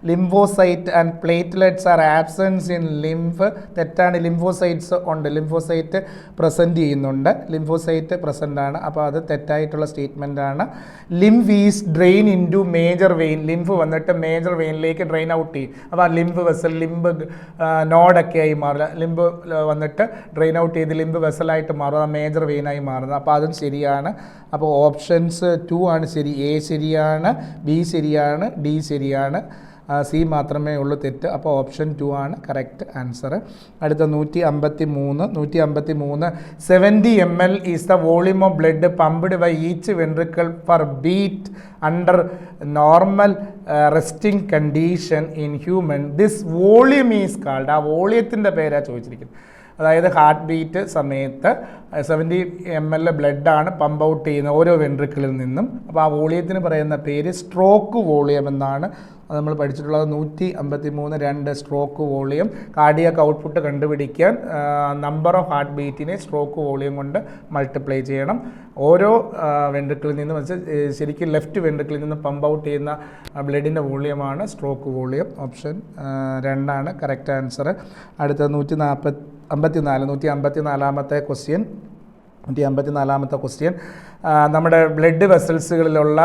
Lymphocyte and platelets are absence in lymph. തെറ്റാണ്. ലിംഫോസൈറ്റ്സ് ഉണ്ട്, ലിംഫോസൈറ്റ് പ്രസൻറ്റ് ചെയ്യുന്നുണ്ട്, ലിംഫോസൈറ്റ് പ്രസൻ്റ് ആണ്. അപ്പോൾ അത് തെറ്റായിട്ടുള്ള സ്റ്റേറ്റ്മെൻ്റ് ആണ്. Lymph is drain into major vein. Lymph വന്നിട്ട് മേജർ വെയിനിലേക്ക് ഡ്രെയിൻ ഔട്ട് ചെയ്യും. അപ്പോൾ ആ ലിംഫ് വെസൽ, ലിംബ് നോഡൊക്കെ ആയി മാറില്ല. ലിംബ് വന്നിട്ട് ഡ്രെയിൻ ഔട്ട് ചെയ്ത് ലിംബ് വെസലായിട്ട് മാറും, ആ മേജർ വെയിനായി മാറുന്നത്. അപ്പോൾ അതും ശരിയാണ്. അപ്പോൾ ഓപ്ഷൻസ് 2 ആണ് ശരി. എ ശരിയാണ്, ബി ശരിയാണ്, ഡി ശരിയാണ്, സി മാത്രമേ ഉള്ളൂ തെറ്റ്. അപ്പോൾ ഓപ്ഷൻ 2 ആണ് കറക്റ്റ് ആൻസർ. അടുത്ത 153. 70 ml is the volume of blood pumped by each ventricle per beat under normal resting condition in human. This volume is called. ആ വോളിയത്തിൻ്റെ പേരാണ് ചോദിച്ചിരിക്കുന്നത്. അതായത് ഹാർട്ട് ബീറ്റ് സമയത്ത് 70 ml ബ്ലഡാണ് പമ്പ് ഔട്ട് ചെയ്യുന്നത് ഓരോ വെൻട്രിക്കിളിൽ നിന്നും. അപ്പോൾ ആ വോളിയത്തിന് പറയുന്ന പേര് സ്ട്രോക്ക് വോളിയം എന്നാണ്. അത് നമ്മൾ പഠിച്ചിട്ടുള്ളത് 153 സ്ട്രോക്ക് വോളിയം. കാർഡിയാക് ഔട്ട്പുട്ട് കണ്ടുപിടിക്കാൻ നമ്പർ ഓഫ് ഹാർട്ട് ബീറ്റിനെ സ്ട്രോക്ക് വോളിയം കൊണ്ട് മൾട്ടിപ്ലൈ ചെയ്യണം. ഓരോ വെൻട്രിക്കിളിൽ നിന്നും വെച്ചാൽ ശരിക്കും ലെഫ്റ്റ് വെൻട്രിക്കിളിൽ നിന്ന് പമ്പ് ഔട്ട് ചെയ്യുന്ന ബ്ലഡിൻ്റെ വോളിയമാണ് സ്ട്രോക്ക് വോളിയം. ഓപ്ഷൻ 2 ആണ് കറക്റ്റ് ആൻസർ. അടുത്ത 154-ാമത്തെ ക്വസ്റ്റ്യൻ. 154-ാമത്തെ ക്വസ്റ്റ്യൻ. നമ്മുടെ ബ്ലഡ് വെസൽസുകളിലുള്ള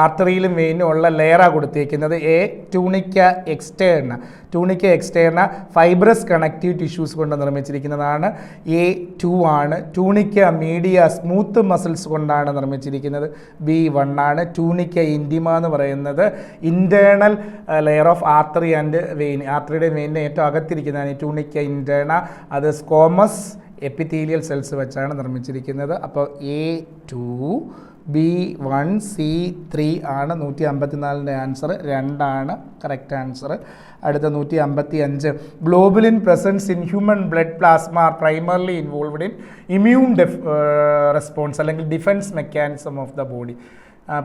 ആർട്ടറിയിലും വെയിനും ഉള്ള ലെയറാണ് കൊടുത്തിരിക്കുന്നത്. A tunica externa. Tunica externa fibrous connective tissues കൊണ്ട് നിർമ്മിച്ചിരിക്കുന്നതാണ്. എ 2 ആണ്. ട്യൂണിക്ക മീഡിയ സ്മൂത്ത് മസിൽസ് കൊണ്ടാണ് നിർമ്മിച്ചിരിക്കുന്നത്. ബി 1 ആണ്. ട്യൂണിക്ക ഇൻറ്റിമ എന്ന് പറയുന്നത് internal layer of artery and vein. ആർട്ടറിയുടെ വെയിനിൻ്റെ ഏറ്റവും അകത്തിരിക്കുന്നതാണ് ഈ ട്യൂണിക്ക ഇൻറ്റേർണ. അത് സ്കോമസ് എപ്പിത്തീലിയൽ സെൽസ് വെച്ചാണ് നിർമ്മിച്ചിരിക്കുന്നത്. അപ്പോൾ A2, B1, C3 ആണ് 154-ൻ്റെ ആൻസർ. 2 ആണ് കറക്റ്റ് ആൻസർ. അടുത്ത 155. Globulin presence in human blood plasma are primarily involved in immune response അല്ലെങ്കിൽ defence mechanism of the body.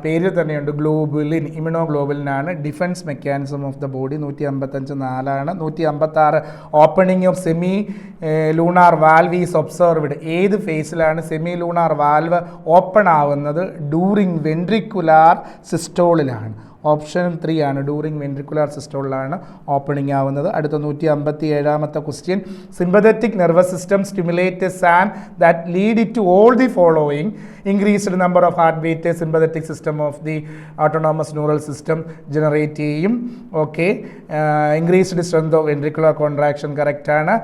പേര് തന്നെയുണ്ട് ഗ്ലോബുലിൻ. ഇമ്യൂണോഗ്ലോബുലിനാണ് defence mechanism of the body. 155 4 ആണ്. 156. Opening of semi lunar valve is observed. ഏത് ഫേസിലാണ് സെമി ലൂണാർ വാൽവ് ഓപ്പൺ ആവുന്നത്? ഡ്യൂറിങ് വെൻട്രിക്കുലാർ സിസ്റ്റോളിലാണ്. ഓപ്ഷൻ 3 ആണ്. ഡ്യൂറിങ് വെൻട്രിക്കുലാർ സിസ്റ്റോളിലാണ് ഓപ്പണിംഗ് ആവുന്നത്. അടുത്ത 157-ാമത്തെ question. Sympathetic nervous system stimulate SAN that lead to all the following. Increased number of heart beat sympathetic system of the autonomous neural system generate ചെയ്യും. Okay. Increased strength of ventricular contraction കറക്റ്റാണ്.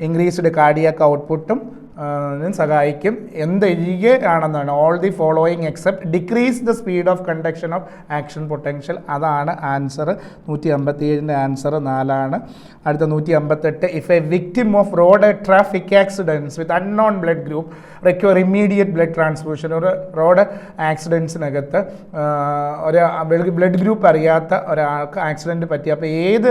ഇൻക്രീസ്ഡ് കാർഡിയാക് ഔട്ട്പുട്ടും സഹായിക്കും. എന്തൊഴികെയാണെന്നാണ് all the following except decrease the speed of conduction of action potential. അതാണ് ആൻസർ. 157-ൻ്റെ ആൻസർ 4 ആണ്. അടുത്ത 158. If a victim of road traffic accidents with unknown blood group require immediate blood transfusion. ഒരു റോഡ് ആക്സിഡൻസിനകത്ത് ഒരു ബ്ലഡ് ഗ്രൂപ്പ് അറിയാത്ത ഒരാൾക്ക് ആക്സിഡൻറ്റ് പറ്റി. അപ്പോൾ ഏത്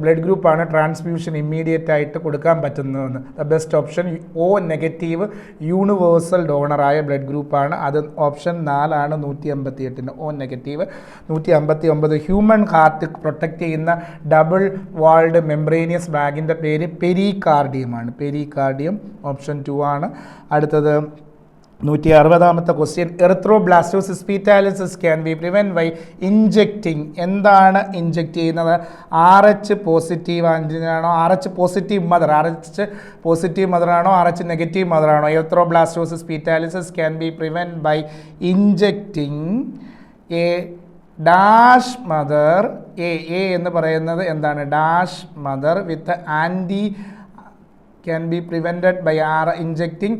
ബ്ലഡ് ഗ്രൂപ്പാണ് ട്രാൻസ്ഫ്യൂഷൻ ഇമ്മീഡിയറ്റ് ആയിട്ട് കൊടുക്കാൻ പറ്റുന്നതെന്ന്? The best option O- negative universal ഡോണറായ ബ്ലഡ് ഗ്രൂപ്പാണ്. അത് ഓപ്ഷൻ 4 ആണ് 158. O negative. 159 human heart protect ചെയ്യുന്ന ഡബിൾ വാൾഡ് മെംബ്രേനിയസ് ബാഗിൻ്റെ പേര് പെരികാർഡിയമാണ്. പെരികാർഡിയം ഓപ്ഷൻ 2 ആണ്. അടുത്തത് 160ാമത്തെ question, erythroblastosis foetalis can be prevent by injecting. എന്താണ് ഇൻജെക്റ്റ് ചെയ്യുന്നത്? RH പോസിറ്റീവ് ആൻറ്റിനാണോ, RH positive mother, RH positive മദറാണോ, RH നെഗറ്റീവ് മദറാണോ? Erythroblastosis foetalis can be prevent by injecting a dash mother. A എന്ന് പറയുന്നത് എന്താണ്? Dash mother with anti can be prevented by injecting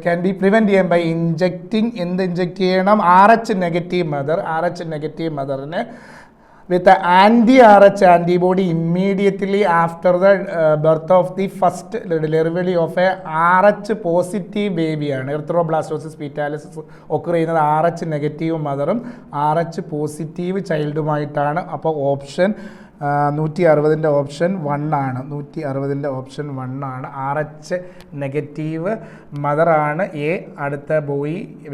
can be prevent ചെയ്യാൻ ബൈ ഇൻജെക്റ്റിംഗ്. എന്ത് ഇൻജെക്റ്റ് ചെയ്യണം? RH negative mother. RH negative മദറിന് വിത്ത് ആൻറ്റി-RH antibody immediately after the birth of the first delivery of a RH positive ബേബിയാണ്. എറിത്രോബ്ലാസ്റ്റോസിസ് പീറ്റാലിസിസ് ഒക്കെ ചെയ്യുന്നത് RH നെഗറ്റീവ് മദറും RH പോസിറ്റീവ് ചൈൽഡുമായിട്ടാണ്. അപ്പോൾ ഓപ്ഷൻ 160ൻ്റെ ഓപ്ഷൻ 1 ആണ്. 160ൻ്റെ ഓപ്ഷൻ 1 ആണ്. RH നെഗറ്റീവ് മദറാണ് എ. അടുത്ത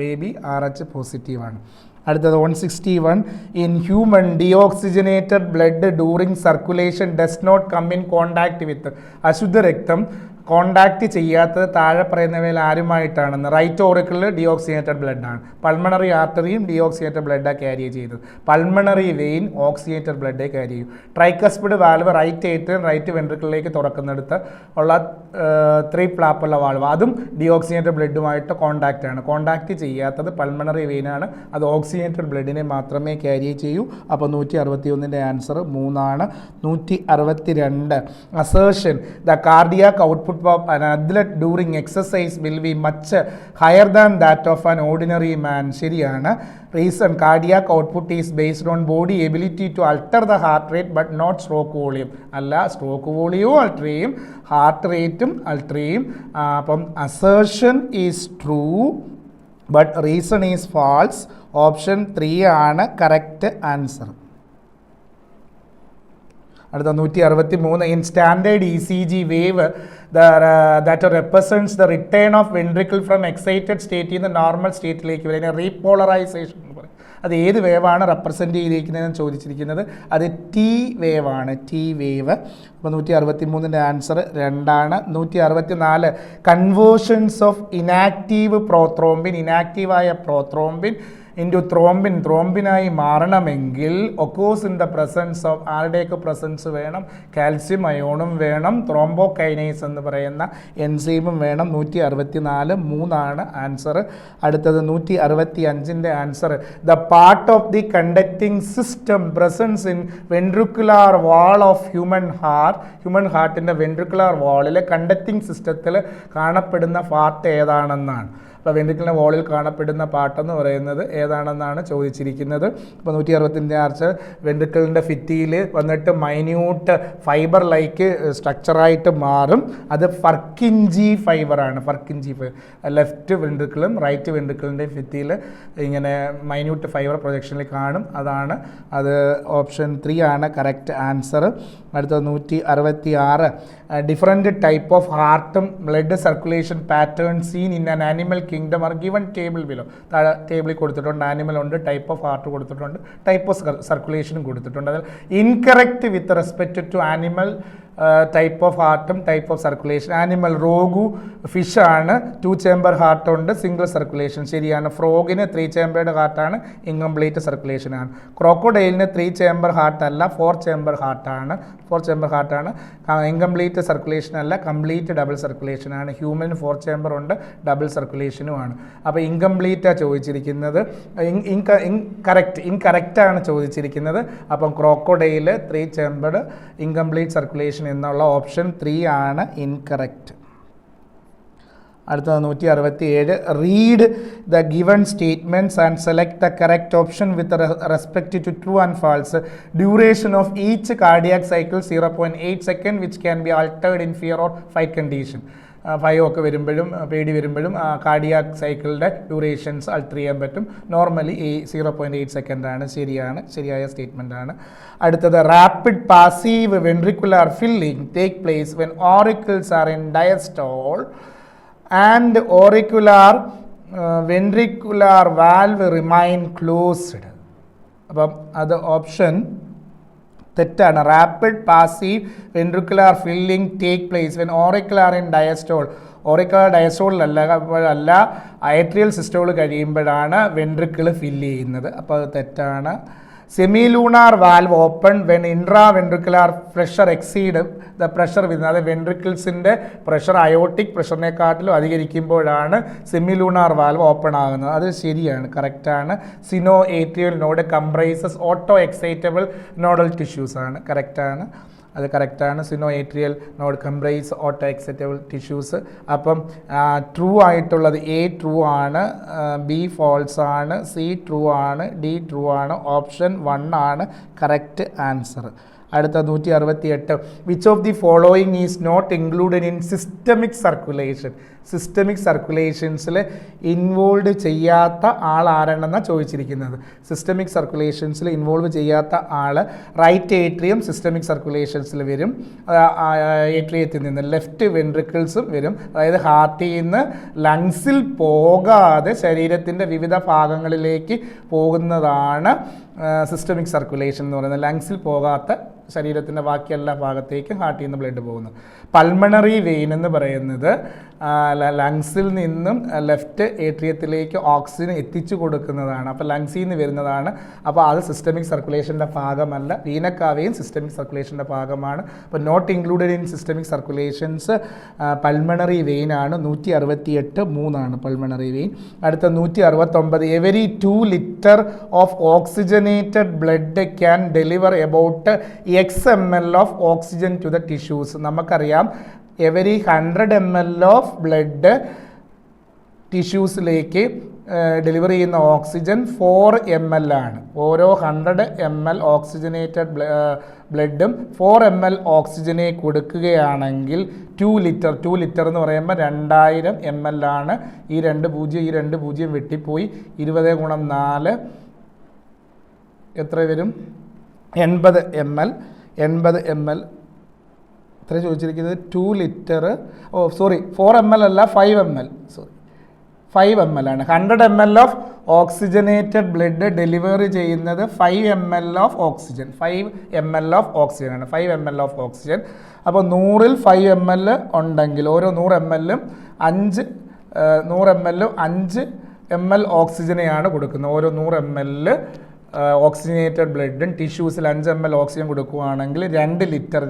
ബേബി RH പോസിറ്റീവാണ്. അടുത്തത് 161, in human deoxygenated blood during circulation does not come in contact with. അശുദ്ധ രക്തം കോണ്ടാക്റ്റ് ചെയ്യാത്തത് താഴെ പറയുന്നവയിൽ ആരുമായിട്ടാണെന്ന്? റൈറ്റ് ഓറിക്കിളിൽ ഡിയോക്സിജനേറ്റഡ് ബ്ലഡാണ്. പൾമണറി ആർട്ടറിയും ഡിയോക്സിജനേറ്റഡ് ബ്ലഡാണ് ക്യാരി ചെയ്തത്. പൾമണറി വെയിൻ ഓക്സിജനേറ്റഡ് ബ്ലഡേ ക്യാരി ചെയ്യും. Tricuspid valve right atrium right വെൻട്രിക്കിളിലേക്ക് തുറക്കുന്നിടത്ത് ഉള്ള 3 ഫ്ലാപ്പുള്ള വാൽവ്, അതും ഡിയോക്സിജനേറ്റഡ് ബ്ലഡുമായിട്ട് കോണ്ടാക്റ്റ് ആണ്. കോണ്ടാക്റ്റ് ചെയ്യാത്തത് പൾമണറി വെയിനാണ്. അത് ഓക്സിജനേറ്റഡ് ബ്ലഡിനെ മാത്രമേ ക്യാരി ചെയ്യൂ. അപ്പോൾ 161ൻ്റെ ആൻസർ 3 ആണ്. 162, assertion the cardiac output of an athlete during exercise will be much higher than that of an ordinary man. ശരിയാണ്. Reason, cardiac output is based on body ability to alter the heart rate but not stroke volume. അല്ല, stroke volume alter ചെയ്യും, heart rate alter ചെയ്യും. അപ്പം assertion is true but reason is false. Option 3 ആണ് കറക്റ്റ് ആൻസർ. അടുത്ത 163, in standard ECG wave that represents the return of ventricle from excited state in the normal സ്റ്റേറ്റിലേക്ക് വരുന്ന റീപോളറൈസേഷൻ എന്ന് പറയും. അത് ഏത് വേവാണ് റെപ്രസെൻറ്റ് ചെയ്തിരിക്കുന്നതെന്ന് ചോദിച്ചിരിക്കുന്നത്? അത് T വേവാണ്. T wave. അപ്പോൾ 163ൻ്റെ ആൻസർ 2 ആണ്. 164, കൺവേർഷൻസ് ഓഫ് ഇനാക്റ്റീവ് പ്രോത്രോംബിൻ, ഇനാക്റ്റീവായ പ്രോത്രോംബിൻ ഇൻറ്റു ത്രോംബിൻ, ത്രോംബിനായി മാറണമെങ്കിൽ occurs in the presence of ആരുടെയൊക്കെ പ്രസൻസ് വേണം? കാൽസ്യം അയോണും വേണം, ത്രോംബോകൈനേസ് എന്ന് പറയുന്ന എൻസൈമും വേണം. 164, 3 ആണ് ആൻസർ. അടുത്തത് 165ൻ്റെ answer, the part of the conducting system presence in ventricular wall of human heart. Human ഹാർട്ടിൻ്റെ വെൻട്രിക്കുലാർ വാളിൽ കണ്ടക്റ്റിംഗ് സിസ്റ്റത്തിൽ കാണപ്പെടുന്ന പാർട്ട് ഏതാണെന്നാണ്. അപ്പോൾ വെൻട്രിക്കിളിൻ്റെ വോളിൽ കാണപ്പെടുന്ന പാട്ടെന്ന് പറയുന്നത് ഏതാണെന്നാണ് ചോദിച്ചിരിക്കുന്നത്. അപ്പോൾ 160ൻ്റെ ആൻസർ, വെൻട്രിക്കിളിൻ്റെ ഭിത്തിയിൽ വന്നിട്ട് മൈന്യൂട്ട് ഫൈബർ ലൈക്ക് സ്ട്രക്ചറായിട്ട് മാറും. അത് ഫർക്കിഞ്ചി ഫൈബറാണ്. ഫർക്കിഞ്ചി ഫൈബർ ലെഫ്റ്റ് വെൻട്രിക്കിളും റൈറ്റ് വെൻട്രിക്കിളിൻ്റെ ഭിത്തിയിൽ ഇങ്ങനെ മൈന്യൂട്ട് ഫൈബർ പ്രൊജക്ഷനിൽ കാണും. അതാണ് അത്. ഓപ്ഷൻ 3 ആണ് കറക്റ്റ് ആൻസർ. അടുത്തത് 166, ഡിഫറെൻറ്റ് ടൈപ്പ് ഓഫ് ഹാർട്ടും blood circulation pattern seen in an animal kingdom are given table below. താഴെ ടേബിളിൽ കൊടുത്തിട്ടുണ്ട്. ആനിമൽ ഉണ്ട്, ടൈപ്പ് ഓഫ് ഹാർട്ട് കൊടുത്തിട്ടുണ്ട്, ടൈപ്പ് ഓഫ് സർക്കുലേഷനും കൊടുത്തിട്ടുണ്ട്. അതിൽ incorrect with respect to animal type of ഹാർട്ടും type of circulation. Animal rohu ഫിഷാണ്, 2 ചേംബർ ഹാർട്ടുണ്ട്, സിംഗിൾ സർക്കുലേഷൻ. ശരിയാണ്. ഫ്രോഗിന് 3 ചേംബേർഡ് ഹാർട്ടാണ്, ഇൻകംപ്ലീറ്റ് സർക്കുലേഷനാണ്. ക്രോക്കോഡൈലിന് 3 ചേംബർ ഹാർട്ടല്ല, 4 ചേംബർ ഹാർട്ടാണ്. 4 ചേംബർ ഹാർട്ടാണ്. ഇൻകംപ്ലീറ്റ് സർക്കുലേഷൻ അല്ല, കംപ്ലീറ്റ് ഡബിൾ സർക്കുലേഷനാണ്. ഹ്യൂമന് 4 ചേംബർ ഉണ്ട്, ഡബിൾ സർക്കുലേഷനുമാണ്. അപ്പോൾ ഇൻകംപ്ലീറ്റാണ് ചോദിച്ചിരിക്കുന്നത്. ഇൻകറക്റ്റാണ് ചോദിച്ചിരിക്കുന്നത്. അപ്പം ക്രോക്കോഡൈൽ 3 ചേംബർഡ് ഇൻകംപ്ലീറ്റ് സർക്കുലേഷൻ എന്നുള്ള ഓപ്ഷൻ 3 ആണ് ഇൻകറക്റ്റ്. അടുത്തത് 167, read the given statements and select the correct option with respect to true and false. Duration of each cardiac cycle 0.8 second which can be altered in fear or fight condition. 5 ഒക്കെ വരുമ്പോഴും പേടി വരുമ്പോഴും കാർഡിയാക് സൈക്കിളിൻ്റെ ഡ്യൂറേഷൻസ് അൾട്ടർ ചെയ്യാൻ പറ്റും. നോർമലി 0.8 സെക്കൻഡാണ്. ശരിയായ സ്റ്റേറ്റ്മെൻറ്റാണ്. അടുത്തത് rapid passive ventricular filling take place when auricles are in diastole and auricular ventricular valve remain closed. അപ്പം അത് ഓപ്ഷൻ തെറ്റാണ്. Rapid passive ventricular filling take place when auricular in diastole. Auricular ഡയസ്റ്റോളിലല്ല അയട്രിയൽ സിസ്റ്റോൾ കഴിയുമ്പോഴാണ് വെൻട്രിക്കിൾ ഫില്ല് ചെയ്യുന്നത്. അപ്പോൾ അത് തെറ്റാണ്. Semilunar valve open when intra ventricular pressure exceed the pressure with, അതായത് വെൻട്രിക്കിൾസിൻ്റെ പ്രഷർ അയോട്ടിക് പ്രഷറിനെക്കാട്ടിലും അധികരിക്കുമ്പോഴാണ് സെമിലൂണാർ വാൽവ് ഓപ്പൺ ആകുന്നത്. അത് ശരിയാണ്, കറക്റ്റാണ്. Sino atrial node comprises auto excitable nodal tissues ആണ്, കറക്റ്റാണ്. അത് കറക്റ്റാണ്. Sino atrial node comprise auto excitable tissues. അപ്പം ട്രൂ ആയിട്ടുള്ളത് എ ട്രൂ ആണ്, ബി ഫോൾസ് ആണ്, സി ട്രൂ ആണ്, ഡി ട്രൂ ആണ്. ഓപ്ഷൻ 1 ആണ് കറക്റ്റ് ആൻസർ. അടുത്ത 168, which of the following is not included in systemic circulation. Systemic സർക്കുലേഷൻസിൽ ഇൻവോൾവ് ചെയ്യാത്ത ആൾ ആരാണെന്നാണ് ചോദിച്ചിരിക്കുന്നത്. സിസ്റ്റമിക് സർക്കുലേഷൻസിൽ ഇൻവോൾവ് ചെയ്യാത്ത ആൾ റൈറ്റ് ഏട്രിയം സിസ്റ്റമിക് സർക്കുലേഷൻസിൽ വരും. ഏട്രിയത്തിൽ നിന്ന് ലെഫ്റ്റ് വെൻട്രിക്കിൾസും വരും. അതായത് ഹാർട്ടിൽ നിന്ന് ലങ്സിൽ പോകാതെ ശരീരത്തിൻ്റെ വിവിധ ഭാഗങ്ങളിലേക്ക് പോകുന്നതാണ് സിസ്റ്റമിക് സർക്കുലേഷൻ എന്ന് പറയുന്നത്. ലങ്സിൽ പോകാത്ത ശരീരത്തിൻ്റെ ബാക്കി എല്ലാ ഭാഗത്തേക്കും ഹാർട്ടിൽ നിന്ന് ബ്ലഡ് പോകുന്നു. പൾമണറി വെയിൻ എന്ന് പറയുന്നത് ലങ്സിൽ നിന്നും ലെഫ്റ്റ് ഏട്രിയത്തിലേക്ക് ഓക്സിജൻ എത്തിച്ചു കൊടുക്കുന്നതാണ്. അപ്പോൾ ലങ്സിൽ നിന്ന് വരുന്നതാണ്. അപ്പോൾ അത് സിസ്റ്റമിക് സർക്കുലേഷൻ്റെ ഭാഗമല്ല. വീനക്കാവയും സിസ്റ്റമിക് സർക്കുലേഷൻ്റെ ഭാഗമാണ്. അപ്പോൾ not included in systemic circulations pulmonary vein ആണ്. 168 3 പൾമണറി വെയിൻ. അടുത്ത 169, every 2 litre of oxygenated blood can deliver about Xml of oxygen to the tissues. നമുക്കറിയാം എവരി 100 ml ഓഫ് ബ്ലഡ് ടിഷ്യൂസിലേക്ക് ഡെലിവർ ചെയ്യുന്ന ഓക്സിജൻ 4 ml ആണ്. ഓരോ 100 ml ഓക്സിജനേറ്റഡ് ബ്ലഡും 4 ml ഓക്സിജനെ കൊടുക്കുകയാണെങ്കിൽ 2 ലിറ്റർ എന്ന് പറയുമ്പോൾ 2000 ml ആണ്. ഈ 2 0 വെട്ടിപ്പോയി. 20 × 4 എത്ര വരും? 80 ml. 80 ml എത്ര ചോദിച്ചിരിക്കുന്നത്? 2 ലിറ്റർ, 4 ml അല്ല, 5 ml. 5 ml ആണ്. 100 ml of oxygenated blood delivery ചെയ്യുന്നത് 5 ml of oxygen. 5 ml of oxygen ആണ്. 5 ml ഓഫ് ഓക്സിജൻ. അപ്പോൾ 100ൽ 5 ml ഉണ്ടെങ്കിൽ ഓരോ 100 ml 5 ml ഓക്സിജനെയാണ് കൊടുക്കുന്നത്. ഓരോ 100 ml ഓക്സിജനേറ്റഡ് ബ്ലഡും ടിഷ്യൂസിൽ 5 ml ഓക്സിജൻ കൊടുക്കുകയാണെങ്കിൽ 2 ലിറ്റർ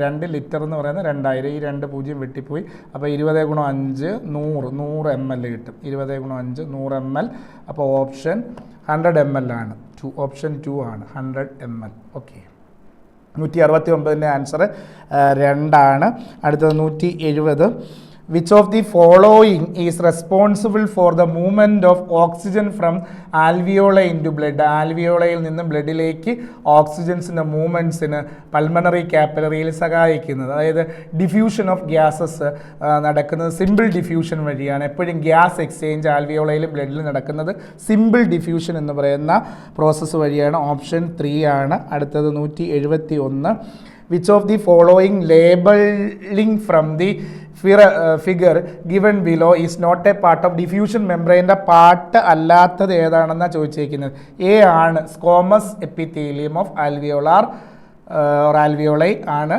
എന്ന് പറയുന്നത് 2000. ഈ 2 0 വെട്ടിപ്പോയി. അപ്പോൾ 20 × 5 100 ml കിട്ടും. 20 × 5 100 ml. അപ്പോൾ ഓപ്ഷൻ 100 ml ആണ്. ഓപ്ഷൻ 2 ആണ് 100 ml. ഓക്കെ. 169ൻ്റെ ആൻസർ 2 ആണ്. അടുത്തത് 170, which of the following is responsible for the movement of oxygen from alveoli into blood? ആൽവിയോളയിൽ നിന്നും ബ്ലഡിലേക്ക് ഓക്സിജൻസിൻ്റെ മൂവ്മെൻറ്റ്സിന് പൾമണറി കാപ്പിലറിയിൽ സഹായിക്കുന്നത്. അതായത് ഡിഫ്യൂഷൻ ഓഫ് ഗ്യാസസ് നടക്കുന്നത് സിമ്പിൾ ഡിഫ്യൂഷൻ വഴിയാണ്. എപ്പോഴും ഗ്യാസ് എക്സ്ചേഞ്ച് ആൽവിയോളയിലും ബ്ലഡിൽ നടക്കുന്നത് സിമ്പിൾ ഡിഫ്യൂഷൻ എന്ന് പറയുന്ന പ്രോസസ്സ് വഴിയാണ്. ഓപ്ഷൻ 3 ആണ്. അടുത്തത് 171, which of the following labeling from the figure given below is not a part of diffusion membrane? Part അല്ലാത്തത് ഏതാണെന്നാണ് ചോദിച്ചിരിക്കുന്നത്. എ ആണ് squamous epithelium of alveolar alveoli ആണ്.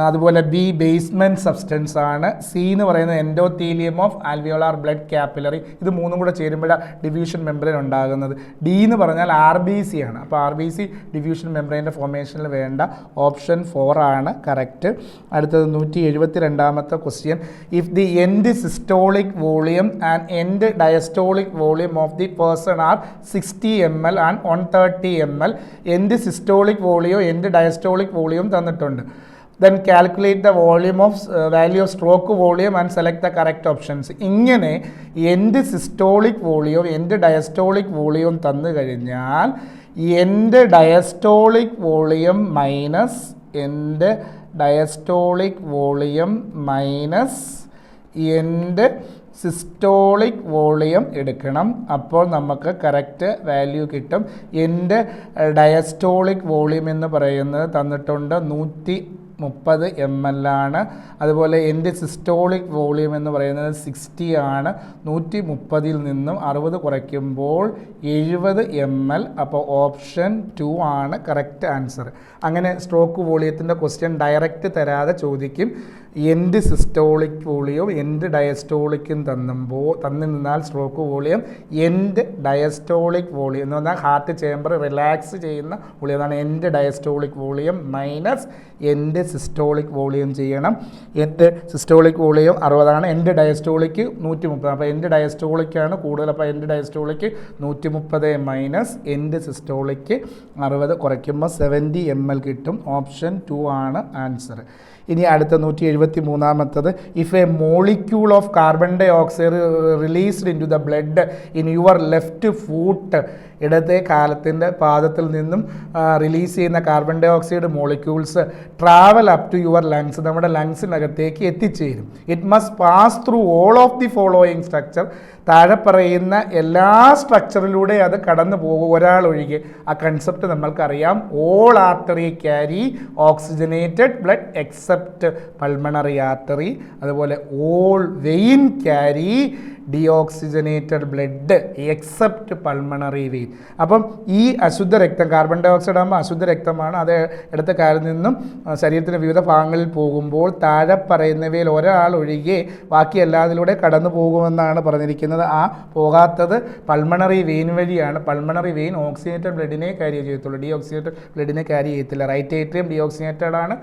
അതുപോലെ ബി ബേസ്മെൻറ്റ് സബ്സ്റ്റൻസ് ആണ്. സി എന്ന് പറയുന്നത് endothelium of alveolar blood capillary. ഇത് മൂന്നും കൂടെ ചേരുമ്പോഴാണ് ഡിഫ്യൂഷൻ മെംബ്രെയിൻ ഉണ്ടാകുന്നത്. ഡി എന്ന് പറഞ്ഞാൽ RBC ആണ്. അപ്പോൾ RBC ഡിഫ്യൂഷൻ മെംബ്രെയിൻ്റെ ഫോർമേഷനിൽ വേണ്ട. ഓപ്ഷൻ 4 ആണ് കറക്റ്റ്. അടുത്തത് 172ാമത്തെ question, if the end systolic volume and end diastolic volume of the person are 60 ml and 130 ml, end systolic volume end diastolic volume തന്നിട്ടുണ്ട്. then calculate the volume of value of stroke volume and select the correct options. ഇങ്ങനെ end systolic volume end diastolic volume തന്നു കഴിഞ്ഞാൽ end diastolic volume minus end diastolic volume minus എൻ്റെ സിസ്റ്റോളിക് വോളിയം എടുക്കണം. അപ്പോൾ നമുക്ക് കറക്റ്റ് വാല്യൂ കിട്ടും. എൻ്റെ ഡയസ്റ്റോളിക് വോളിയം എന്ന് പറയുന്നത് തന്നിട്ടുണ്ട് 130 ml ആണ്. അതുപോലെ എൻ്റെ സിസ്റ്റോളിക് വോളിയം എന്ന് പറയുന്നത് 60 ആണ്. 130ൽ നിന്നും 60 കുറയ്ക്കുമ്പോൾ 70 ml. അപ്പോൾ ഓപ്ഷൻ 2 ആണ് കറക്റ്റ് ആൻസർ. അങ്ങനെ സ്ട്രോക്ക് വോളിയത്തിൻ്റെ ക്വസ്റ്റ്യൻ ഡയറക്റ്റ് തരാതെ ചോദിക്കും. എൻ്റെ സിസ്റ്റോളിക് വോളിയവും എൻ്റെ ഡയസ്റ്റോളിക്കും തന്നിരുന്നാൽ സ്ട്രോക്ക് വോളിയം, എൻ്റെ ഡയസ്റ്റോളിക് വോളിയം എന്ന് പറഞ്ഞാൽ ഹാർട്ട് ചേംബർ റിലാക്സ് ചെയ്യുന്ന വോളിയം, അതാണ് എൻ്റെ ഡയസ്റ്റോളിക് വോളിയം മൈനസ് എൻ്റെ സിസ്റ്റോളിക് വോളിയം ചെയ്യണം. എൻ്റെ സിസ്റ്റോളിക് വോളിയം 60 ആണ്, എൻ്റെ ഡയസ്റ്റോളിക്ക് 130. അപ്പോൾ എൻ്റെ ഡയസ്റ്റോളിക്കാണ് കൂടുതൽ. അപ്പോൾ എൻ്റെ ഡയസ്റ്റോളിക്ക് 130 മൈനസ് എൻ്റെ സിസ്റ്റോളിക്ക് 60 കുറയ്ക്കുമ്പോൾ 70 ml കിട്ടും. ഓപ്ഷൻ 2 ആണ് ആൻസർ. ഇനി അടുത്ത 173ാമത്തത്, if a molecule of carbon dioxide released into the blood in your left foot, ഇടത്തെ കാലത്തിൻ്റെ പാദത്തിൽ നിന്നും റിലീസ് ചെയ്യുന്ന carbon dioxide molecules travel up to your lungs, നമ്മുടെ ലങ്സിനകത്തേക്ക് എത്തിച്ചേരും. It must pass through all of the following structure, താഴെ പറയുന്ന എല്ലാ സ്ട്രക്ചറിലൂടെ അത് കടന്നു പോകും ഒരാൾ ഒഴികെ. ആ കൺസെപ്റ്റ് നമ്മൾക്കറിയാം. All artery carry oxygenated blood except pulmonary artery. അതുപോലെ all vein carry deoxygenated blood except pulmonary vein. അപ്പം ഈ അശുദ്ധ രക്തം, കാർബൺ ഡൈ ഓക്സൈഡ് ആകുമ്പോൾ അശുദ്ധ രക്തമാണ്, അത് ഇടത്തെ കാലിൽ നിന്നും ശരീരത്തിൻ്റെ വിവിധ ഭാഗങ്ങളിൽ പോകുമ്പോൾ താഴെ പറയുന്നവയിൽ ഒരാൾ ഒഴികെ ബാക്കി എല്ലാത്തിലൂടെ കടന്നു പോകുമെന്നാണ് പറഞ്ഞിരിക്കുന്നത്. ആ പോകാത്തത് പൾമണറി വെയിൻ വഴിയാണ്. പൾമണറി വെയിൻ ഓക്സിജനേറ്റഡ് ബ്ലഡിനെ ക്യാരി ചെയ്യത്തുള്ളൂ, ഡീഓക്സിജനേറ്റഡ് ബ്ലഡിനെ ക്യാരി ചെയ്യത്തില്ല. റൈറ്റ് ഏട്രിയം ഡീഓക്സിജനേറ്റഡ് ആണ്,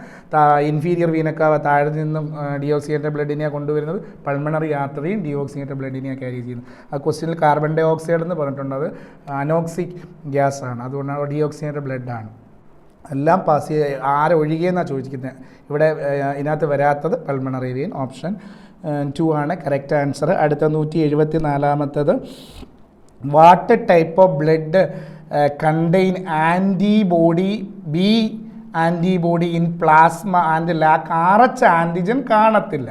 ഇൻഫീരിയർ വീനൊക്കെ താഴെ നിന്നും ഡീഓക്സിജനേറ്റഡ് ബ്ലഡിനെ കൊണ്ടുവരുന്നത്. പൾമണറി ആർട്ടറിയും ഡീഓക്സിജനേറ്റഡ് ബ്ലഡിനെ ക്യാരി ചെയ്യുന്നത്. ആ ക്വസ്റ്റ്യനിൽ കാർബൺ ഡൈ ഓക്സൈഡ് എന്ന് പറഞ്ഞിട്ടുണ്ട്, അത് അനോക്സിക് ഗ്യാസ് ആണ്, അതുകൊണ്ടാണ് ഡീഓക്സിജനേറ്റഡ് ബ്ലഡ് ആണ്. എല്ലാം പാസ് ചെയ്ത് ആരൊഴികെന്നാണ് ചോദിക്കുന്നത്. ഇവിടെ ഇതിനകത്ത് വരാത്തത് പൾമണറി വെയിൻ. ഓപ്ഷൻ 2 ആണ് കറക്റ്റ് ആൻസർ. അടുത്ത 174ാമത്തത്, what type of blood contain antibody in plasma and lack RH antigen കാണത്തില്ല.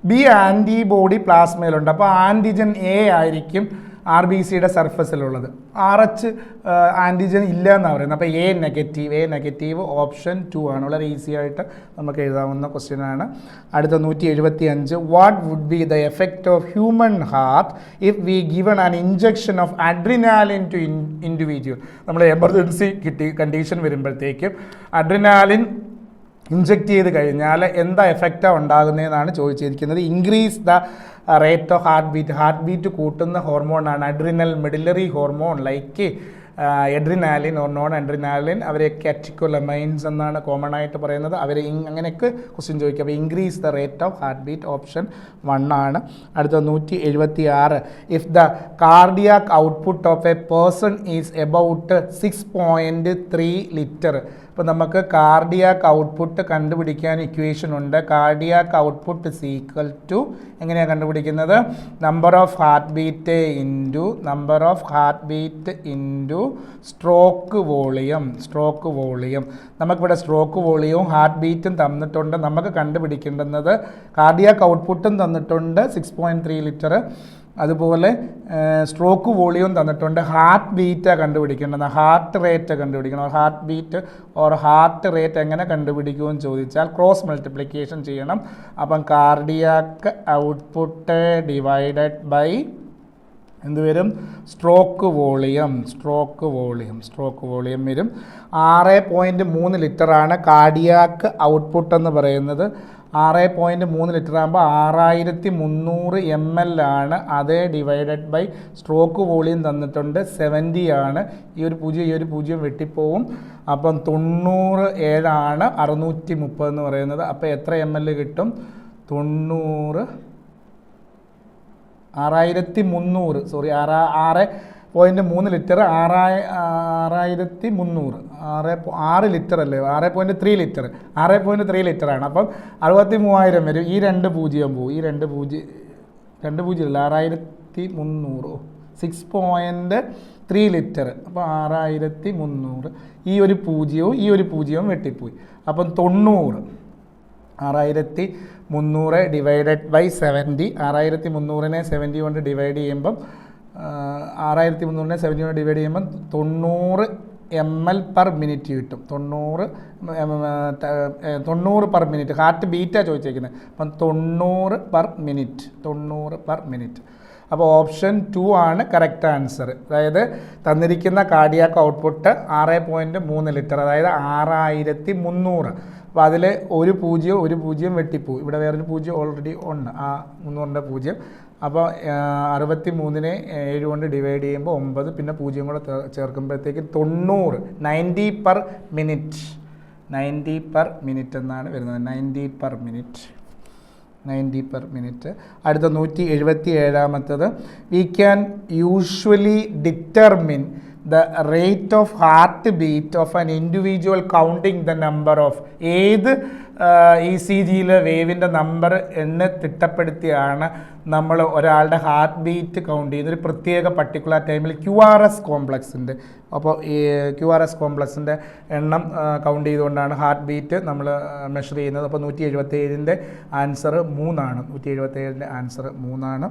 ബി ആൻറ്റിബോഡി പ്ലാസ്മയിലുണ്ട്. അപ്പോൾ ആൻറ്റിജൻ എ ആയിരിക്കും RBCയുടെ സർഫസിലുള്ളത്. RH ആൻറ്റിജൻ ഇല്ല എന്നാണ് പറയുന്നത്. അപ്പോൾ എ നെഗറ്റീവ് ഓപ്ഷൻ 2 ആണ്. വളരെ ഈസി ആയിട്ട് നമുക്ക് എഴുതാവുന്ന ക്വസ്റ്റ്യൻ ആണ്. അടുത്ത 175, what would be the effect of human heart if we given an injection of adrenaline to individual. നമ്മൾ എമർജൻസി കണ്ടീഷൻ വരുമ്പോഴത്തേക്കും അഡ്രിനാലിൻ ഇഞ്ചെക്റ്റ് ചെയ്ത് കഴിഞ്ഞാൽ എന്താ എഫക്റ്റാണ് ഉണ്ടാകുന്നതെന്നാണ് ചോദിച്ചിരിക്കുന്നത്. Increase the rate of heart beat കൂട്ടുന്ന ഹോർമോണാണ് adrenal medullary hormone like adrenaline or non adrenaline. അവരെ കാറ്റെക്കോലമൈൻസ് എന്നാണ് കോമൺ ആയിട്ട് പറയുന്നത്. അവരെ അങ്ങനെയൊക്കെ ക്വസ്റ്റ്യൻ ചോദിക്കുക. അപ്പോൾ increase the rate of heart beat option 1 ആണ്. അടുത്ത 176, if the cardiac output of a person is about 6.3 litre. അപ്പോൾ നമുക്ക് കാർഡിയാക് ഔട്ട്പുട്ട് കണ്ടുപിടിക്കാൻ ഇക്വേഷൻ ഉണ്ട്. Cardiac output is equal to, എങ്ങനെയാണ് കണ്ടുപിടിക്കുന്നത്, number of heart beat into stroke volume. നമുക്കിവിടെ സ്ട്രോക്ക് വോളിയവും ഹാർട്ട് ബീറ്റും തന്നിട്ടുണ്ട്. നമുക്ക് കണ്ടുപിടിക്കേണ്ടുന്നത് കാർഡിയാക് ഔട്ട്പുട്ടും തന്നിട്ടുണ്ട് 6.3 ലിറ്റർ. അതുപോലെ സ്ട്രോക്ക് വോളിയം തന്നിട്ടുണ്ട്. ഹാർട്ട് ബീറ്റാണ് കണ്ടുപിടിക്കേണ്ടത്, ഹാർട്ട് റേറ്റ് കണ്ടുപിടിക്കണം. Heart beat or heart rate എങ്ങനെ കണ്ടുപിടിക്കുമെന്ന് ചോദിച്ചാൽ ക്രോസ് മൾട്ടിപ്ലിക്കേഷൻ ചെയ്യണം. അപ്പം കാർഡിയാക് ഔട്ട്പുട്ട് ഡിവൈഡഡ് ബൈ എന്ത് വരും, സ്ട്രോക്ക് വോളിയം വരും. 6.3 ലിറ്ററാണ് കാർഡിയാക് ഔട്ട്പുട്ട് എന്ന് പറയുന്നത്. 6.3 ലിറ്റർ ആകുമ്പോൾ 6300 ml ആണ്. അതേ ഡിവൈഡഡ് ബൈ സ്ട്രോക്ക് വോളിയം തന്നിട്ടുണ്ട് 70 ആണ്. ഈ ഒരു പൂജ്യം വെട്ടിപ്പോവും. അപ്പം 97 ആണ് 630 എന്ന് പറയുന്നത്. അപ്പോൾ എത്ര ml കിട്ടും, 6.3 ലിറ്റർ 6 ലിറ്റർ അല്ലേ, 6.3 ലിറ്റർ 6.3 ലിറ്ററാണ്. അപ്പം 63,000 വരും. ഈ 2 പൂജ്യം പോവും. ഈ 2 പൂജ്യം 6.300 6.3 ലിറ്റർ. അപ്പോൾ 6.300. ഈ ഒരു പൂജ്യവും വെട്ടിപ്പോയി. അപ്പം 90 6300 ഡിവൈഡഡ് ബൈ 70. 6300നെ 70 കൊണ്ട് ഡിവൈഡ് ചെയ്യുമ്പം 6300നെ 70 കൊണ്ട് ഡിവൈഡ് ചെയ്യുമ്പം 90 ml per minute കിട്ടും. 90 per minute. ഹാർട്ട് ബീറ്റാണ് ചോദിച്ചേക്കുന്നത്. അപ്പം 90 per minute. അപ്പോൾ ഓപ്ഷൻ 2 ആണ് കറക്റ്റ് ആൻസർ. അതായത് തന്നിരിക്കുന്ന കാർഡിയാക്ക് ഔട്ട്പുട്ട് 6.3 ലിറ്റർ, അതായത് 6300. അപ്പോൾ അതിൽ ഒരു പൂജ്യം വെട്ടിപ്പോവും. ഇവിടെ വേറൊരു പൂജ്യം ഓൾറെഡി ഉണ്ട്, ആ 300ൻ്റെ പൂജ്യം. അപ്പോൾ 63നെ 7 കൊണ്ട് ഡിവൈഡ് ചെയ്യുമ്പോൾ 9, പിന്നെ പൂജ്യം കൂടെ ചേർക്കുമ്പോഴത്തേക്ക് 90, 90 per minute എന്നാണ് വരുന്നത്. 90 per minute. അടുത്ത 177ാമത്തത്, we can usually determine the rate of heartbeat of an individual counting the number of. ഏത് ECGയിൽ വേവിൻ്റെ നമ്പർ എന്ന് തിട്ടപ്പെടുത്തിയാണ് നമ്മൾ ഒരാളുടെ ഹാർട്ട് ബീറ്റ് കൗണ്ട് ചെയ്യുന്നത്. ഒരു പ്രത്യേക പർട്ടിക്കുലർ ടൈമിൽ QRS കോംപ്ലക്സിൻ്റെ, അപ്പോൾ ഈ QRS കോംപ്ലക്സിൻ്റെ എണ്ണം കൗണ്ട് ചെയ്തുകൊണ്ടാണ് ഹാർട്ട് ബീറ്റ് നമ്മൾ മെഷർ ചെയ്യുന്നത്. അപ്പോൾ 177ൻ്റെ ആൻസർ 3 ആണ്. 177ൻ്റെ ആൻസർ 3 ആണ്.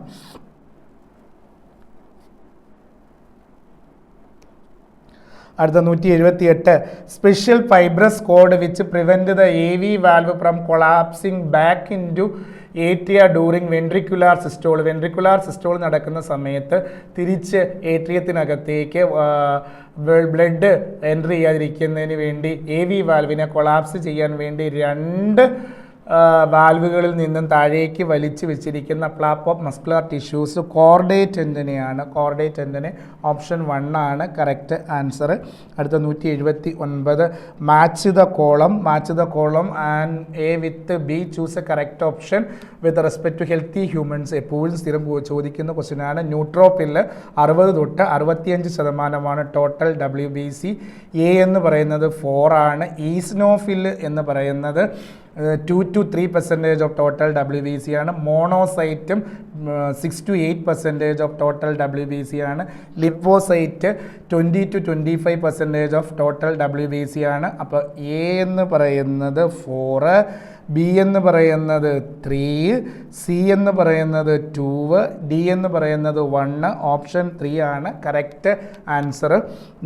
അടുത്ത 178, special fibrous cord which prevent the AV valve from collapsing back into atria during ventricular systole. Ventricular systole നടക്കുന്ന സമയത്ത് തിരിച്ച് ഏട്രിയത്തിനകത്തേക്ക് ബ്ലഡ് എൻട്രി ചെയ്യാതിരിക്കുന്നതിന് വേണ്ടി AV വാൽവിനെ കൊളാപ്സ് ചെയ്യാൻ വേണ്ടി 2 വാൽവുകളിൽ നിന്നും താഴേക്ക് വലിച്ചു വെച്ചിരിക്കുന്ന flap of muscular tissues chordate ടെൻഡനെയാണ്. കോർഡേറ്റ് ടെൻഡനെ ഓപ്ഷൻ 1 ആണ് കറക്റ്റ് ആൻസർ. അടുത്ത 179, match the column and A with B, choose a correct option with respect to healthy humans. എപ്പോഴും സ്ഥിരം ചോദിക്കുന്ന ക്വസ്റ്റ്യനാണ്. ന്യൂട്രോഫില് 60 തൊട്ട് 65% ടോട്ടൽ WBC. A എന്ന് പറയുന്നത് 4 ആണ്. ഈസ്നോഫിൽ എന്ന് പറയുന്നത് 2 to 3% ഓഫ് ടോട്ടൽ WBC ആണ്. മോണോസൈറ്റും 6 to 8% ഓഫ് ടോട്ടൽ WBC ആണ്. ലിപ്പോസൈറ്റ് 20 to 25% ഓഫ് ടോട്ടൽ WBC ആണ്. അപ്പോൾ A എന്ന് പറയുന്നത് 4, B എന്ന് പറയുന്നത് 3, C എന്ന് പറയുന്നത് 2, D എന്ന് പറയുന്നത് 1. ഓപ്ഷൻ 3 ആണ് കറക്റ്റ് ആൻസർ.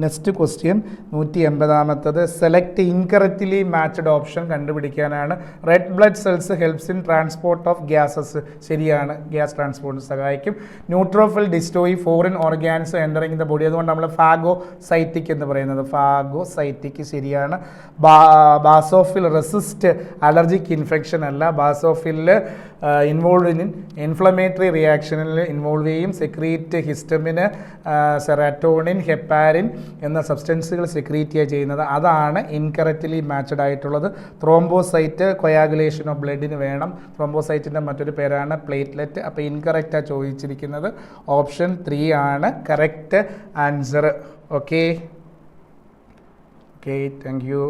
നെക്സ്റ്റ് ക്വസ്റ്റ്യൻ 180ാമത്തത്, സെലക്ട് ഇൻകറക്റ്റ്ലി മാച്ച്ഡ് ഓപ്ഷൻ കണ്ടുപിടിക്കാനാണ്. Red blood cells helps in transport of gases. ശരിയാണ്, ഗ്യാസ് ട്രാൻസ്പോർട്ടിന് സഹായിക്കും. Neutrophil destroy foreign organs entering the body, അതുകൊണ്ട് നമ്മൾ ഫാഗോസൈറ്റിക് എന്ന് പറയുന്നത്. ഫാഗോസൈറ്റിക് ശരിയാണ്. ബാസോഫിൽ റെസിസ്റ്റ് അലർജിക് ഇൻഫെക്ഷൻ അല്ല. ബാസോഫിൽ ഇൻവോൾവ് ഇൻ ഇൻഫ്ലമേറ്ററി റിയാക്ഷനിൽ ഇൻവോൾവ് ചെയ്യും. സെക്രീറ്റ് ഹിസ്റ്റമിന്, സെറാറ്റോണിൻ, ഹെപ്പാരിൻ എന്ന സബ്സ്റ്റൻസുകൾ സെക്രീറ്റ് ചെയ്യുന്നത്. അതാണ് ഇൻകറക്റ്റ്ലി മാച്ച്ഡ് ആയിട്ടുള്ളത്. ത്രോംബോസൈറ്റ് കൊയാഗുലേഷൻ ഓഫ് ബ്ലഡിന് വേണം. ത്രോംബോസൈറ്റിൻ്റെ മറ്റൊരു പേരാണ് പ്ലേറ്റ്ലെറ്റ്. അപ്പോൾ ഇൻകറക്റ്റാണ് ചോദിച്ചിരിക്കുന്നത്. ഓപ്ഷൻ 3 ആണ് correct answer. Okay, thank you.